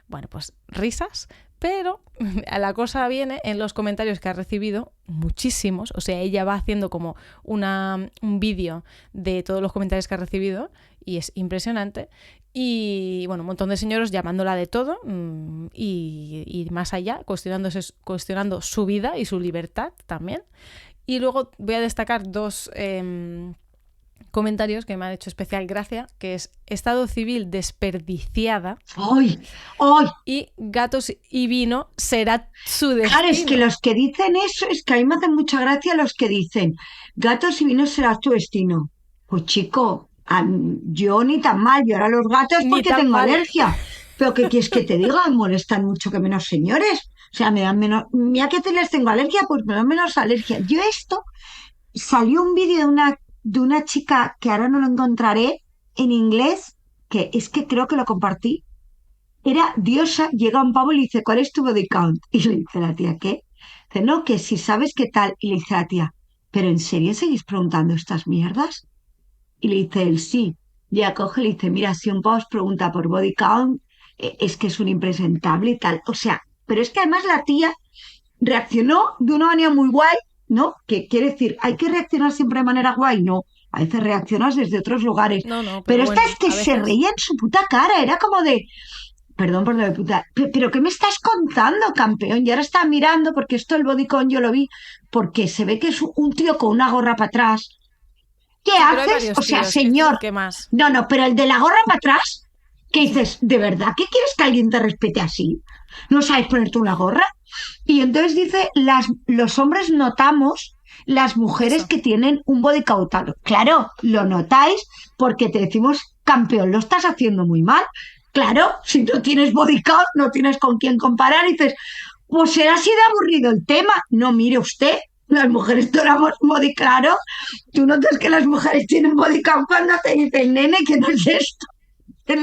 [SPEAKER 2] Bueno, pues risas, pero la cosa viene en los comentarios que ha recibido, muchísimos, o sea, ella va haciendo como un vídeo de todos los comentarios que ha recibido y es impresionante. Y bueno, un montón de señoros llamándola de todo y más allá, cuestionando su vida y su libertad también. Y luego voy a destacar dos comentarios que me han hecho especial gracia, que es estado civil desperdiciada.
[SPEAKER 3] ¡Ay! ¡Ay!
[SPEAKER 2] Y gatos y vino será su destino.
[SPEAKER 3] Claro, es que los que dicen eso, es que a mí me hacen mucha gracia los que dicen gatos y vino será tu destino. Pues chico, Yo ni tan mal, yo ahora los gatos
[SPEAKER 2] Ni
[SPEAKER 3] porque
[SPEAKER 2] tan
[SPEAKER 3] tengo
[SPEAKER 2] mal.
[SPEAKER 3] alergia. Pero ¿qué quieres que te diga? Me molestan mucho que menos señores. O sea, me dan menos... Mira que les tengo alergia, pues me dan menos alergia. Yo esto, salió un vídeo de una chica que ahora no lo encontraré en inglés, que es que creo que lo compartí. Era diosa, llega un pavo y le dice, ¿cuál es tu body count? Y le dice la tía, ¿qué? Dice, no, que si sabes qué tal. Y le dice la tía, ¿pero en serio seguís preguntando estas mierdas? Y le dice él, sí. Ya coge y le dice, mira, si un pavo os pregunta por body count, es que es un impresentable y tal. O sea, pero es que además la tía reaccionó de una manera muy guay, ¿no? Que quiere decir, ¿hay que reaccionar siempre de manera guay? No, a veces reaccionas desde otros lugares.
[SPEAKER 2] No, pero
[SPEAKER 3] Pero esta
[SPEAKER 2] bueno,
[SPEAKER 3] es que
[SPEAKER 2] a
[SPEAKER 3] se
[SPEAKER 2] veces.
[SPEAKER 3] reía en su puta cara, era como de, perdón por lo de puta, pero ¿qué me estás contando, campeón? Y ahora está mirando, porque esto el bodycon yo lo vi, porque se ve que es un tío con una gorra para atrás. ¿Qué
[SPEAKER 2] Sí, pero hay
[SPEAKER 3] haces? O
[SPEAKER 2] varios
[SPEAKER 3] sea,
[SPEAKER 2] tíos, que este es
[SPEAKER 3] señor,
[SPEAKER 2] el que más.
[SPEAKER 3] no, pero el de la gorra para atrás, ¿qué dices? ¿De verdad que quieres que alguien te respete así? ¿No sabes ponerte una gorra? Y entonces dice, los hombres notamos las mujeres
[SPEAKER 2] Eso.
[SPEAKER 3] que tienen un body count. Claro, lo notáis porque te decimos, campeón, lo estás haciendo muy mal. Claro, si no tienes body count, no tienes con quién comparar y dices, pues será así de aburrido el tema. No, mire usted, las mujeres tenemos body, claro. Tú notas que las mujeres tienen body count cuando te dicen, nene, que no es esto, que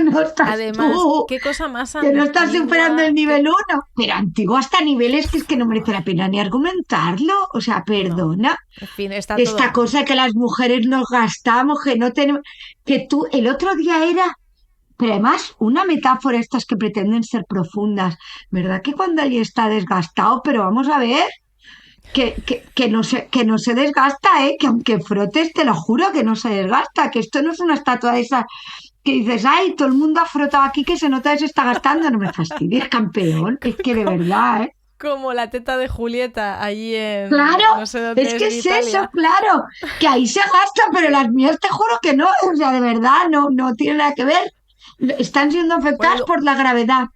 [SPEAKER 3] no estás
[SPEAKER 2] Además,
[SPEAKER 3] tú,
[SPEAKER 2] qué cosa más
[SPEAKER 3] que no estás superando el
[SPEAKER 2] antigua.
[SPEAKER 3] nivel uno, pero antiguo hasta niveles que es que no merece la pena ni argumentarlo. O sea,
[SPEAKER 2] No,
[SPEAKER 3] perdona,
[SPEAKER 2] en fin, está todo
[SPEAKER 3] esta
[SPEAKER 2] mal.
[SPEAKER 3] cosa que las mujeres nos gastamos, que no tenemos, que tú el otro día era, pero además una metáfora estas que pretenden ser profundas, ¿verdad? Que cuando alguien está desgastado, pero vamos a ver, que no se desgasta, ¿eh? Que aunque frotes, te lo juro que no se desgasta, que esto no es una estatua de esas que dices, ay, todo el mundo ha frotado aquí que se nota que se está gastando, no me fastidies, campeón, es que de verdad, ¿eh?
[SPEAKER 2] Como la teta de Julieta allí en
[SPEAKER 3] Claro,
[SPEAKER 2] no sé
[SPEAKER 3] es
[SPEAKER 2] dónde es,
[SPEAKER 3] que
[SPEAKER 2] en
[SPEAKER 3] es eso,
[SPEAKER 2] Italia.
[SPEAKER 3] claro, que ahí se gasta, pero las mías te juro que no, o sea, de verdad, no tiene nada que ver. Están siendo
[SPEAKER 2] Bueno,
[SPEAKER 3] afectadas por la gravedad.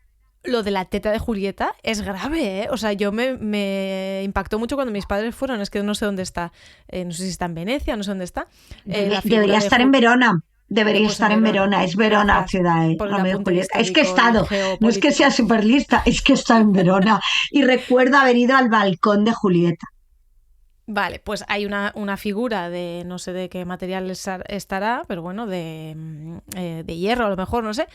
[SPEAKER 2] lo de la teta de Julieta es grave, ¿eh? O sea, yo me impactó mucho cuando mis padres fueron, es que no sé dónde está, no sé si está en Venecia, no sé dónde está, la figura
[SPEAKER 3] Debería
[SPEAKER 2] de
[SPEAKER 3] estar en Verona. Debería
[SPEAKER 2] pues
[SPEAKER 3] estar en Verona, es Verona
[SPEAKER 2] Gracias
[SPEAKER 3] ciudad,
[SPEAKER 2] por el
[SPEAKER 3] no me digas
[SPEAKER 2] apunte
[SPEAKER 3] Julieta. Es que he
[SPEAKER 2] histórico y
[SPEAKER 3] estado, no es que sea
[SPEAKER 2] geopolítico.
[SPEAKER 3] súper lista, es que he estado en Verona y recuerdo haber ido al balcón de Julieta.
[SPEAKER 2] Vale, pues hay una figura de no sé de qué material estará, pero bueno, de hierro a lo mejor, no sé.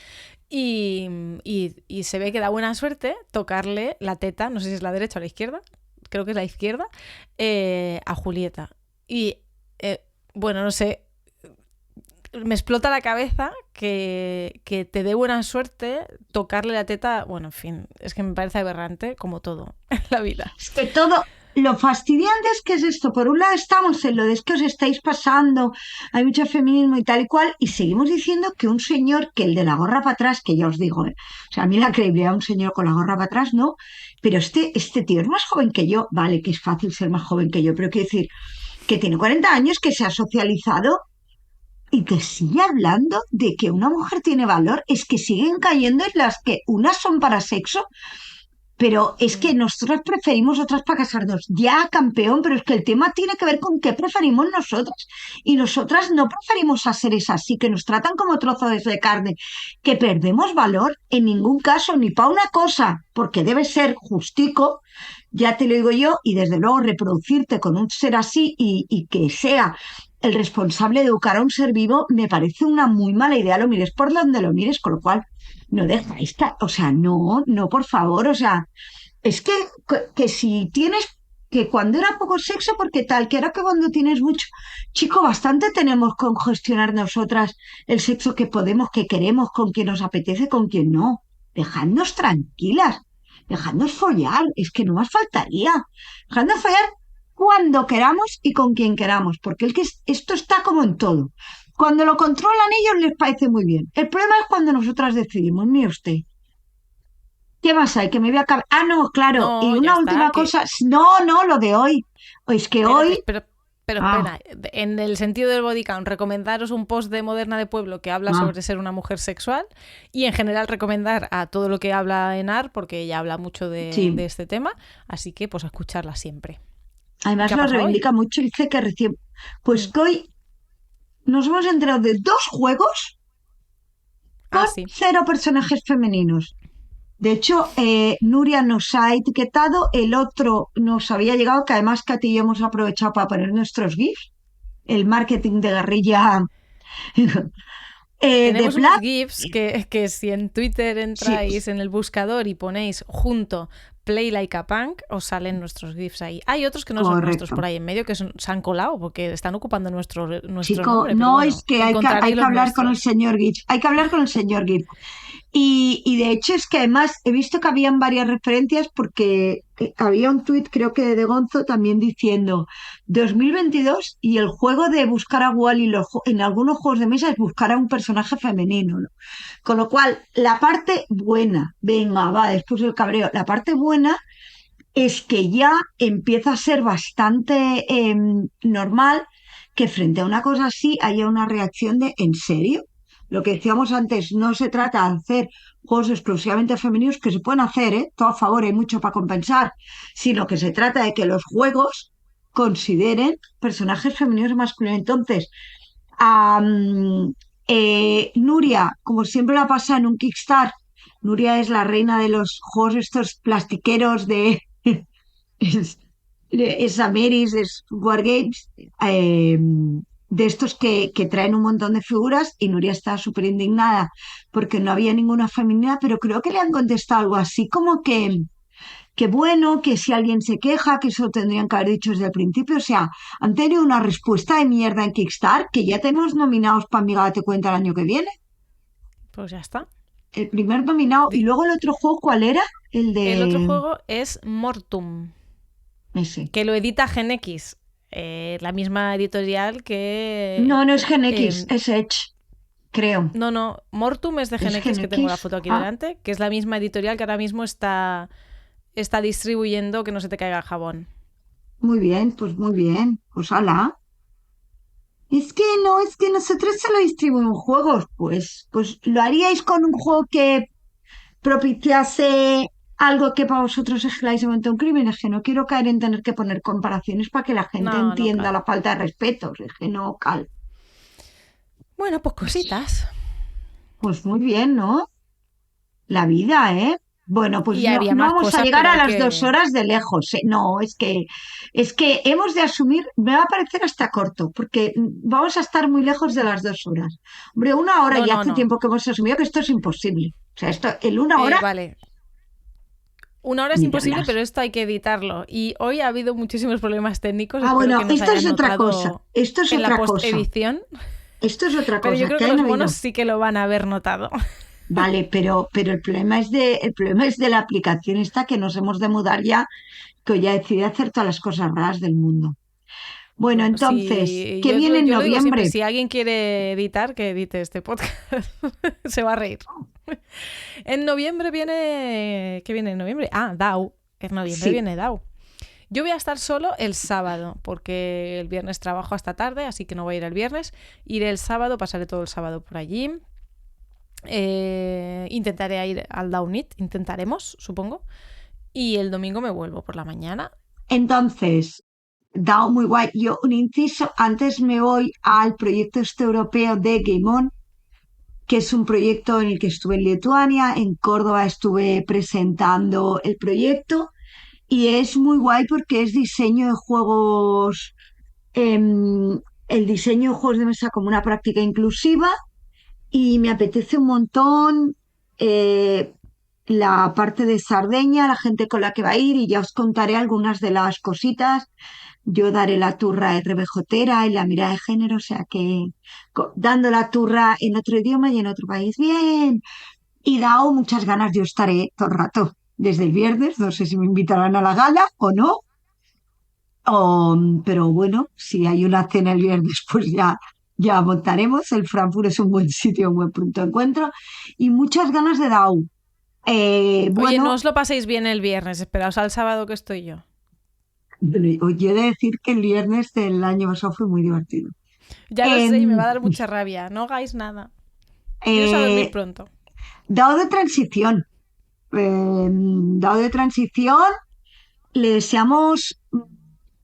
[SPEAKER 2] Y se ve que da buena suerte tocarle la teta, no sé si es la derecha o la izquierda, creo que es la izquierda, a Julieta. Y bueno, no sé, me explota la cabeza que te dé buena suerte tocarle la teta. Bueno, en fin, es que me parece aberrante como todo en la vida.
[SPEAKER 3] Es que todo, lo fastidiante es que es esto. Por un lado estamos en lo de es que os estáis pasando, hay mucho feminismo y tal y cual, y seguimos diciendo que un señor, que el de la gorra para atrás, que ya os digo, o sea, a mí la credibilidad de un señor con la gorra para atrás, no, pero este tío es más joven que yo, vale, que es fácil ser más joven que yo, pero quiero decir que tiene 40 años, que se ha socializado y que sigue hablando de que una mujer tiene valor, es que siguen cayendo en las que unas son para sexo, pero es que nosotros preferimos otras para casarnos. Ya, campeón, pero es que el tema tiene que ver con qué preferimos nosotras. Y nosotras no preferimos a seres así, que nos tratan como trozos de carne, que perdemos valor en ningún caso, ni para una cosa, porque debe ser justico, ya te lo digo yo, y desde luego reproducirte con un ser así y que sea el responsable de educar a un ser vivo, me parece una muy mala idea, lo mires por donde lo mires, con lo cual no dejáis, o sea, no, por favor, o sea, es que si tienes, que cuando era poco sexo, porque tal, que ahora que cuando tienes mucho, chico, bastante tenemos con gestionar nosotras el sexo que podemos, que queremos, con quien nos apetece, con quien no. Dejadnos tranquilas, dejadnos follar, es que no más faltaría. Dejadnos follar cuando queramos y con quien queramos, porque esto está como en todo. Cuando lo controlan ellos les parece muy bien. El problema es cuando nosotras decidimos, mire usted, ¿qué más hay? Que me voy a acabar. Ah, no, claro. Y
[SPEAKER 2] No, ya
[SPEAKER 3] una
[SPEAKER 2] está,
[SPEAKER 3] última
[SPEAKER 2] que
[SPEAKER 3] cosa. No, lo de hoy. Es que
[SPEAKER 2] espérate,
[SPEAKER 3] hoy.
[SPEAKER 2] pero
[SPEAKER 3] Ah,
[SPEAKER 2] espera, en el sentido del body count, recomendaros un post de Moderna de Pueblo que habla
[SPEAKER 3] ah.
[SPEAKER 2] sobre ser una mujer sexual y en general recomendar a todo lo que habla Enar, porque ella habla mucho de
[SPEAKER 3] Sí.
[SPEAKER 2] este tema, así que pues a escucharla siempre. ¿Y
[SPEAKER 3] Además
[SPEAKER 2] qué ha
[SPEAKER 3] lo
[SPEAKER 2] pasado hoy?
[SPEAKER 3] reivindica mucho. Dice que recién. Pues
[SPEAKER 2] Mm.
[SPEAKER 3] que hoy nos hemos enterado de 2 juegos con
[SPEAKER 2] Sí.
[SPEAKER 3] 0 personajes femeninos. De hecho, Nuria nos ha etiquetado, el otro nos había llegado, que además Katy y yo hemos aprovechado para poner nuestros GIFs, el marketing de guerrilla de
[SPEAKER 2] Tenemos
[SPEAKER 3] Black.
[SPEAKER 2] unos GIFs que si en Twitter entráis en el buscador y ponéis junto Play Like a Punk, os salen nuestros GIFs ahí. Hay otros que no son nuestros por ahí en medio, que se han colado porque están ocupando nuestro
[SPEAKER 3] Chico,
[SPEAKER 2] nombre.
[SPEAKER 3] no,
[SPEAKER 2] bueno,
[SPEAKER 3] es que hay que hablar con el señor GIF. Hay que hablar con el señor GIF. Y de hecho es que además he visto que habían varias referencias porque había un tuit, creo que de Gonzo, también diciendo 2022 y el juego de buscar a Wally en algunos juegos de mesa es buscar a un personaje femenino, ¿no? Con lo cual, la parte buena, venga, va, después del cabreo, la parte buena es que ya empieza a ser bastante normal que frente a una cosa así haya una reacción de ¿en serio? Lo que decíamos antes, no se trata de hacer juegos exclusivamente femeninos, que se pueden hacer, todo a favor, hay mucho para compensar, sino que se trata de que los juegos consideren personajes femeninos y masculinos. Entonces, Nuria, como siempre la pasa en un Kickstarter, Nuria es la reina de los juegos estos plastiqueros de es Ameris, es Wargames, de estos que traen un montón de figuras, y Nuria está súper indignada porque no había ninguna femenina, pero creo que le han contestado algo así como que bueno, que si alguien se queja, que eso lo tendrían que haber dicho desde el principio. O sea, han tenido una respuesta de mierda en Kickstarter que ya tenemos nominados para Amiga Date Cuenta el año que viene.
[SPEAKER 2] Pues ya está.
[SPEAKER 3] El primer nominado. Y luego el otro juego, ¿cuál era?
[SPEAKER 2] El otro juego es Mortum.
[SPEAKER 3] Ese.
[SPEAKER 2] Que lo edita GenX, la misma editorial que...
[SPEAKER 3] No es GenX, es Edge, creo.
[SPEAKER 2] No, Mortum es de GenX, que tengo la foto aquí delante, que es la misma editorial que ahora mismo está distribuyendo Que no se te caiga el jabón.
[SPEAKER 3] Muy bien, pues hala. Es que nosotros solo distribuimos juegos, pues lo haríais con un juego que propiciase algo que para vosotros es clarísimamente un crimen. Es que no quiero caer en tener que poner comparaciones para que la gente entienda
[SPEAKER 2] claro.
[SPEAKER 3] la falta de respeto. Es que no, Cal.
[SPEAKER 2] Bueno, pues cositas.
[SPEAKER 3] Pues muy bien, ¿no? La vida, ¿eh? Bueno, pues no vamos
[SPEAKER 2] cosas,
[SPEAKER 3] a llegar a las 2 horas de lejos, ¿eh? No, es que hemos de asumir, me va a parecer hasta corto, porque vamos a estar muy lejos de las 2 horas. Hombre, 1 hora ya hace tiempo que hemos asumido que esto es imposible. O sea, el 1 hora...
[SPEAKER 2] Vale. 1 hora es imposible, pero esto hay que editarlo. Y hoy ha habido muchísimos problemas técnicos.
[SPEAKER 3] Bueno, esto es otra cosa. Esto es otra cosa.
[SPEAKER 2] Edición.
[SPEAKER 3] Esto es otra cosa.
[SPEAKER 2] Pero yo creo que los monos sí que lo van a haber notado.
[SPEAKER 3] Vale, pero el problema es de la aplicación esta, que nos hemos de mudar ya, que ya decidí hacer todas las cosas raras del mundo. Bueno, entonces, ¿qué viene en noviembre?
[SPEAKER 2] Siempre, si alguien quiere editar, que edite este podcast. Se va a reír. En noviembre viene... ¿Qué viene en noviembre? DAO. En noviembre viene DAO. Yo voy a estar solo el sábado, porque el viernes trabajo hasta tarde, así que no voy a ir el viernes. Iré el sábado, pasaré todo el sábado por allí. Intentaré ir al Downit, intentaremos, supongo. Y el domingo me vuelvo por la mañana.
[SPEAKER 3] Entonces, DAO muy guay. Yo, un inciso, antes me voy al proyecto este europeo de Game On, que es un proyecto en el que estuve en Lituania, en Córdoba estuve presentando el proyecto, y es muy guay porque es diseño de juegos, el diseño de juegos de mesa como una práctica inclusiva, y me apetece un montón la parte de Sardeña, la gente con la que va a ir, y ya os contaré algunas de las cositas. Yo daré la turra RBJera y la mirada de género, o sea que dando la turra en otro idioma y en otro país. Bien. Y DAO, muchas ganas, yo estaré todo el rato, desde el viernes, no sé si me invitarán a la gala o no. Pero bueno, si hay una cena el viernes, pues ya montaremos. El Frankfurt es un buen sitio, un buen punto de encuentro. Y muchas ganas de DAO.
[SPEAKER 2] Oye, no os lo paséis bien el viernes, esperaos al sábado que estoy yo.
[SPEAKER 3] Yo he de decir que el viernes del año pasado fue muy divertido.
[SPEAKER 2] Ya lo sé, y me va a dar mucha rabia. No hagáis nada. Iros a dormir pronto.
[SPEAKER 3] DAO de transición. DAO de transición. Le deseamos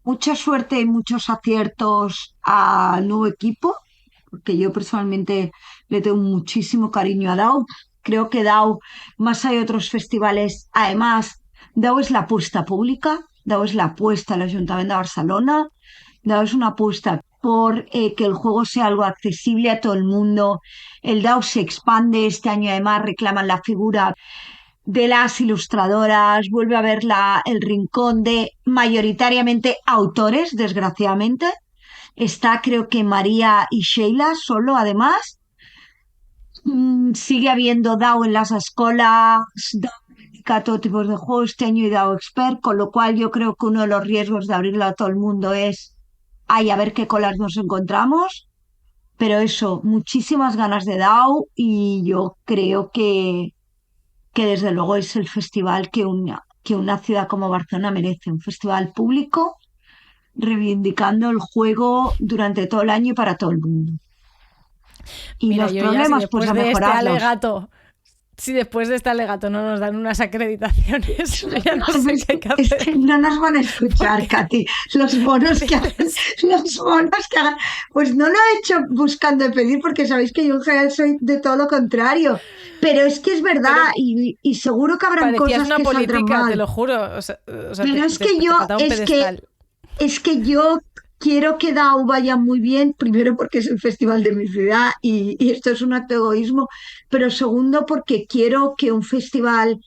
[SPEAKER 3] mucha suerte y muchos aciertos al nuevo equipo. porque yo personalmente le tengo muchísimo cariño a DAO. Creo que DAO, más hay otros festivales, además, DAO es la apuesta pública, DAO es la apuesta del Ayuntamiento de Barcelona, DAO es una apuesta por que el juego sea algo accesible a todo el mundo. El DAO se expande este año, además reclaman la figura de las ilustradoras, vuelve a haber el rincón de mayoritariamente autores, desgraciadamente. Está, creo que María y Sheila solo, además. Sigue habiendo DAO en las escuelas, DAO dedica a todo tipo de juegos este año y DAO Expert, con lo cual yo creo que uno de los riesgos de abrirlo a todo el mundo es, ay, a ver qué colas nos encontramos. Pero eso, muchísimas ganas de DAO y yo creo que desde luego es el festival que una ciudad como Barcelona merece, un festival público reivindicando el juego durante todo el año y para todo el mundo. Y
[SPEAKER 2] Mira,
[SPEAKER 3] los
[SPEAKER 2] yo ya,
[SPEAKER 3] problemas, pues a mejorarlos.
[SPEAKER 2] Si después de este alegato no nos dan unas acreditaciones, yo ya no sé qué hay que
[SPEAKER 3] Es
[SPEAKER 2] hacer.
[SPEAKER 3] que no nos van a escuchar, Katy. Los bonos que hagan, pues no lo he hecho buscando pedir, porque sabéis que yo en general soy de todo lo contrario. Pero es que es verdad, y seguro que habrán
[SPEAKER 2] Parecías
[SPEAKER 3] cosas
[SPEAKER 2] una
[SPEAKER 3] que saldrán
[SPEAKER 2] política,
[SPEAKER 3] mal.
[SPEAKER 2] te lo juro.
[SPEAKER 3] Pero es que yo quiero que DAO vaya muy bien, primero porque es el festival de mi ciudad y esto es un acto de egoísmo, pero segundo porque quiero que un festival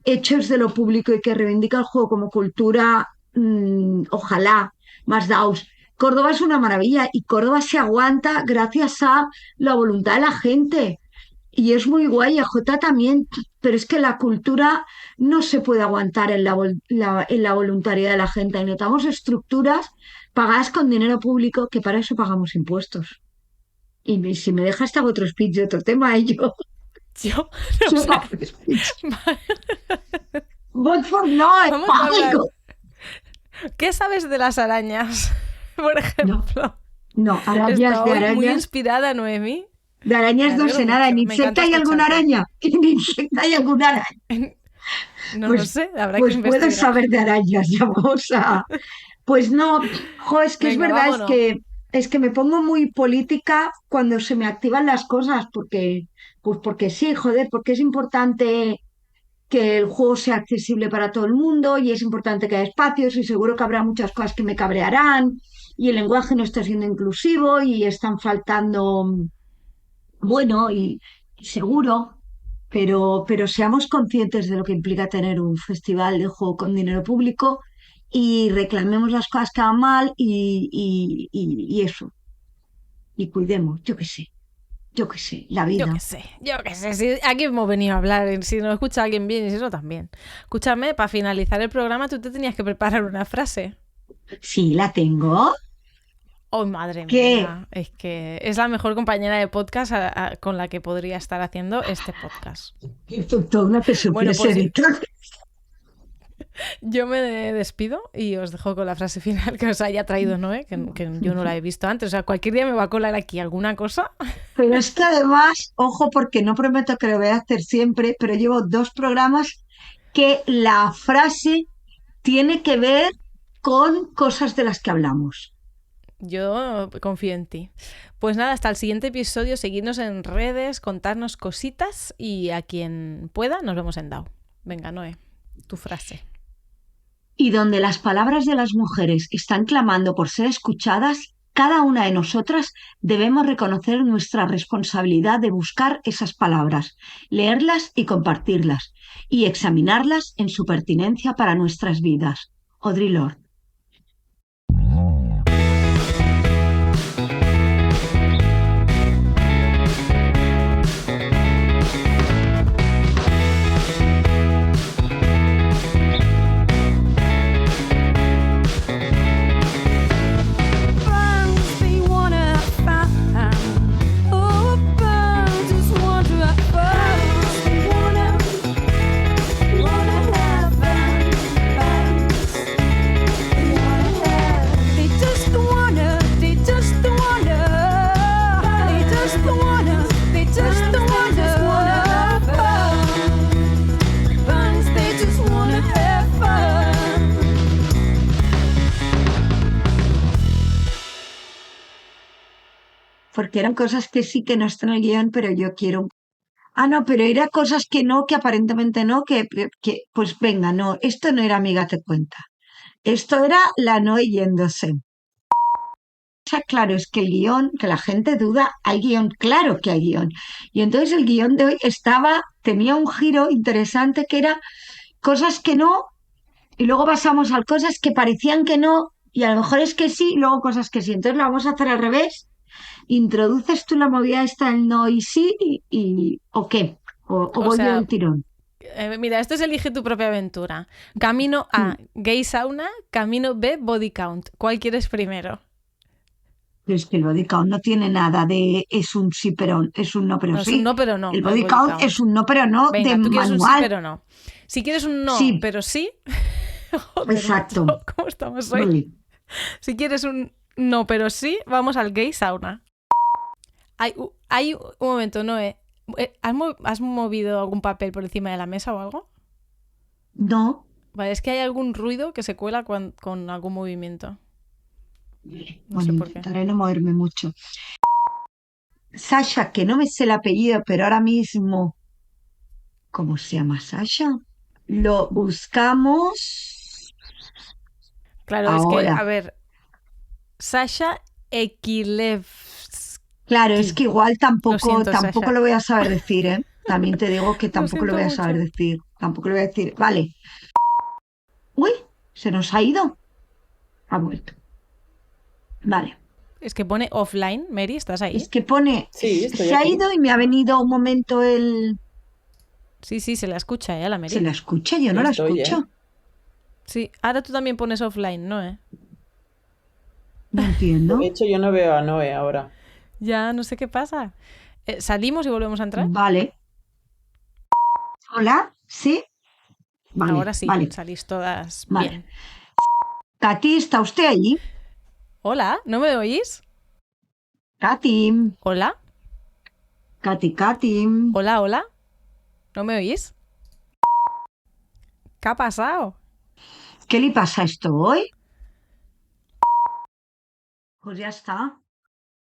[SPEAKER 3] hecho desde lo público y que reivindica el juego como cultura, ojalá, más DAOs. Córdoba es una maravilla y Córdoba se aguanta gracias a la voluntad de la gente. Y es muy guay, a Jota también, pero es que la cultura no se puede aguantar en la voluntariedad de la gente. Y necesitamos estructuras pagadas con dinero público, que para eso pagamos impuestos. Y si me dejas, te hago otro speech de otro tema, y yo.
[SPEAKER 2] Yo no sé.
[SPEAKER 3] Vote for no,
[SPEAKER 2] Vamos a hablar. ¿Qué sabes de las arañas, por ejemplo?
[SPEAKER 3] No, arañas
[SPEAKER 2] Estoy
[SPEAKER 3] de arañas.
[SPEAKER 2] muy inspirada, Noemi.
[SPEAKER 3] De arañas no sé nada. ¿En
[SPEAKER 2] Me
[SPEAKER 3] insecta
[SPEAKER 2] encanta
[SPEAKER 3] hay alguna
[SPEAKER 2] escucharte.
[SPEAKER 3] araña? ¿En insecta hay alguna araña?
[SPEAKER 2] No
[SPEAKER 3] Pues-
[SPEAKER 2] lo sé, habrá
[SPEAKER 3] Pues
[SPEAKER 2] que
[SPEAKER 3] puedo
[SPEAKER 2] investigar.
[SPEAKER 3] saber de arañas, ya vamos a. Pues no, es que
[SPEAKER 2] Venga,
[SPEAKER 3] es verdad,
[SPEAKER 2] vámonos.
[SPEAKER 3] es que me pongo muy política cuando se me activan las cosas, porque sí, joder, porque es importante que el juego sea accesible para todo el mundo y es importante que haya espacios y seguro que habrá muchas cosas que me cabrearán y el lenguaje no está siendo inclusivo y están faltando, bueno, y seguro, pero seamos conscientes de lo que implica tener un festival de juego con dinero público y reclamemos las cosas que van mal y eso. Y cuidemos, yo qué sé, la vida.
[SPEAKER 2] Yo qué sé, si aquí hemos venido a hablar, si nos escucha alguien bien y si no también. Escúchame, para finalizar el programa tú te tenías que preparar una frase.
[SPEAKER 3] Sí, la tengo.
[SPEAKER 2] Oh, madre
[SPEAKER 3] ¿Qué?
[SPEAKER 2] mía, es que es la mejor compañera de podcast con la que podría estar haciendo este podcast.
[SPEAKER 3] Toda una persona
[SPEAKER 2] Bueno,
[SPEAKER 3] quiere
[SPEAKER 2] pues
[SPEAKER 3] ser esto.
[SPEAKER 2] Yo me despido y os dejo con la frase final que os haya traído Noé, que yo no la he visto antes. O sea, cualquier día me va a colar aquí alguna cosa.
[SPEAKER 3] Pero es que además, ojo, porque no prometo que lo voy a hacer siempre, pero llevo 2 programas que la frase tiene que ver con cosas de las que hablamos.
[SPEAKER 2] Yo confío en ti. Pues nada, hasta el siguiente episodio, seguidnos en redes, contarnos cositas y a quien pueda nos vemos en DAO. Venga, Noé, tu frase.
[SPEAKER 3] Y donde las palabras de las mujeres están clamando por ser escuchadas, cada una de nosotras debemos reconocer nuestra responsabilidad de buscar esas palabras, leerlas y compartirlas, y examinarlas en su pertinencia para nuestras vidas. Audre Lorde. porque eran cosas que sí que no están en el guión, pero yo quiero. Ah, no, pero era cosas que no, que aparentemente no, pues venga, no, esto no era amiga te cuenta. Esto era la Noe yéndose. Claro, es que el guión, que la gente duda, hay guión, claro que hay guión. Y entonces el guión de hoy tenía un giro interesante que era cosas que no, y luego pasamos a cosas que parecían que no, y a lo mejor es que sí, y luego cosas que sí. Entonces lo vamos a hacer al revés. ¿Introduces tú la movida esta en no y sí? ¿O qué? ¿O
[SPEAKER 2] O
[SPEAKER 3] voy yo
[SPEAKER 2] sea,
[SPEAKER 3] del tirón?
[SPEAKER 2] mira, esto es elige tu propia aventura. Camino A, gay sauna. Camino B, body count. ¿Cuál quieres primero?
[SPEAKER 3] Pero es que el body count no tiene nada de es un sí, pero es un no, pero
[SPEAKER 2] No, es un
[SPEAKER 3] sí.
[SPEAKER 2] no, pero no,
[SPEAKER 3] El
[SPEAKER 2] el
[SPEAKER 3] body
[SPEAKER 2] body
[SPEAKER 3] count
[SPEAKER 2] count.
[SPEAKER 3] es un no, pero no de
[SPEAKER 2] Venga, tú quieres un sí,
[SPEAKER 3] manual.
[SPEAKER 2] pero no. Si quieres un no,
[SPEAKER 3] Sí,
[SPEAKER 2] pero sí. Joder,
[SPEAKER 3] exacto.
[SPEAKER 2] macho, ¿cómo estamos hoy?
[SPEAKER 3] Vale.
[SPEAKER 2] Si quieres un no, pero sí, vamos al gay sauna. Hay un momento, Noé. ¿Has movido algún papel por encima de la mesa o algo?
[SPEAKER 3] No.
[SPEAKER 2] Vale, es que hay algún ruido que se cuela con algún movimiento. No
[SPEAKER 3] Bueno,
[SPEAKER 2] sé por qué.
[SPEAKER 3] intentaré no moverme mucho. Sasha, que no me sé el apellido, pero ahora mismo, ¿cómo se llama Sasha? Lo buscamos
[SPEAKER 2] Claro, es que,
[SPEAKER 3] ahora.
[SPEAKER 2] a ver, Sasha Ekilevsky.
[SPEAKER 3] Claro, es que igual
[SPEAKER 2] Lo siento,
[SPEAKER 3] tampoco
[SPEAKER 2] Sasha.
[SPEAKER 3] lo voy a saber decir, ¿eh? También te digo que
[SPEAKER 2] Lo
[SPEAKER 3] tampoco lo
[SPEAKER 2] siento
[SPEAKER 3] voy a saber
[SPEAKER 2] mucho.
[SPEAKER 3] decir. Tampoco lo voy a decir. Vale. Uy, se nos ha ido. Ha vuelto. Vale.
[SPEAKER 2] Es que pone offline. Mary, ¿estás ahí?
[SPEAKER 3] Es que pone,
[SPEAKER 4] Sí, estoy
[SPEAKER 3] se ha
[SPEAKER 4] aquí.
[SPEAKER 3] ido y me ha venido un momento el.
[SPEAKER 2] Sí, se la escucha, a la
[SPEAKER 3] ¿Se
[SPEAKER 2] Mary.
[SPEAKER 3] la escucha? Yo no
[SPEAKER 4] Ya
[SPEAKER 3] la
[SPEAKER 4] estoy,
[SPEAKER 3] escucho.
[SPEAKER 2] Sí, ahora tú también pones offline, ¿no?
[SPEAKER 3] No
[SPEAKER 4] De
[SPEAKER 3] entiendo.
[SPEAKER 4] hecho, yo no veo a Noé ahora.
[SPEAKER 2] Ya no sé qué pasa. ¿Salimos y volvemos a entrar?
[SPEAKER 3] Vale. Hola, ¿sí?
[SPEAKER 2] Ahora
[SPEAKER 3] Vale,
[SPEAKER 2] sí,
[SPEAKER 3] vale,
[SPEAKER 2] salís todas
[SPEAKER 3] vale.
[SPEAKER 2] bien.
[SPEAKER 3] Katy, ¿está usted allí?
[SPEAKER 2] Hola, ¿no me oís?
[SPEAKER 3] Katy,
[SPEAKER 2] Hola,
[SPEAKER 3] Katy.
[SPEAKER 2] hola, ¿no me oís? ¿Qué ha pasado?
[SPEAKER 3] ¿Qué le pasa a esto hoy? Pues ya está.